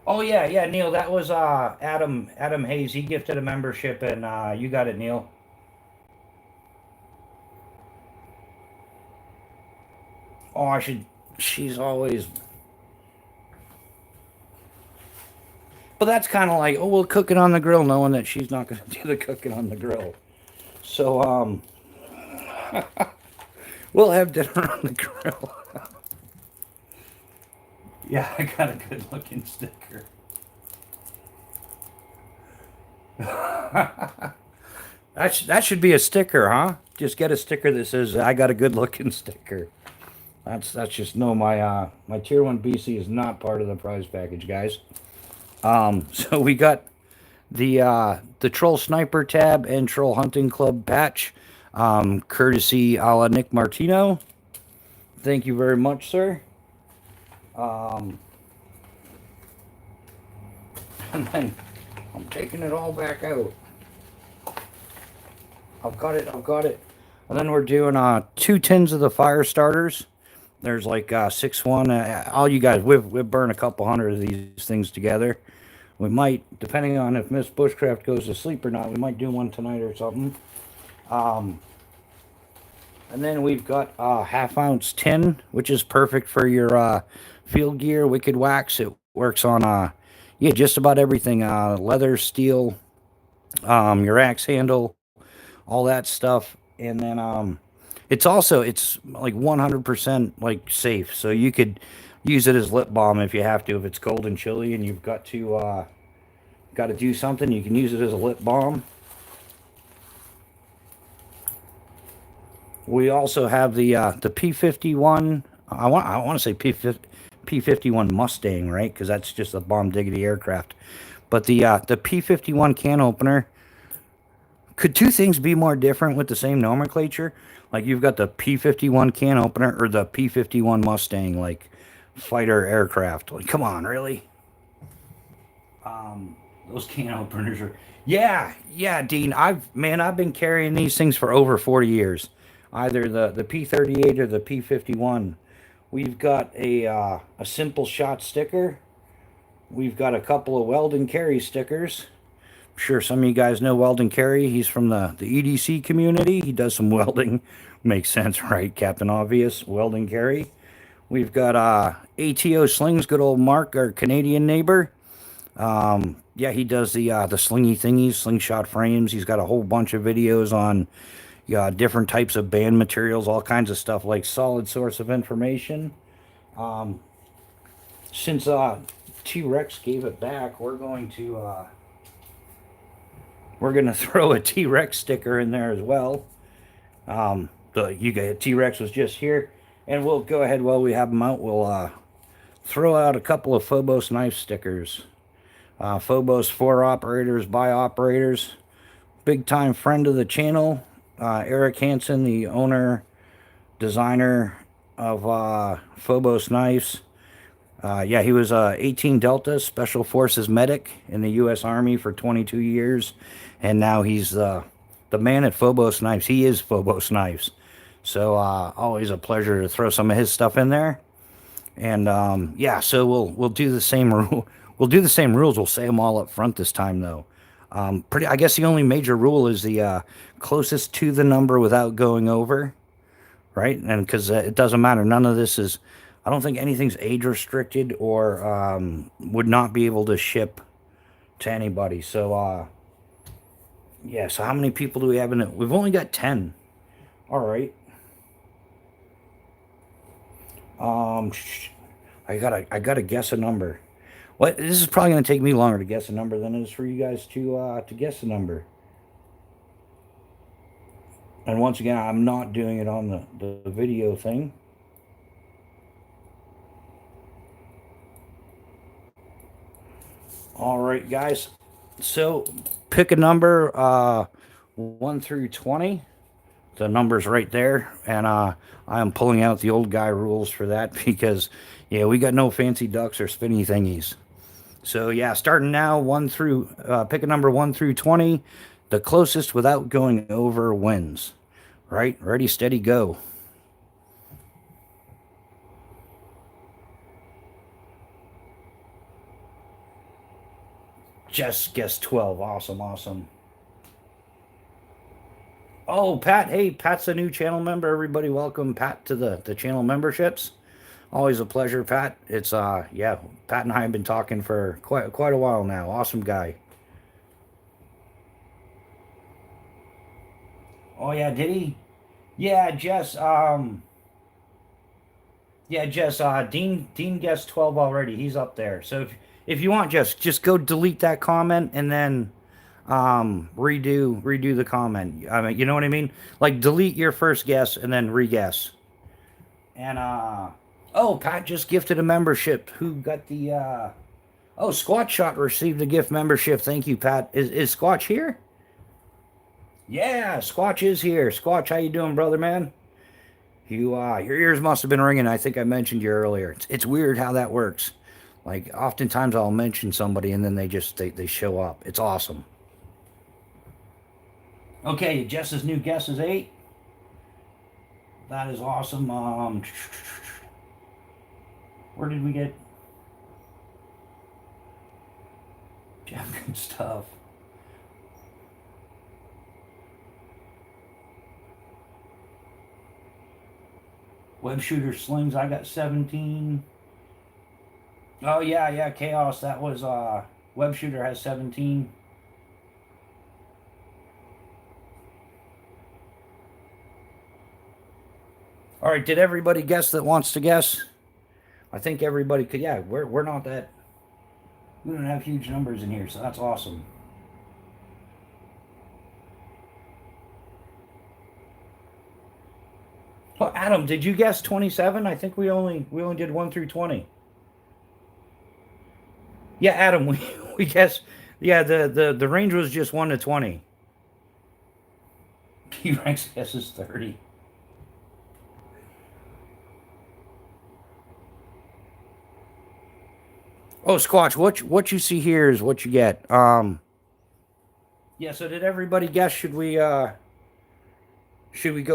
Oh yeah, yeah, Neil. That was Adam Hayes. He gifted a membership, and you got it, Neil. Oh, I should. She's always. But that's kind of like, oh, we'll cook it on the grill, knowing that she's not going to do the cooking on the grill. So we'll have dinner on the grill. Yeah, I got a good looking sticker. That should be a sticker, huh? Just get a sticker that says I got a good looking sticker. That's just no, my tier one BC is not part of the prize package, guys. So we got the Troll Sniper tab and Troll Hunting Club patch, courtesy a la Nick Martino. Thank you very much, sir. Um, and then I'm taking it all back out. I've got it. I've got it. And then we're doing 2 tins of the fire starters. There's like 6 1. All you guys, we've burned a couple hundred of these things together. We might, depending on if Miss Bushcraft goes to sleep or not, we might do one tonight or something. Um, and then we've got a half-ounce tin, which is perfect for your field gear, wicked wax. It works on yeah, just about everything. Leather, steel, your axe handle, all that stuff. And then it's like 100% like safe. So you could use it as lip balm if you have to. If it's cold and chilly and you've got to do something, you can use it as a lip balm. We also have the P-51. I want to say P-51 Mustang, right? Because that's just a bomb diggity aircraft. But the P-51 can opener. Could two things be more different with the same nomenclature? Like you've got the P-51 can opener or the P-51 Mustang, like fighter aircraft. Like, come on, really? Those can openers are. Yeah, yeah, Dean. I've been carrying these things for over 40 years. Either the P-38 or the P-51. We've got a simple shot sticker. We've got a couple of Weldon Carey stickers. I'm sure some of you guys know Weldon Carey. He's from the EDC community. He does some welding. Makes sense, right? Captain Obvious, Weldon Carey. We've got ATO Slings, good old Mark, our Canadian neighbor. Yeah, he does the slingy thingies, slingshot frames. He's got a whole bunch of videos on different types of band materials, all kinds of stuff, like solid source of information. Since T-Rex gave it back, we're gonna throw a T-Rex sticker in there as well. You got T-Rex was just here, and we'll go ahead while we have them out. We'll throw out a couple of Phobos knife stickers. Phobos for operators by operators. Big time friend of the channel, Eric Hansen, the owner, designer of Phobos knives. Yeah, he was 18 Delta Special Forces medic in the U.S. Army for 22 years, and now he's the man at Phobos Knives. He is Phobos Knives, so always a pleasure to throw some of his stuff in there. And yeah, so we'll do the same rule. We'll do the same rules. We'll say them all up front this time, though. Pretty. I guess the only major rule is the closest to the number without going over, right? And because it doesn't matter. None of this is. I don't think anything's age restricted or would not be able to ship to anybody. So yeah. So how many people do we have in it? We've only got 10. All right. Um, I gotta guess a number. What? This is probably gonna take me longer to guess a number than it is for you guys to guess a number. And once again, I'm not doing it on the video thing. All right, guys. So pick a number 1 through 20. The number's right there, and I am pulling out the old guy rules for that because, yeah, we got no fancy ducks or spinny thingies. So yeah, starting now, pick a number 1 through 20. The closest without going over wins. Right, ready, steady, go. Just guess 12. Awesome, awesome. Oh, Pat. Hey, Pat's a new channel member. Everybody, welcome Pat to the channel memberships. Always a pleasure, Pat. It's yeah, Pat and I have been talking for quite a while now. Awesome guy. Oh yeah, did he? Yeah, Jess. Yeah, Jess. Dean guessed 12 already. He's up there. So if you want, Jess, just go delete that comment and then redo the comment. I mean, you know what I mean? Like delete your first guess and then re-guess. And oh, Pat just gifted a membership. Who got the oh, Squatch Shot received a gift membership. Thank you, Pat. Is Squatch here? Yeah, Squatch is here. Squatch, how you doing, brother man? Your ears must have been ringing. I think I mentioned you earlier. It's weird how that works. Like oftentimes I'll mention somebody and then they show up. It's awesome. Okay, Jess's new guess is 8. That is awesome. Where did we get good stuff? Web shooter slings, I got 17. Oh yeah, chaos. That was web shooter has 17. All right, did everybody guess that wants to guess? I think everybody could. Yeah, we're not that. We don't have huge numbers in here, so that's awesome. Oh, Adam, did you guess 27? I think we only did 1 through 20. Yeah, Adam, we guessed. Yeah, the range was just 1 to 20. T-Rex guesses 30. Oh, Squatch, what you see here is what you get. Yeah, so did everybody guess? Should we go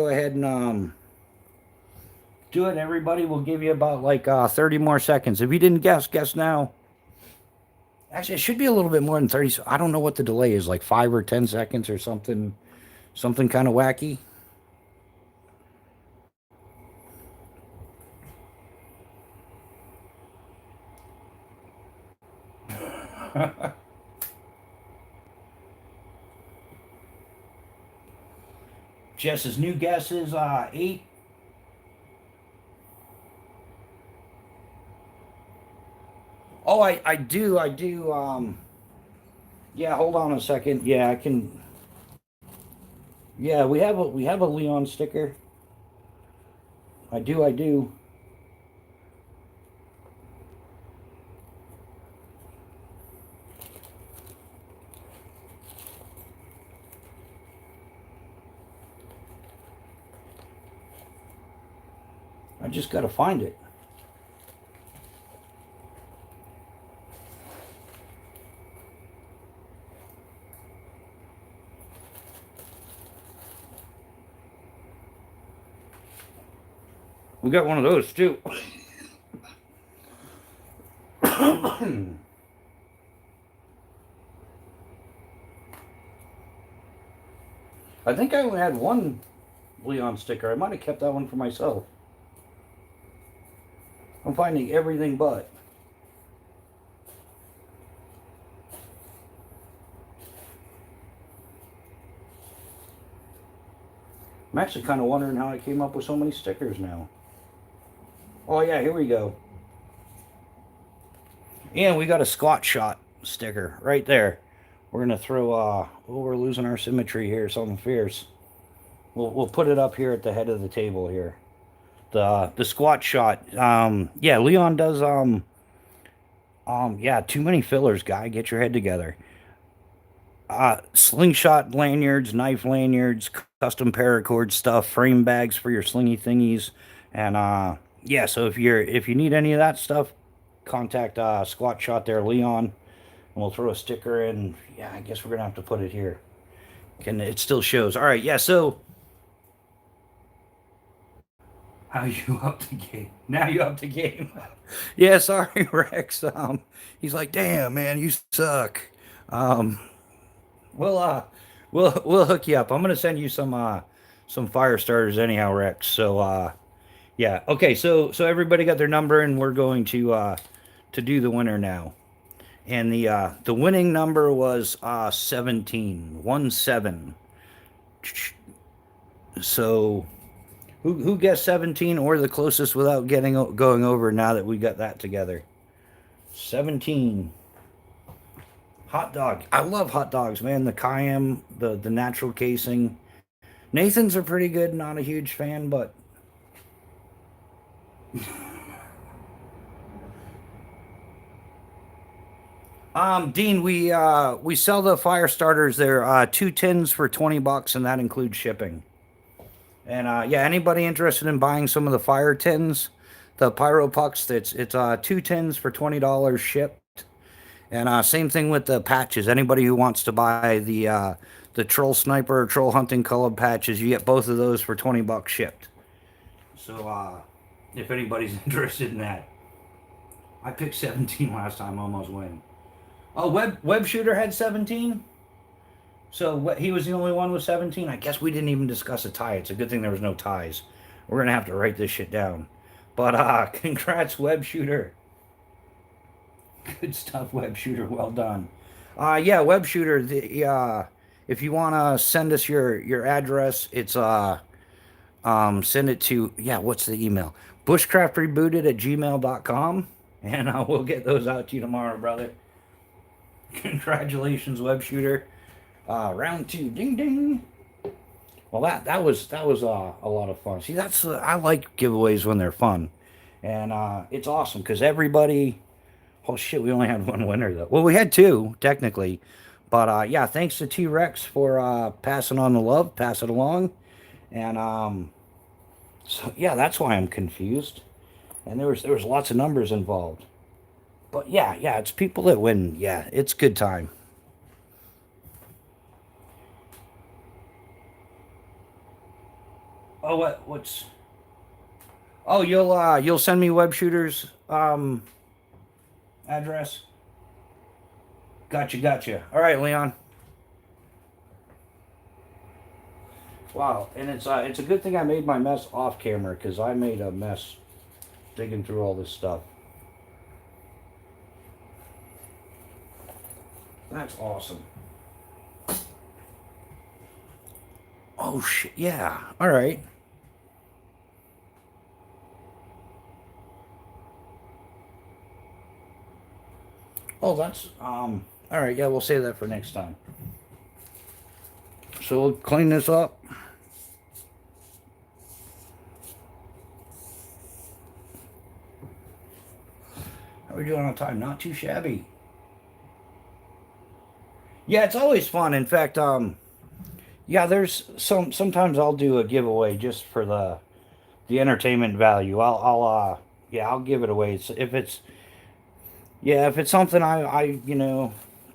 ahead and do it? Everybody will give you about like 30 more seconds. If you didn't guess now. Actually, it should be a little bit more than 30. So I don't know what the delay is, like 5 or 10 seconds or something kind of wacky. Jess's new guess is 8. Oh, I do. Yeah, hold on a second. Yeah, I can. Yeah, we have a Leon sticker. I do. I just gotta find it. We got one of those too. I think I only had one Leon sticker. I might have kept that one for myself. I'm finding everything but. I'm actually kind of wondering how I came up with so many stickers now. Oh yeah, here we go. And we got a squat shot sticker right there. We're gonna throw oh, we're losing our symmetry here, something fierce. We'll put it up here at the head of the table here. The squat shot. Yeah, Leon does yeah, too many fillers, guy. Get your head together. Slingshot lanyards, knife lanyards, custom paracord stuff, frame bags for your slingy thingies, and yeah. So if you need any of that stuff, contact Squat Shot there, Leon, and we'll throw a sticker in. Yeah, I guess we're gonna have to put it here. Can it still shows? All right, yeah. So how you up the game? Now you up the game? Yeah, sorry, Rex. He's like, damn, man, you suck. Um, We'll we'll hook you up. I'm gonna send you some fire starters anyhow, Rex. So yeah. Okay, so everybody got their number and we're going to do the winner now. And the winning number was 17. 1-7. So who guessed 17 or the closest without going over now that we got that together? 17. Hot dog. I love hot dogs, man. The cayenne, the natural casing. Nathan's are pretty good. Not a huge fan, but Dean, we sell the fire starters. They're 2 tins for $20, and that includes shipping. And yeah, anybody interested in buying some of the fire tins, the pyro pucks? It's 2 tins for $20 shipped. And same thing with the patches. Anybody who wants to buy the troll sniper or troll hunting colored patches, you get both of those for $20 shipped. So if anybody's interested in that, I picked 17 last time, almost win. Oh, web shooter had 17. So he was the only one with 17. I guess we didn't even discuss a tie. It's a good thing there was no ties. We're gonna have to write this shit down. But congrats, web shooter. Good stuff, web shooter. Well done. Yeah, web shooter. If you wanna send us your address, it's send it to, yeah. What's the email? Bushcraftrebooted@gmail.com, and we'll get those out to you tomorrow, brother. Congratulations, web shooter. Round 2, ding ding. Well, that was a lot of fun. See, that's I like giveaways when they're fun, and it's awesome because everybody. Oh shit, we only had one winner though. Well, we had two technically, but yeah, thanks to T Rex for passing on the love, pass it along, and so yeah, that's why I'm confused, and there was lots of numbers involved, but yeah, it's people that win. Yeah, it's good time. Oh, what's? Oh, you'll send me web shooters address. Gotcha. All right, Leon. Wow, and it's a good thing I made my mess off camera because I made a mess digging through all this stuff. That's awesome. Oh shit! Yeah. All right. Oh, that's All right. Yeah, we'll save that for next time. So we'll clean this up. How are we doing on time? Not too shabby. Yeah, it's always fun. In fact, yeah, there's sometimes I'll do a giveaway just for the entertainment value. Yeah, I'll give it away. If it's yeah, if it's something I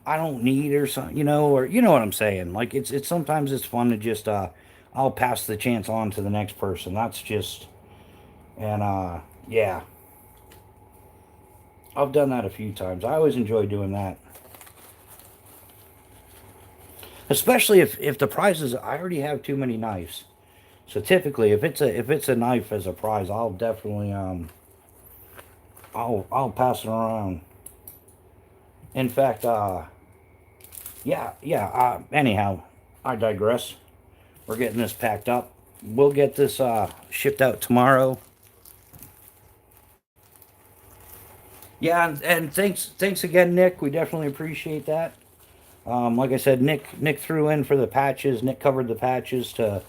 don't need or something, or you know what I'm saying. Like it's sometimes it's fun to just I'll pass the chance on to the next person. That's just and yeah, I've done that a few times. I always enjoy doing that. Especially if the prizes I already have too many knives. So typically if it's a knife as a prize, I'll definitely I'll pass it around. In fact, yeah. Anyhow, I digress. We're getting this packed up. We'll get this shipped out tomorrow. Yeah, and thanks again, Nick. We definitely appreciate that. Like I said, Nick threw in for the patches. Nick covered the patches to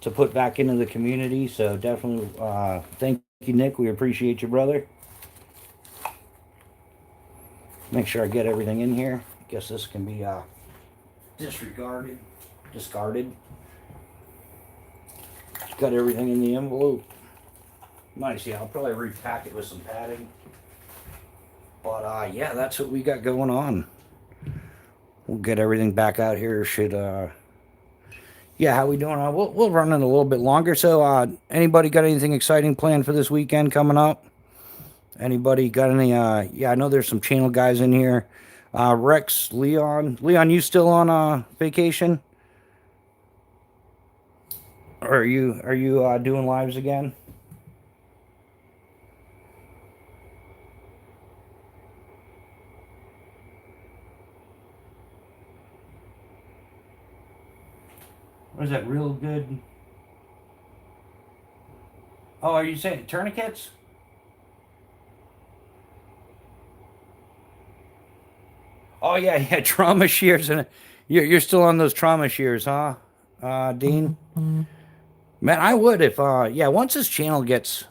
put back into the community. So definitely, thank you, Nick. We appreciate you, brother. Make sure I get everything in here. Guess this can be discarded. Got everything in the envelope. Nice. Yeah, I'll probably repack it with some padding. But yeah, that's what we got going on. We'll get everything back out here. Should yeah, how we doing? We'll run it a little bit longer. So anybody got anything exciting planned for this weekend coming up? Anybody got any? Yeah, I know there's some channel guys in here. Rex, Leon, you still on vacation? Or are you doing lives again? What is that real good? Oh, are you saying tourniquets? Oh yeah, yeah, trauma shears, and you're still on those trauma shears, huh, Dean? Man, I would if yeah, once this channel gets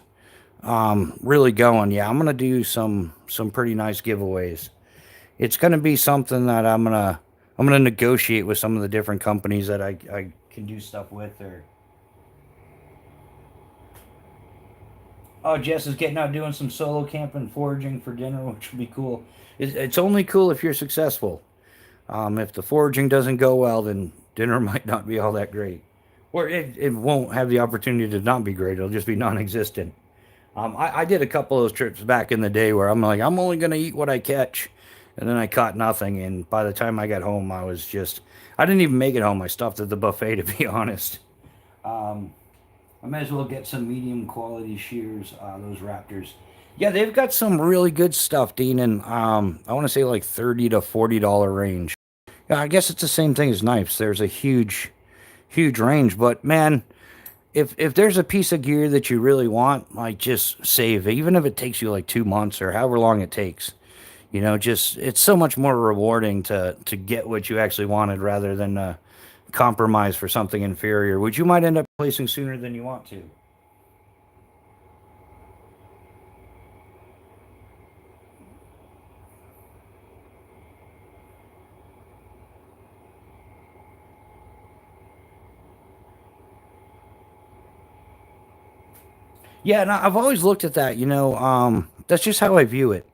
really going, yeah, I'm gonna do some pretty nice giveaways. It's gonna be something that I'm gonna negotiate with some of the different companies that I can do stuff with. Or oh, Jess is getting out doing some solo camping, foraging for dinner, which would be cool. It's only cool if you're successful. If the foraging doesn't go well, then dinner might not be all that great. Or it won't have the opportunity to not be great. It'll just be non existent. I did a couple of those trips back in the day where I'm like, I'm only going to eat what I catch. And then I caught nothing. And by the time I got home, I didn't even make it home. I stopped at the buffet, to be honest. Um, I might as well get some medium quality shears, those Raptors. Yeah, they've got some really good stuff, Dean, and I want to say like $30 to $40 range. Yeah, I guess it's the same thing as knives. There's a huge range, but man, if there's a piece of gear that you really want, like just save it, even if it takes you like 2 months or however long it takes. Just it's so much more rewarding to get what you actually wanted rather than compromise for something inferior, which you might end up placing sooner than you want to. Yeah, and I've always looked at that. That's just how I view it.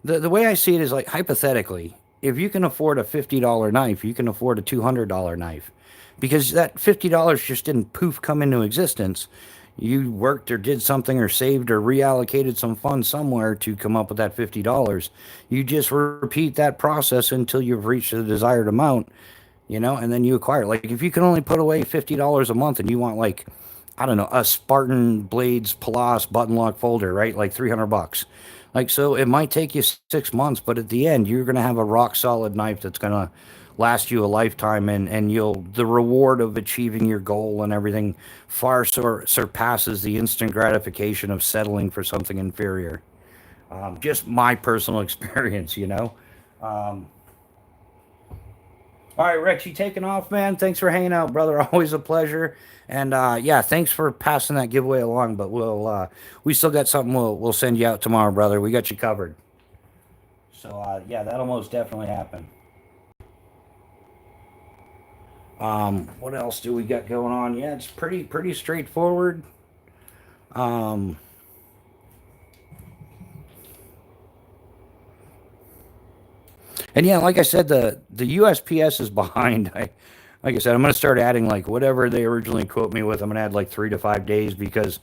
The way I see it is like hypothetically, if you can afford a $50 knife, you can afford a $200 knife, because that $50 just didn't poof come into existence. You worked or did something or saved or reallocated some funds somewhere to come up with that $50. You just repeat that process until you've reached the desired amount, and then you acquire. Like if you can only put away $50 a month and you want like I don't know, a Spartan Blades Palace button lock folder, right? Like $300. Like, so it might take you 6 months, but at the end, you're going to have a rock solid knife that's going to last you a lifetime, and the reward of achieving your goal and everything far surpasses the instant gratification of settling for something inferior. Just my personal experience, you know. Um, all right, Rex, you taking off, man? Thanks for hanging out, brother. Always a pleasure. And yeah, thanks for passing that giveaway along. But we still got something we'll send you out tomorrow, brother. We got you covered. So yeah, that'll most definitely happen. What else do we got going on? Yeah, it's pretty straightforward. Um, and yeah, like I said, the USPS is behind. Like I said, I'm gonna start adding like whatever they originally quote me with. I'm gonna add like 3 to 5 days because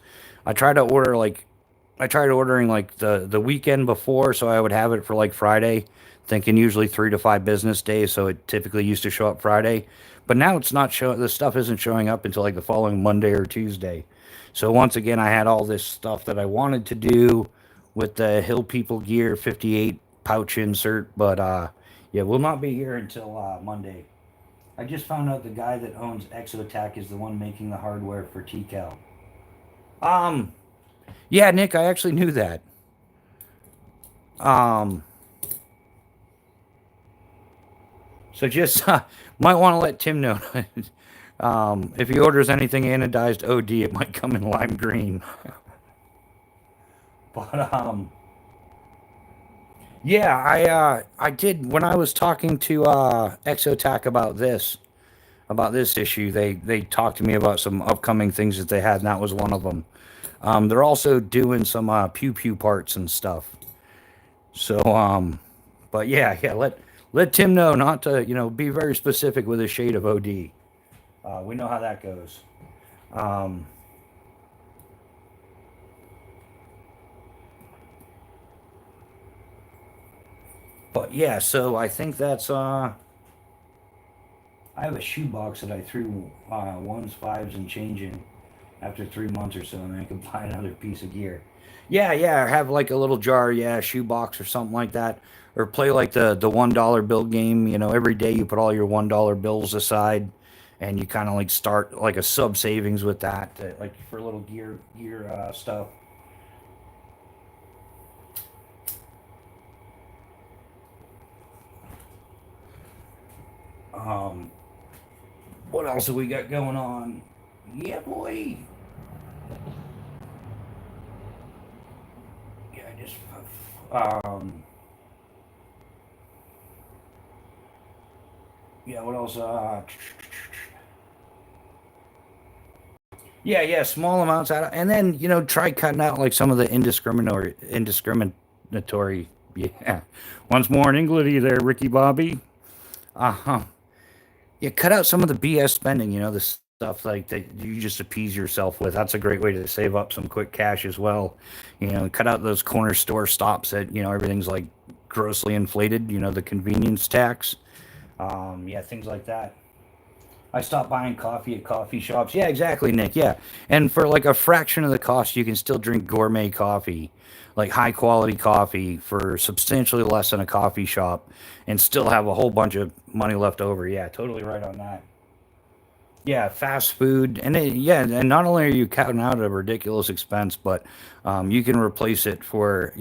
I try to order like I tried ordering like the weekend before, so I would have it for like Friday, thinking usually 3 to 5 business days. So it typically used to show up Friday, but now it's not showing. The stuff isn't showing up until like the following Monday or Tuesday. So once again, I had all this stuff that I wanted to do with the Hill People Gear 58 pouch insert, but yeah, will not be here until Monday. I just found out the guy that owns Exotac is the one making the hardware for TCal. Um, yeah, Nick, I actually knew that. Um, so just might want to let Tim know. If he orders anything anodized OD, it might come in lime green. But yeah, I did when I was talking to Exotac about this issue. They talked to me about some upcoming things that they had, and that was one of them. They're also doing some pew pew parts and stuff. So but yeah, yeah, let Tim know not to be very specific with a shade of OD. We know how that goes. Um, but yeah, so I think that's I have a shoebox that I threw ones, fives, and changing after 3 months or so, and I can buy another piece of gear. Yeah, yeah, have like a little jar, yeah, shoebox or something like that, or play like the $1 bill game. Every day you put all your $1 bills aside, and you kind of like start like a sub savings with that, like for little gear stuff. Um, what else have we got going on? Yeah, boy. Yeah, I just yeah. What else? Yeah, yeah, small amounts out, and then try cutting out like some of the indiscriminatory. Yeah, once more in England, there, Ricky Bobby. Uh huh. Yeah, cut out some of the BS spending. The stuff like that you just appease yourself with. That's a great way to save up some quick cash as well. Cut out those corner store stops that everything's like grossly inflated. The convenience tax. Yeah, things like that. I stopped buying coffee at coffee shops. Yeah, exactly, Nick. Yeah. And for like a fraction of the cost, you can still drink gourmet coffee, like high quality coffee for substantially less than a coffee shop and still have a whole bunch of money left over. Yeah, totally right on that. Yeah, fast food, and yeah, and not only are you cutting out a ridiculous expense, but you can replace it for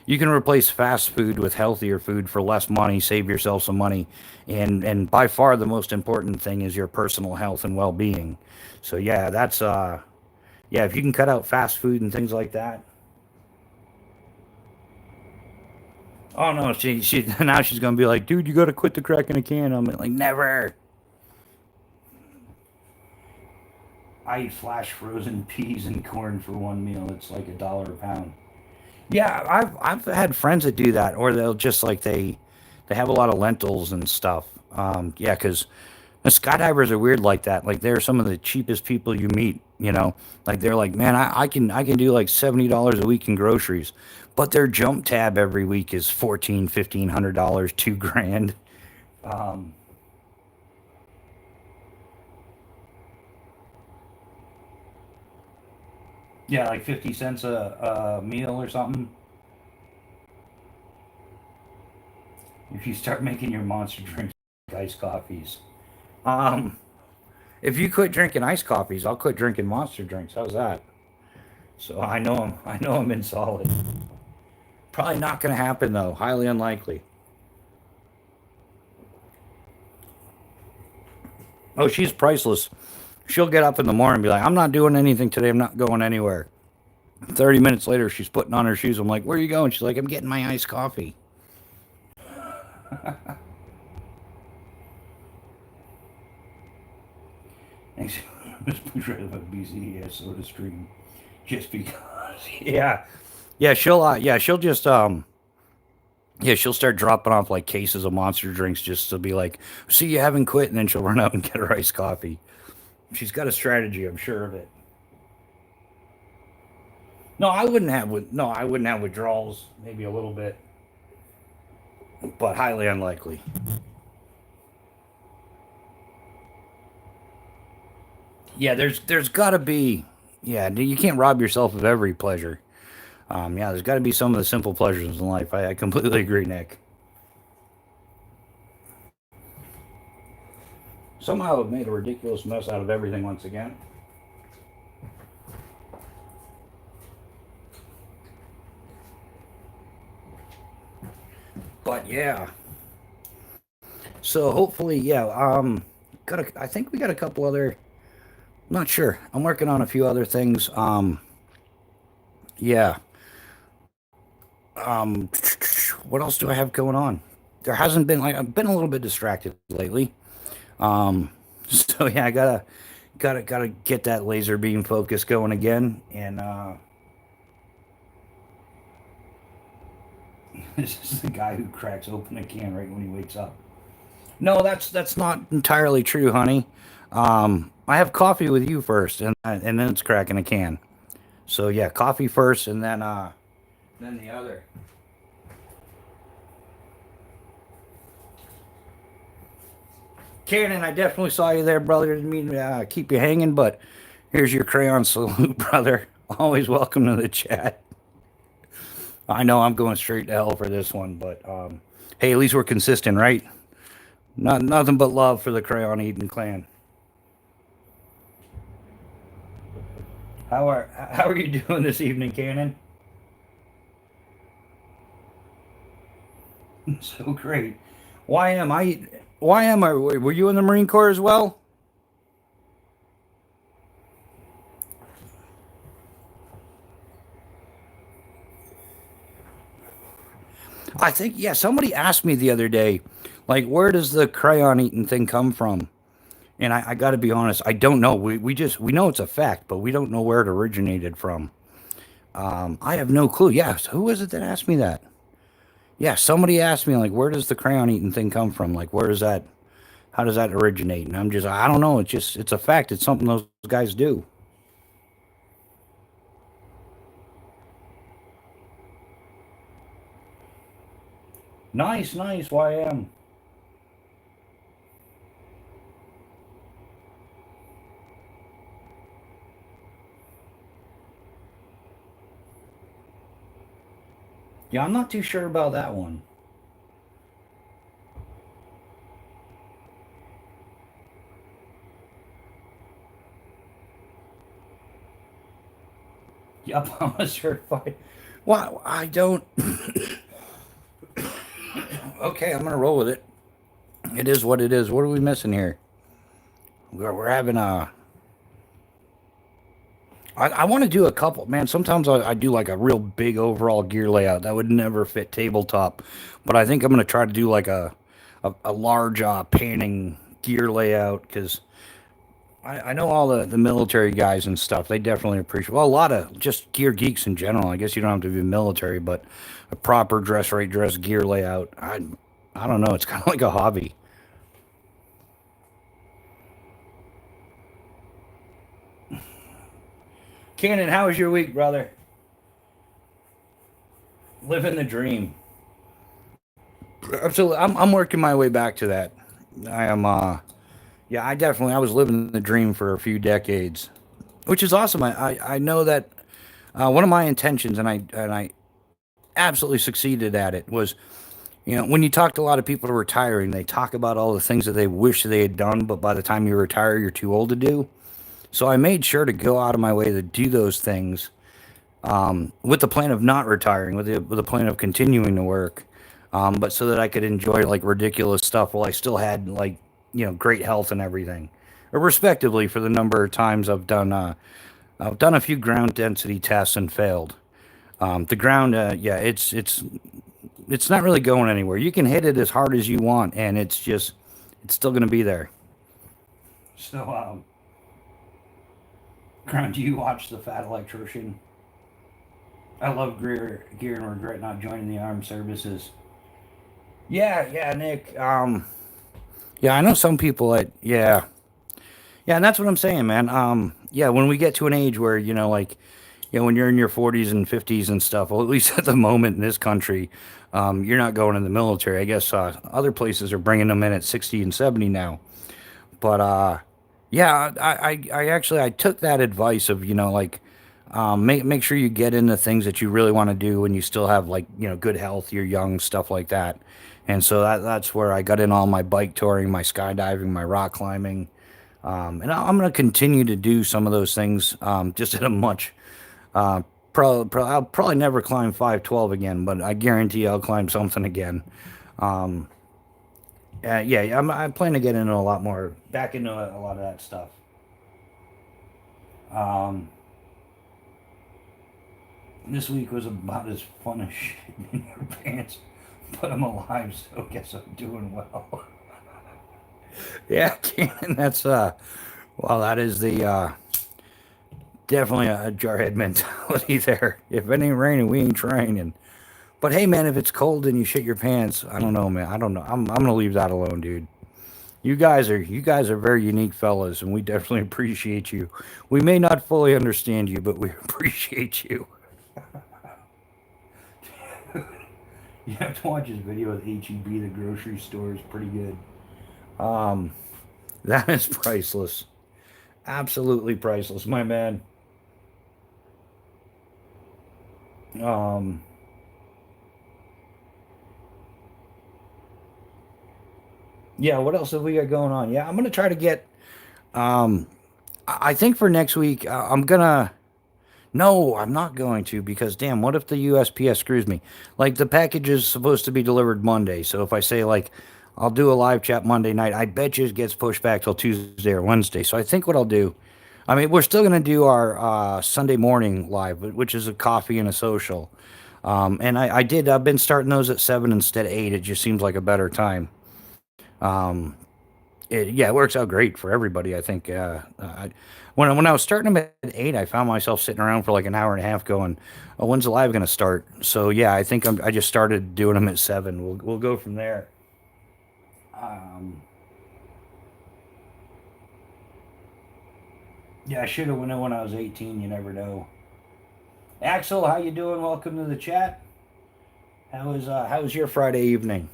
you can replace fast food with healthier food for less money, save yourself some money, and by far the most important thing is your personal health and well being. So yeah, that's yeah, if you can cut out fast food and things like that. Oh no, she now she's gonna be like, dude, you gotta quit the crack in a can. I'm like, never. I eat flash frozen peas and corn for one meal. It's like $1 a pound. Yeah, I've had friends that do that, or they'll just like they have a lot of lentils and stuff. Yeah, because the skydivers are weird like that. Like they're some of the cheapest people you meet. Like they're like, man, I can do like $70 a week in groceries, but their jump tab every week is 1500 $1,500, 2 grand. Um, Yeah, like 50 cents a meal or something. If you start making your monster drinks like iced coffees. Um, if you quit drinking iced coffees, I'll quit drinking monster drinks. How's that? So I know I'm in solid. Probably not going to happen though. Highly unlikely. Oh, she's priceless. She'll get up in the morning and be like, "I'm not doing anything today. I'm not going anywhere." 30 minutes later, she's putting on her shoes. I'm like, "Where are you going?" She's like, "I'm getting my iced coffee." Thanks. Push right about BCS soda stream, just because. Yeah, yeah. She'll just yeah, she'll start dropping off like cases of monster drinks just to be like, "See, you haven't quit," and then she'll run out and get her iced coffee. She's got a strategy, I'm sure of it. No, I wouldn't have withdrawals. Maybe a little bit, but highly unlikely. Yeah, there's got to be. Yeah, you can't rob yourself of every pleasure. Yeah, there's got to be some of the simple pleasures in life. I completely agree, Nick. Somehow I've made a ridiculous mess out of everything once again. But yeah, so hopefully, yeah. I think we got a couple other. Not sure. I'm working on a few other things. Yeah. Um, what else do I have going on? There hasn't been like I've been a little bit distracted lately. Um, so yeah, I gotta get that laser beam focus going again. And this is the guy who cracks open a can right when he wakes up. No, that's not entirely true, honey. I have coffee with you first, and then it's cracking a can. So yeah, coffee first, and then the other. Cannon, I definitely saw you there, brother. Didn't mean to keep you hanging, but here's your crayon salute, brother. Always welcome to the chat. I know I'm going straight to hell for this one, but hey, at least we're consistent, right? Nothing but love for the crayon eating clan. How are you doing this evening, Cannon? So great. Why am I? Why am I? Were you in the Marine Corps as well? I think yeah. Somebody asked me the other day, like, where does the crayon eating thing come from? And I got to be honest, I don't know. We know it's a fact, but we don't know where it originated from. I have no clue. Yes, who was it that asked me that? Yeah, somebody asked me like, where does the crayon eating thing come from? Like, where does that? How does that originate? And I'm just, I don't know. It's a fact. It's something those guys do. Nice, nice. YM. Yeah, I'm not too sure about that one. Yep, I'm a certified. Well, I don't. Okay, I'm gonna roll with it. It is what it is. What are we missing here? We're having a. I want to do a couple. Man, sometimes I do like a real big overall gear layout that would never fit tabletop, but I think I'm gonna try to do like a large panning gear layout because I know all the military guys and stuff. They definitely appreciate. Well, a lot of just gear geeks in general. I guess you don't have to be military, but a proper dress right dress gear layout. I don't know. It's kind of like a hobby. Cannon, how was your week, brother? Living the dream. Absolutely. I'm working my way back to that. I am. Yeah, I was living the dream for a few decades, which is awesome. I know that One of my intentions, and I absolutely succeeded at it, was, when you talk to a lot of people retiring, they talk about all the things that they wish they had done, but by the time you retire, you're too old to do. So I made sure to go out of my way to do those things, with the plan of not retiring, with the plan of continuing to work, but so that I could enjoy like ridiculous stuff while I still had like great health and everything, or respectively for the number of times I've done a few ground density tests and failed. The ground, yeah, it's not really going anywhere. You can hit it as hard as you want, and it's still going to be there. So, Ground, do you watch The Fat Electrician? I love Gear and regret not joining the armed services. Yeah, yeah, Nick. Yeah, I know some people that, yeah, yeah, and that's what I'm saying, man. Yeah, when we get to an age where like, when you're in your 40s and 50s and stuff, well, at least at the moment in this country, you're not going in the military. I guess other places are bringing them in at 60 and 70 now. But yeah, I actually I took that advice of like, make sure you get into things that you really want to do when you still have like good health, you're young, stuff like that. And so that's where I got in all my bike touring, my skydiving, my rock climbing, and I'm going to continue to do some of those things, just at a much I'll probably never climb 512 again, but I guarantee I'll climb something again. Um, yeah, yeah, I plan to get into a lot more, back into a lot of that stuff. Um, this week was about as fun as shit in your pants, but I'm alive, so I guess I'm doing well. Yeah, Cannon, that's well, that is the definitely a jarhead mentality there. If it ain't raining, we ain't training. But hey, man, if it's cold and you shit your pants, I don't know, man. I don't know. I'm gonna leave that alone, dude. You guys are very unique fellas, and we definitely appreciate you. We may not fully understand you, but we appreciate you. You have to watch his video with HEB, the grocery store is pretty good. Um, that is priceless. Absolutely priceless, my man. Um, yeah, what else have we got going on? Yeah, I'm gonna try to get. Um, I think for next week, I'm gonna. No, I'm not going to, because damn, what if the USPS screws me? Like the package is supposed to be delivered Monday, so if I say like I'll do a live chat Monday night, I bet you it gets pushed back till Tuesday or Wednesday. So I think what I'll do, I mean, we're still gonna do our Sunday morning live, which is a coffee and a social. And I've been starting those at 7 instead of 8. It just seems like a better time. Um, yeah, it works out great for everybody. I think when I was starting them at 8, I found myself sitting around for like an hour and a half, going, "Oh, when's the live going to start?" So yeah, I think I just started doing them at 7. We'll go from there. Um, yeah, I should have went when I was 18. You never know. Axel, how you doing? Welcome to the chat. How was your Friday evening?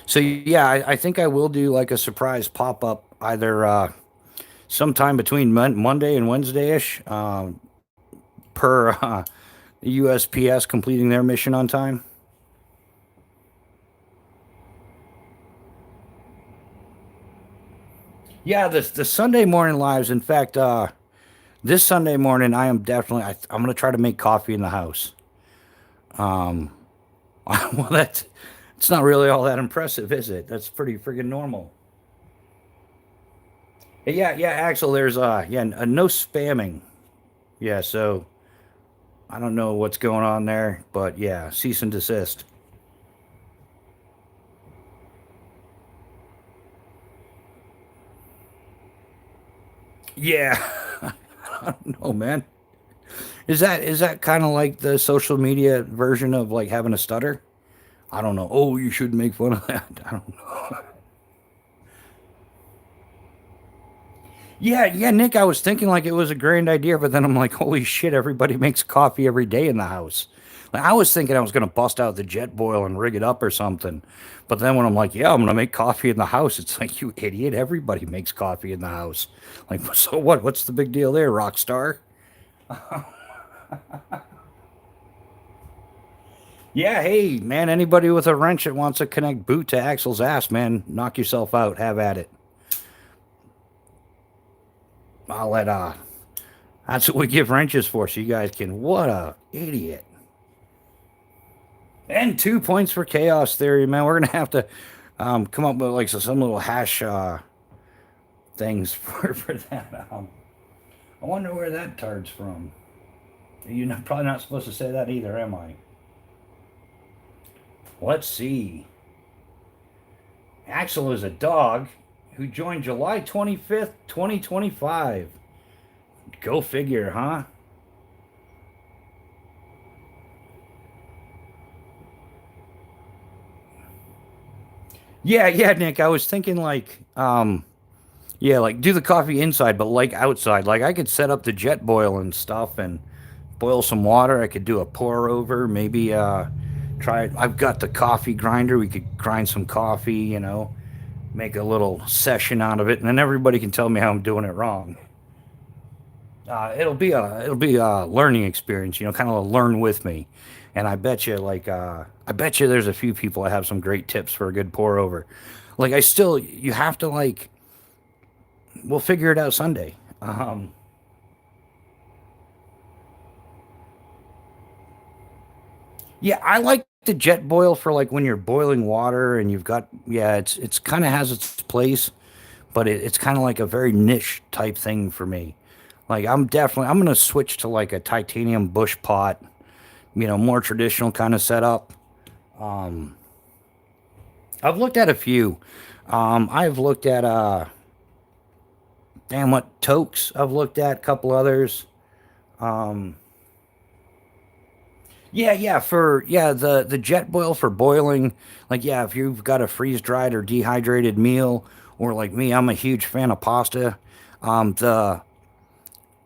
So yeah, I think I will do like a surprise pop up either sometime between Monday and Wednesday ish, per USPS completing their mission on time. Yeah, the Sunday morning lives. In fact, this Sunday morning, I am definitely I'm gonna try to make coffee in the house. Um, well, that's it's not really all that impressive, is it? That's pretty friggin' normal. Yeah, yeah, Axel. There's yeah, no spamming. Yeah, so I don't know what's going on there, but yeah, cease and desist. Yeah, I don't know, man. Is that kind of like the social media version of like having a stutter? I don't know. Oh, you should make fun of that. I don't know. Yeah, yeah, Nick. I was thinking like it was a grand idea, but then I'm like, holy shit! Everybody makes coffee every day in the house. Like, I was thinking I was gonna bust out the jet boil and rig it up or something, but then when I'm like, yeah, I'm gonna make coffee in the house, it's like, you idiot! Everybody makes coffee in the house. Like, so what? What's the big deal there, rock star? Yeah, hey, man, anybody with a wrench that wants to connect boot to axle's ass, man, knock yourself out. Have at it. I'll let, that's what we give wrenches for, so you guys can. What a idiot. And 2 points for chaos theory, man. We're going to have to come up with like some little hash things for that. I wonder where that tard's from. You're probably not supposed to say that either, am I? Let's see. Axel is a dog who joined July 25th, 2025. Go figure, huh? Yeah, yeah, Nick. I was thinking like, yeah, like do the coffee inside, but like outside. Like I could set up the jet boil and stuff and boil some water. I could do a pour over, maybe try it. I've got the coffee grinder. We could grind some coffee, make a little session out of it, and then everybody can tell me how I'm doing it wrong. It'll be a learning experience, kind of learn with me. And I bet you there's a few people that have some great tips for a good pour over. Like you have to we'll figure it out Sunday. Yeah, I like the jet boil for like when you're boiling water and you've got, yeah, it's kind of has its place, but it's kind of like a very niche type thing for me. Like I'm gonna switch to like a titanium bush pot, more traditional kind of setup. Um, I've looked at a few. I've looked at damn what Tokes. I've looked at a couple others. Um, Yeah, yeah, the jet boil for boiling, like yeah, if you've got a freeze dried or dehydrated meal, or like me, I'm a huge fan of pasta. The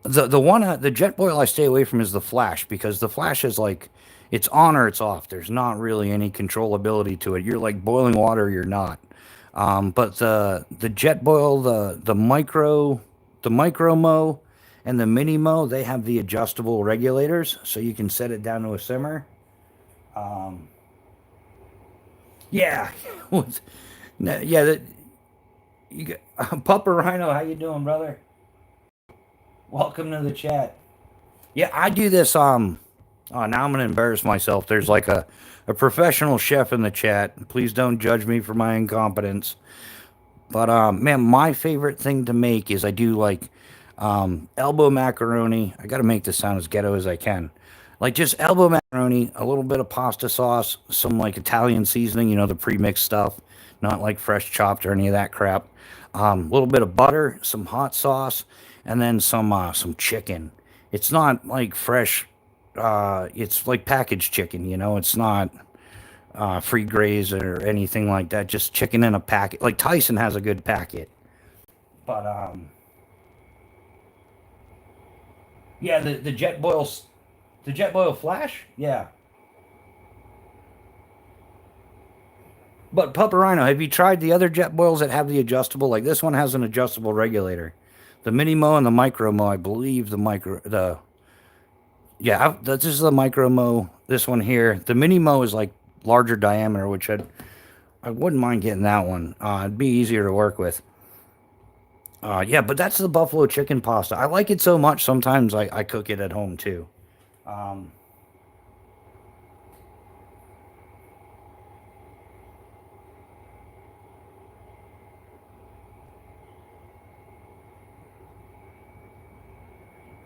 the jet boil I stay away from is the flash because the flash is like it's on or it's off. There's not really any controllability to it. You're like boiling water, you're not. But the jet boil, the micro mo, and the mini mo, they have the adjustable regulators, so you can set it down to a simmer. Um, yeah, yeah. You got, Pupper Rhino, how you doing, brother? Welcome to the chat. Yeah, I do this. Oh, now I'm gonna embarrass myself. There's like a professional chef in the chat. Please don't judge me for my incompetence. But man, my favorite thing to make is I do like elbow macaroni. I got to make this sound as ghetto as I can. Like just elbow macaroni, a little bit of pasta sauce, some like Italian seasoning, the pre-mixed stuff, not like fresh chopped or any of that crap. A little bit of butter, some hot sauce, and then some chicken. It's not like fresh. It's like packaged chicken. It's not free graze or anything like that. Just chicken in a packet. Like Tyson has a good packet, but yeah, the jet boil flash, yeah. But Pupperino, have you tried the other jet boils that have the adjustable? Like this one has an adjustable regulator. The mini mo and the micro mo, I believe the yeah, this is the micro mo. This one here, the mini mo is like larger diameter, which I wouldn't mind getting that one. It'd be easier to work with. Yeah, but that's the buffalo chicken pasta. I like it so much. Sometimes I cook it at home too. Um,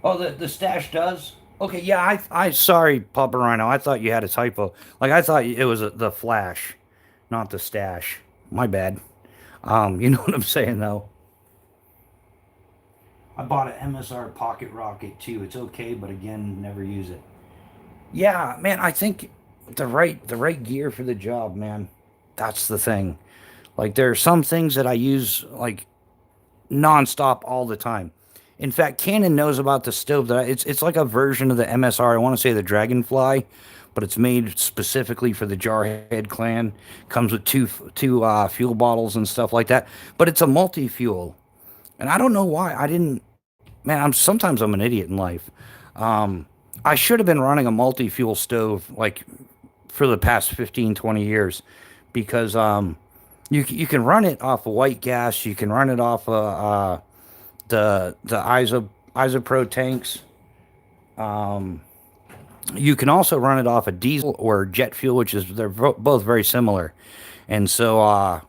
oh, the stash does. Okay, yeah. I sorry, Papa Rhino. I thought you had a typo. Like I thought it was the flash, not the stash. My bad. You know what I'm saying though. I bought an MSR pocket rocket too. It's okay, but again, never use it. Yeah, man. I think the right gear for the job, man. That's the thing. Like there are some things that I use like nonstop all the time. In fact, Canon knows about the stove it's like a version of the MSR. I want to say the Dragonfly, but it's made specifically for the Jarhead clan. Comes with two fuel bottles and stuff like that. But it's a multi fuel, and I don't know why I didn't. Man, I'm sometimes I'm an idiot in life. I should have been running a multi-fuel stove like for the past 15, 20 years because you can run it off of white gas, you can run it off of the isopro tanks. You can also run it off of diesel or jet fuel, which is they're both very similar. And so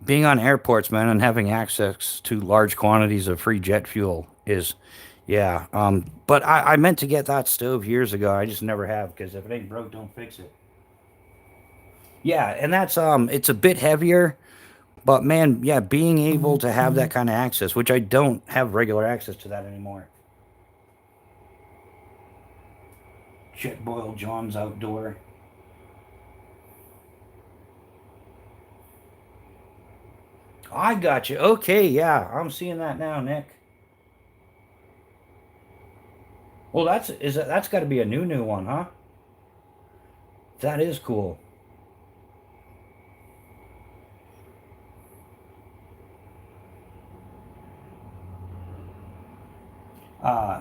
being on airports, man, and having access to large quantities of free jet fuel is, yeah. But I meant to get that stove years ago. I just never have because if it ain't broke, don't fix it. Yeah, and that's it's a bit heavier, but man, yeah, being able to have that kind of access, which I don't have regular access to that anymore. Jet Boil John's Outdoor. I got you. Okay, yeah, I'm seeing that now, Nick. Well, that's got to be a new one, huh? That is cool.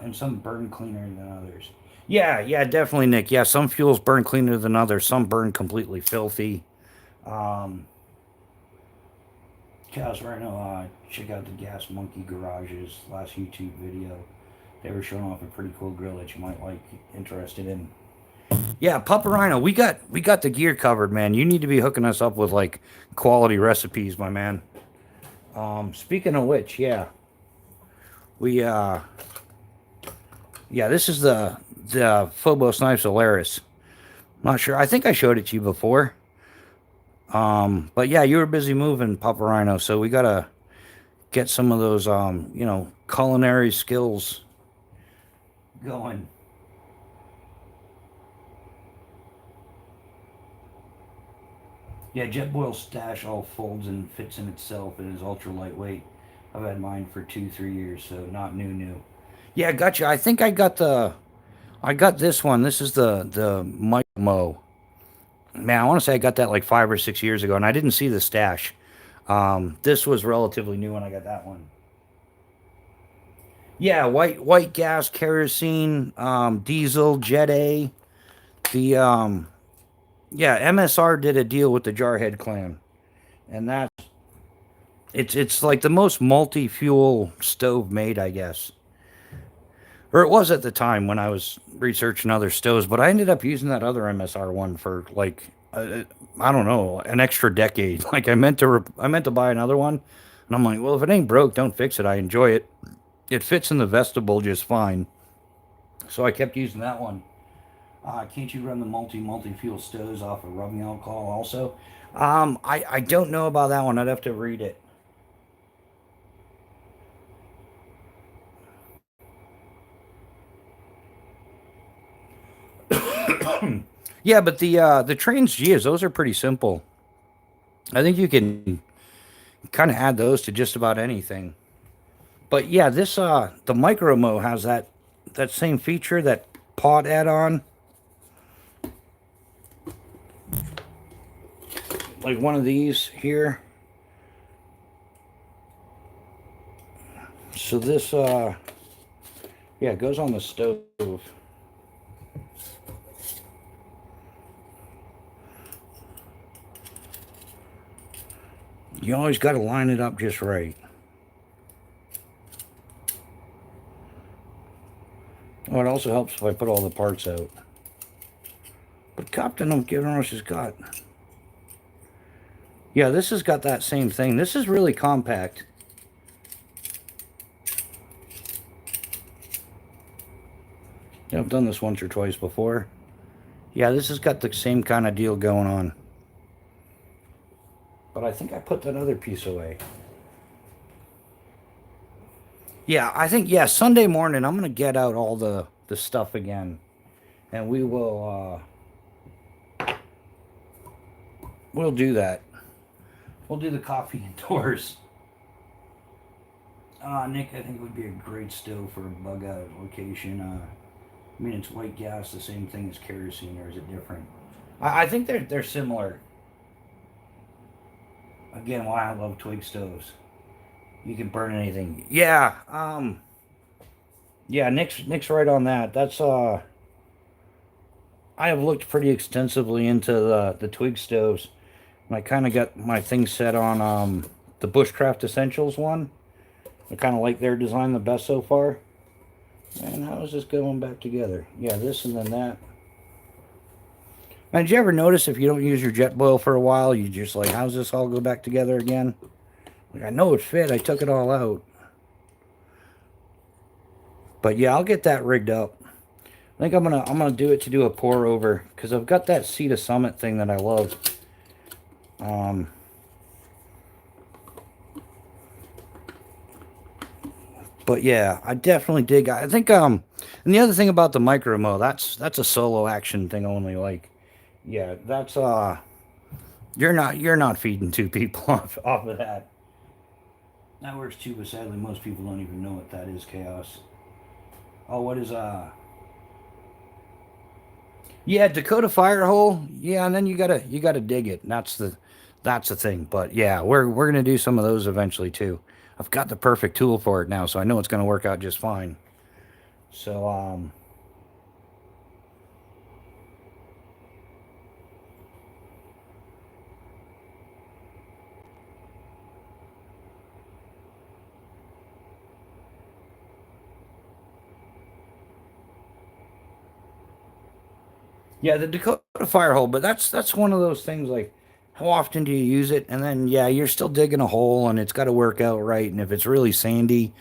And some burn cleaner than others. Yeah, yeah, definitely, Nick. Yeah, some fuels burn cleaner than others. Some burn completely filthy. Um, Cows right now, check out the Gas Monkey Garage's last YouTube video. They were showing off a pretty cool grill that you might like, interested in. Yeah, Papa Rhino, we got the gear covered, man. You need to be hooking us up with like quality recipes, my man. Speaking of which, yeah, we yeah, this is the Phobos Knife Solaris. Not sure. I think I showed it to you before. But yeah, you were busy moving, Papa Rhino, so we gotta get some of those culinary skills going. Yeah, Jetboil Stash all folds and fits in itself. It is ultra lightweight. I've had mine for 2, 3 years, so not new. Yeah, gotcha. I think I got this one. This is the Micro. Man, I want to say I got that like 5 or 6 years ago, and I didn't see the stash. This was relatively new when I got that one. Yeah, white gas, kerosene, diesel, Jet A. The yeah, MSR did a deal with the Jarhead clan, and it's like the most multi-fuel stove made, I guess. Or it was at the time when I was researching other stoves, but I ended up using that other MSR one for like I don't know, an extra decade. Like I meant to buy another one, and I'm like, well, if it ain't broke, don't fix it. I enjoy it. It fits in the vestibule just fine. So I kept using that one. Can't you run the multi fuel stoves off of rubbing alcohol also? I don't know about that one. I'd have to read it. Yeah, but the trains gears, those are pretty simple. I think you can kind of add those to just about anything. But yeah, this the Micro Mo has that same feature, that pod add-on, like one of these here. So this yeah, it goes on the stove. You always got to line it up just right. Oh, it also helps if I put all the parts out. But Captain, I'm giving her she's got. Yeah, this has got that same thing. This is really compact. Yeah, I've done this once or twice before. Yeah, this has got the same kind of deal going on. But I think I put that other piece away. Yeah, I think, yeah, Sunday morning I'm going to get out all the stuff again. And we'll do that. We'll do the coffee indoors. Nick, I think it would be a great stove for a bug out location. I mean, it's white gas, the same thing as kerosene, or is it different? I think they're similar. Again, why I love twig stoves. You can burn anything. Yeah. Yeah, Nick's right on that. That's I have looked pretty extensively into the twig stoves. And I kind of got my thing set on the Bushcraft Essentials one. I kind of like their design the best so far. And how is this going back together? Yeah, this and then that. And did you ever notice if you don't use your jet boil for a while, you just like, how's this all go back together again? Like, I know it fit. I took it all out. But yeah, I'll get that rigged up. I think I'm gonna do it to do a pour over because I've got that Sea to Summit thing that I love. Um, but yeah, I definitely dig. I think and the other thing about the micro mo, that's a solo action thing only. Like, yeah, that's you're not feeding two people off of that. That works too, but sadly most people don't even know what that is. Chaos. Oh, what is Yeah, Dakota Firehole. Yeah, and then you gotta dig it. And that's the thing. But yeah, we're gonna do some of those eventually too. I've got the perfect tool for it now, so I know it's gonna work out just fine. So yeah, the Dakota Firehole. But that's one of those things like. How often do you use it? And then, yeah, you're still digging a hole and it's got to work out right. And if it's really sandy,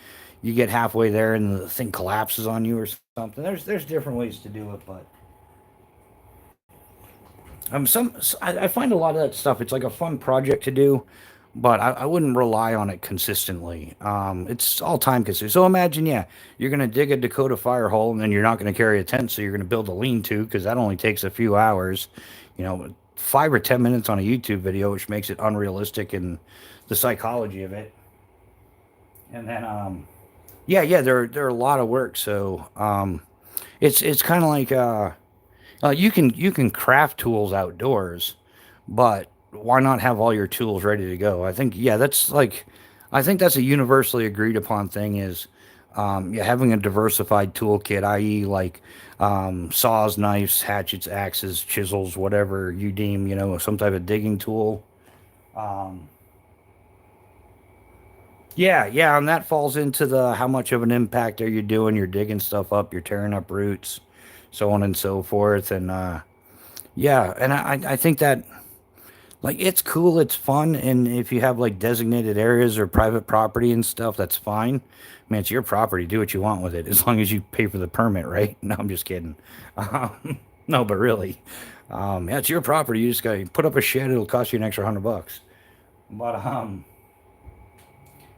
you get halfway there and the thing collapses on you or something. There's different ways to do it, but I find a lot of that stuff. It's like a fun project to do, but I wouldn't rely on it consistently. It's all time consuming. So imagine, yeah, you're gonna dig a Dakota fire hole, and then you're not gonna carry a tent, so you're gonna build a lean-to because that only takes a few hours, 5 or 10 minutes on a YouTube video, which makes it unrealistic in the psychology of it. And then, yeah, they're a lot of work. So, it's kind of like you can craft tools outdoors, but why not have all your tools ready to go? I think yeah, I think that's a universally agreed upon thing is yeah, having a diversified toolkit, i.e., like saws, knives, hatchets, axes, chisels, whatever you deem, some type of digging tool. Um, yeah, yeah, and that falls into the how much of an impact are you doing? You're digging stuff up, you're tearing up roots, so on and so forth, and yeah, and I think that like it's cool, it's fun, and if you have like designated areas or private property and stuff, that's fine. I mean, it's your property. Do what you want with it, as long as you pay for the permit, right? No, I'm just kidding. No, but really, yeah, it's your property. You just got to put up a shed. It'll cost you an extra $100. But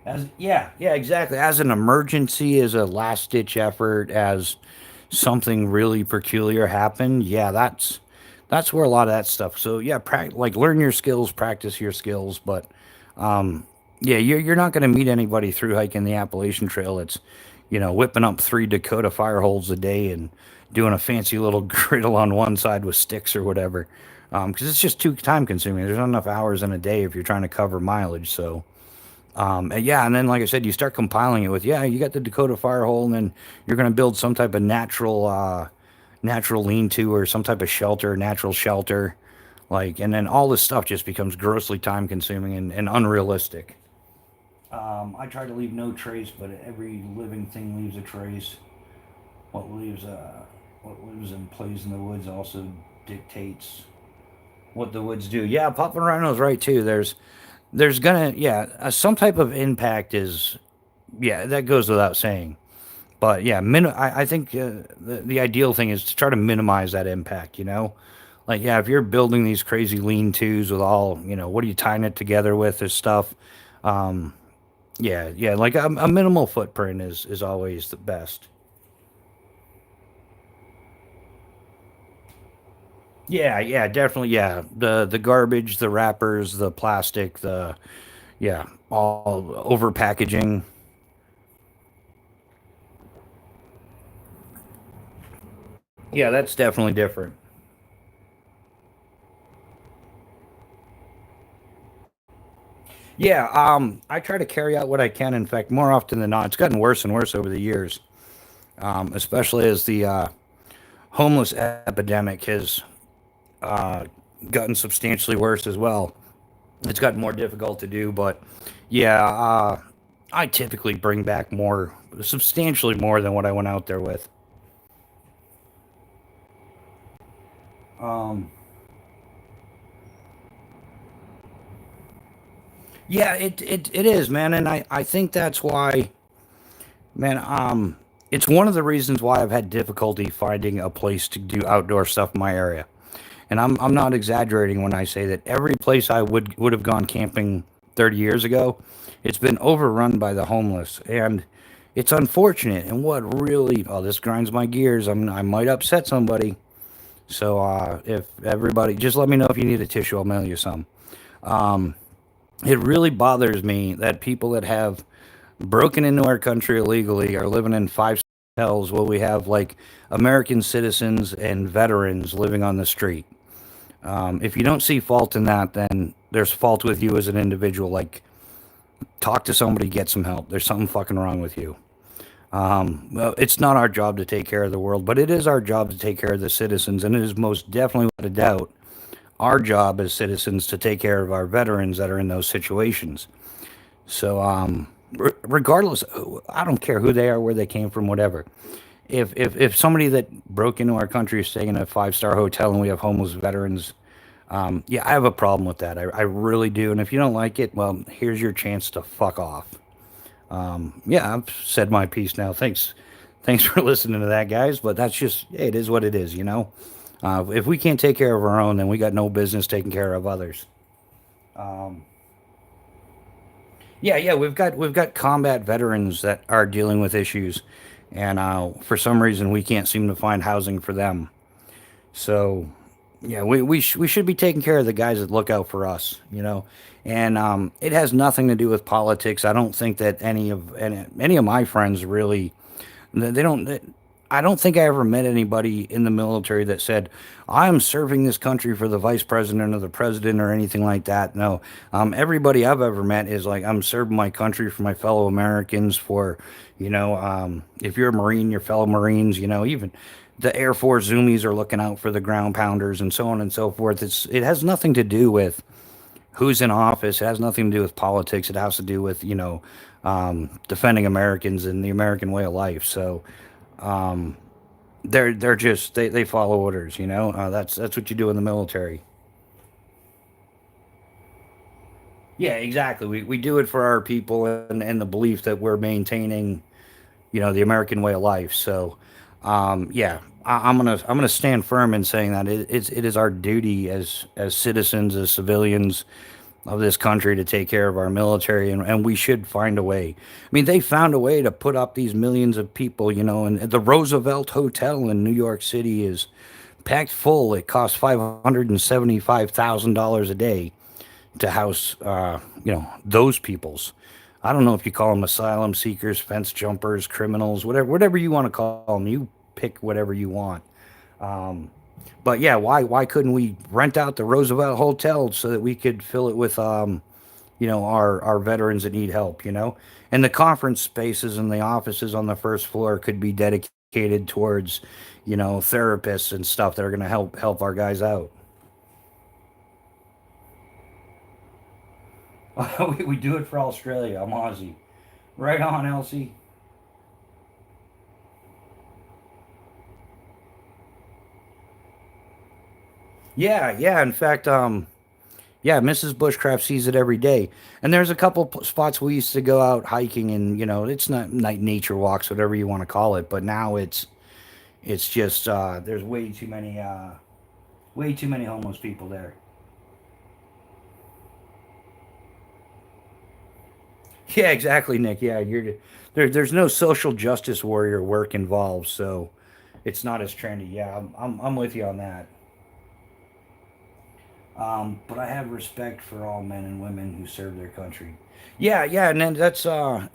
as yeah, yeah, exactly. As an emergency, as a last ditch effort, as something really peculiar happened, yeah, that's where a lot of that stuff. So yeah, like learn your skills, practice your skills, but yeah, you're not going to meet anybody through hiking the Appalachian Trail. It's whipping up 3 Dakota fire holes a day and doing a fancy little griddle on one side with sticks or whatever. Because it's just too time consuming. There's not enough hours in a day if you're trying to cover mileage. So and yeah, and then like I said, you start compiling it with yeah, you got the Dakota fire hole, and then you're going to build some type of natural lean-to or some type of shelter, natural shelter, like, and then all this stuff just becomes grossly time consuming and unrealistic. I try to leave no trace, but every living thing leaves a trace. What leaves what lives and plays in the woods also dictates what the woods do. Yeah, popping rhino's right too. There's gonna yeah some type of impact is yeah that goes without saying. But yeah, I think the ideal thing is to try to minimize that impact. Like yeah, if you're building these crazy lean-tos with all what are you tying it together with? This stuff. Um, yeah, yeah, like a minimal footprint is always the best. Yeah, yeah, definitely. Yeah, the garbage, the wrappers, the plastic, the yeah, all over packaging. Yeah, that's definitely different. Yeah, I try to carry out what I can. In fact, more often than not, it's gotten worse and worse over the years. especially as the homeless epidemic has uh, gotten substantially worse as well. It's gotten more difficult to do, but yeah, I typically bring back more, substantially more than what I went out there with. Um, yeah, it is, man, and I think that's why, man. It's one of the reasons why I've had difficulty finding a place to do outdoor stuff in my area. And I'm not exaggerating when I say that every place I would have gone camping 30 years ago, it's been overrun by the homeless, and it's unfortunate. And what really, oh, this grinds my gears. I might upset somebody. So if everybody, just let me know if you need a tissue. I'll mail you some. It really bothers me that people that have broken into our country illegally are living in five hotels while we have like American citizens and veterans living on the street. If you don't see fault in that, then there's fault with you as an individual. Like, talk to somebody, get some help. There's something fucking wrong with you. Well, it's not our job to take care of the world, but it is our job to take care of the citizens, and it is most definitely, without a doubt, our job as citizens to take care of our veterans that are in those situations. So, regardless, I don't care who they are, where they came from, whatever. If somebody that broke into our country is staying in a five-star hotel and we have homeless veterans, yeah, I have a problem with that. I really do. And if you don't like it, well, here's your chance to fuck off. Yeah, I've said my piece now. Thanks for listening to that, guys. But that's just, it is what it is, you know. If we can't take care of our own, then we got no business taking care of others. Um, yeah, yeah, we've got combat veterans that are dealing with issues, and for some reason we can't seem to find housing for them. So, yeah, we should be taking care of the guys that look out for us, you know. And it has nothing to do with politics. I don't think that any of my friends really, they don't. I don't think I ever met anybody in the military that said, "I'm serving this country for the vice president or the president or anything like that." No, everybody I've ever met is like, "I'm serving my country for my fellow Americans." For, if you're a Marine, your fellow Marines. Even the Air Force Zoomies are looking out for the ground pounders and so on and so forth. It has nothing to do with who's in office. It has nothing to do with politics. It has to do with defending Americans and the American way of life. So they're just they follow orders. That's what you do in the military. Yeah, exactly. We do it for our people, and the belief that we're maintaining the American way of life. So yeah, I'm gonna stand firm in saying that it is our duty as citizens, as civilians of this country, to take care of our military, and we should find a way. I mean, they found a way to put up these millions of people, and the Roosevelt Hotel in New York City is packed full. It costs $575,000 a day to house, those peoples. I don't know if you call them asylum seekers, fence jumpers, criminals, whatever you want to call them. You pick whatever you want. Um, but yeah, why couldn't we rent out the Roosevelt Hotel so that we could fill it with our veterans that need help, and the conference spaces and the offices on the first floor could be dedicated towards therapists and stuff that are going to help our guys out. we do it for Australia. I'm Aussie. Right on, Elsie. Yeah, yeah. In fact, yeah, Mrs. Bushcraft sees it every day. And there's a couple spots we used to go out hiking, and it's not night nature walks, whatever you want to call it. But now it's just there's way too many homeless people there. Yeah, exactly, Nick. Yeah, there's no social justice warrior work involved, so it's not as trendy. Yeah, I'm with you on that. But I have respect for all men and women who serve their country. Yeah, yeah, and then that's I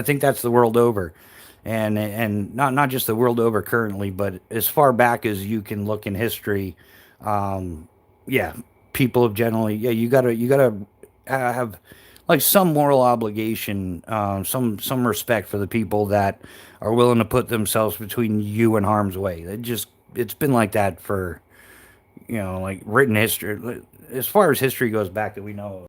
think that's the world over, and not just the world over currently, but as far back as you can look in history. Um, yeah, people have generally, yeah, you gotta have like some moral obligation, some respect for the people that are willing to put themselves between you and harm's way. It's been like that for, like written history, as far as history goes back that we know.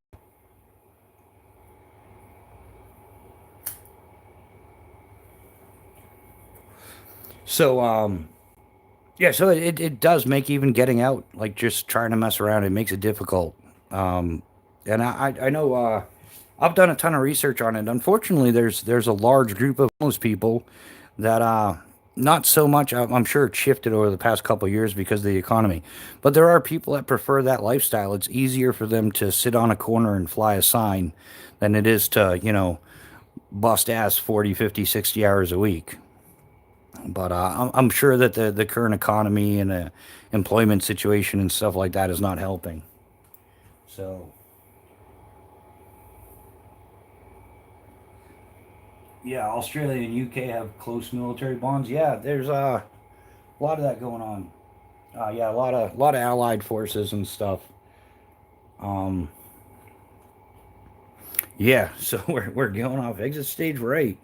So yeah, so it does make even getting out, like just trying to mess around, it makes it difficult. Um, and I know I've done a ton of research on it. Unfortunately, there's a large group of homeless people that not so much. I'm sure it's shifted over the past couple of years because of the economy, but there are people that prefer that lifestyle. It's easier for them to sit on a corner and fly a sign than it is to, bust ass 40, 50, 60 hours a week. But I'm sure that the current economy and employment situation and stuff like that is not helping. So, yeah, Australia and UK have close military bonds. Yeah, there's a lot of that going on. Yeah, a lot of allied forces and stuff. Um, yeah, so we're going off exit stage right.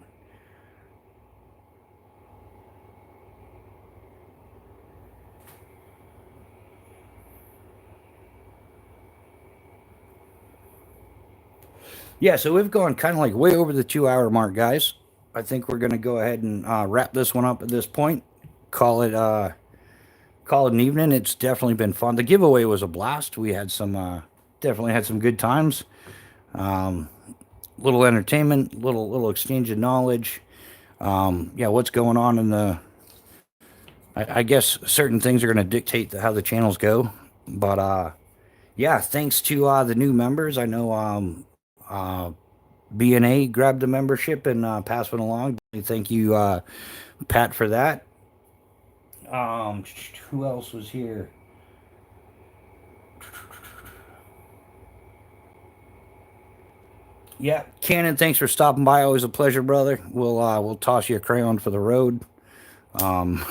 Yeah, so we've gone kind of like way over the 2 hour mark, guys. I think we're gonna go ahead and wrap this one up at this point. Call it call it an evening. It's definitely been fun. The giveaway was a blast. We had some definitely had some good times. Um, little entertainment, little exchange of knowledge. Yeah, what's going on in the? I guess certain things are going to dictate how the channels go. But yeah, thanks to the new members. I know BNA grabbed the membership and passed it along. Thank you, Pat, for that. Um, who else was here? Yeah, Cannon, thanks for stopping by. Always a pleasure, brother. We'll toss you a crayon for the road. Um,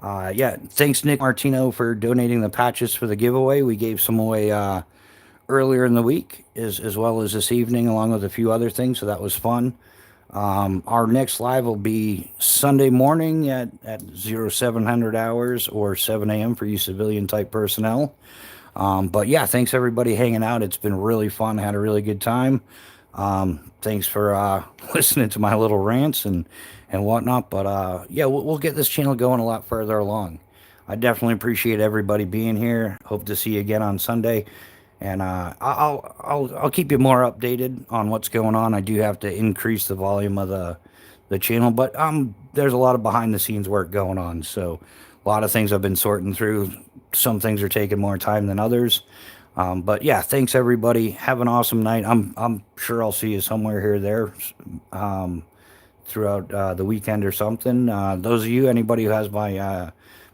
yeah, thanks Nick Martino for donating the patches for the giveaway. We gave some away earlier in the week, as well as this evening, along with a few other things. So that was fun. Our next live will be Sunday morning at 0700 hours or 7 a.m. for you civilian type personnel. But yeah, thanks everybody hanging out. It's been really fun. I had a really good time. Thanks for listening to my little rants and whatnot. But yeah, we'll get this channel going a lot further along. I definitely appreciate everybody being here. Hope to see you again on Sunday. And I'll keep you more updated on what's going on. I do have to increase the volume of the channel, but there's a lot of behind the scenes work going on. So a lot of things I've been sorting through. Some things are taking more time than others. But yeah, thanks everybody. Have an awesome night. I'm sure I'll see you somewhere here or there throughout the weekend or something. Those of you, anybody who has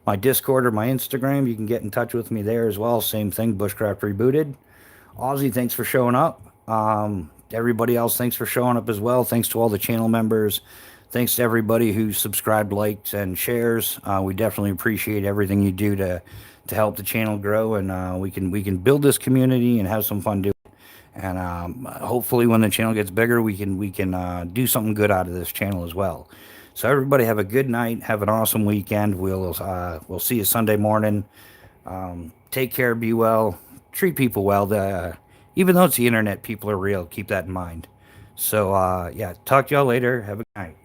my Discord or my Instagram, you can get in touch with me there as well. Same thing, Bushcraft Rebooted. Aussie, thanks for showing up. Everybody else, thanks for showing up as well. Thanks to all the channel members. Thanks to everybody who subscribed, likes, and shares. We definitely appreciate everything you do to help the channel grow, and we can build this community and have some fun doing it. And hopefully, when the channel gets bigger, we can do something good out of this channel as well. So everybody have a good night. Have an awesome weekend. We'll see you Sunday morning. Take care. Be well. Treat people well. Even though it's the internet, people are real. Keep that in mind. So yeah, talk to y'all later. Have a good night.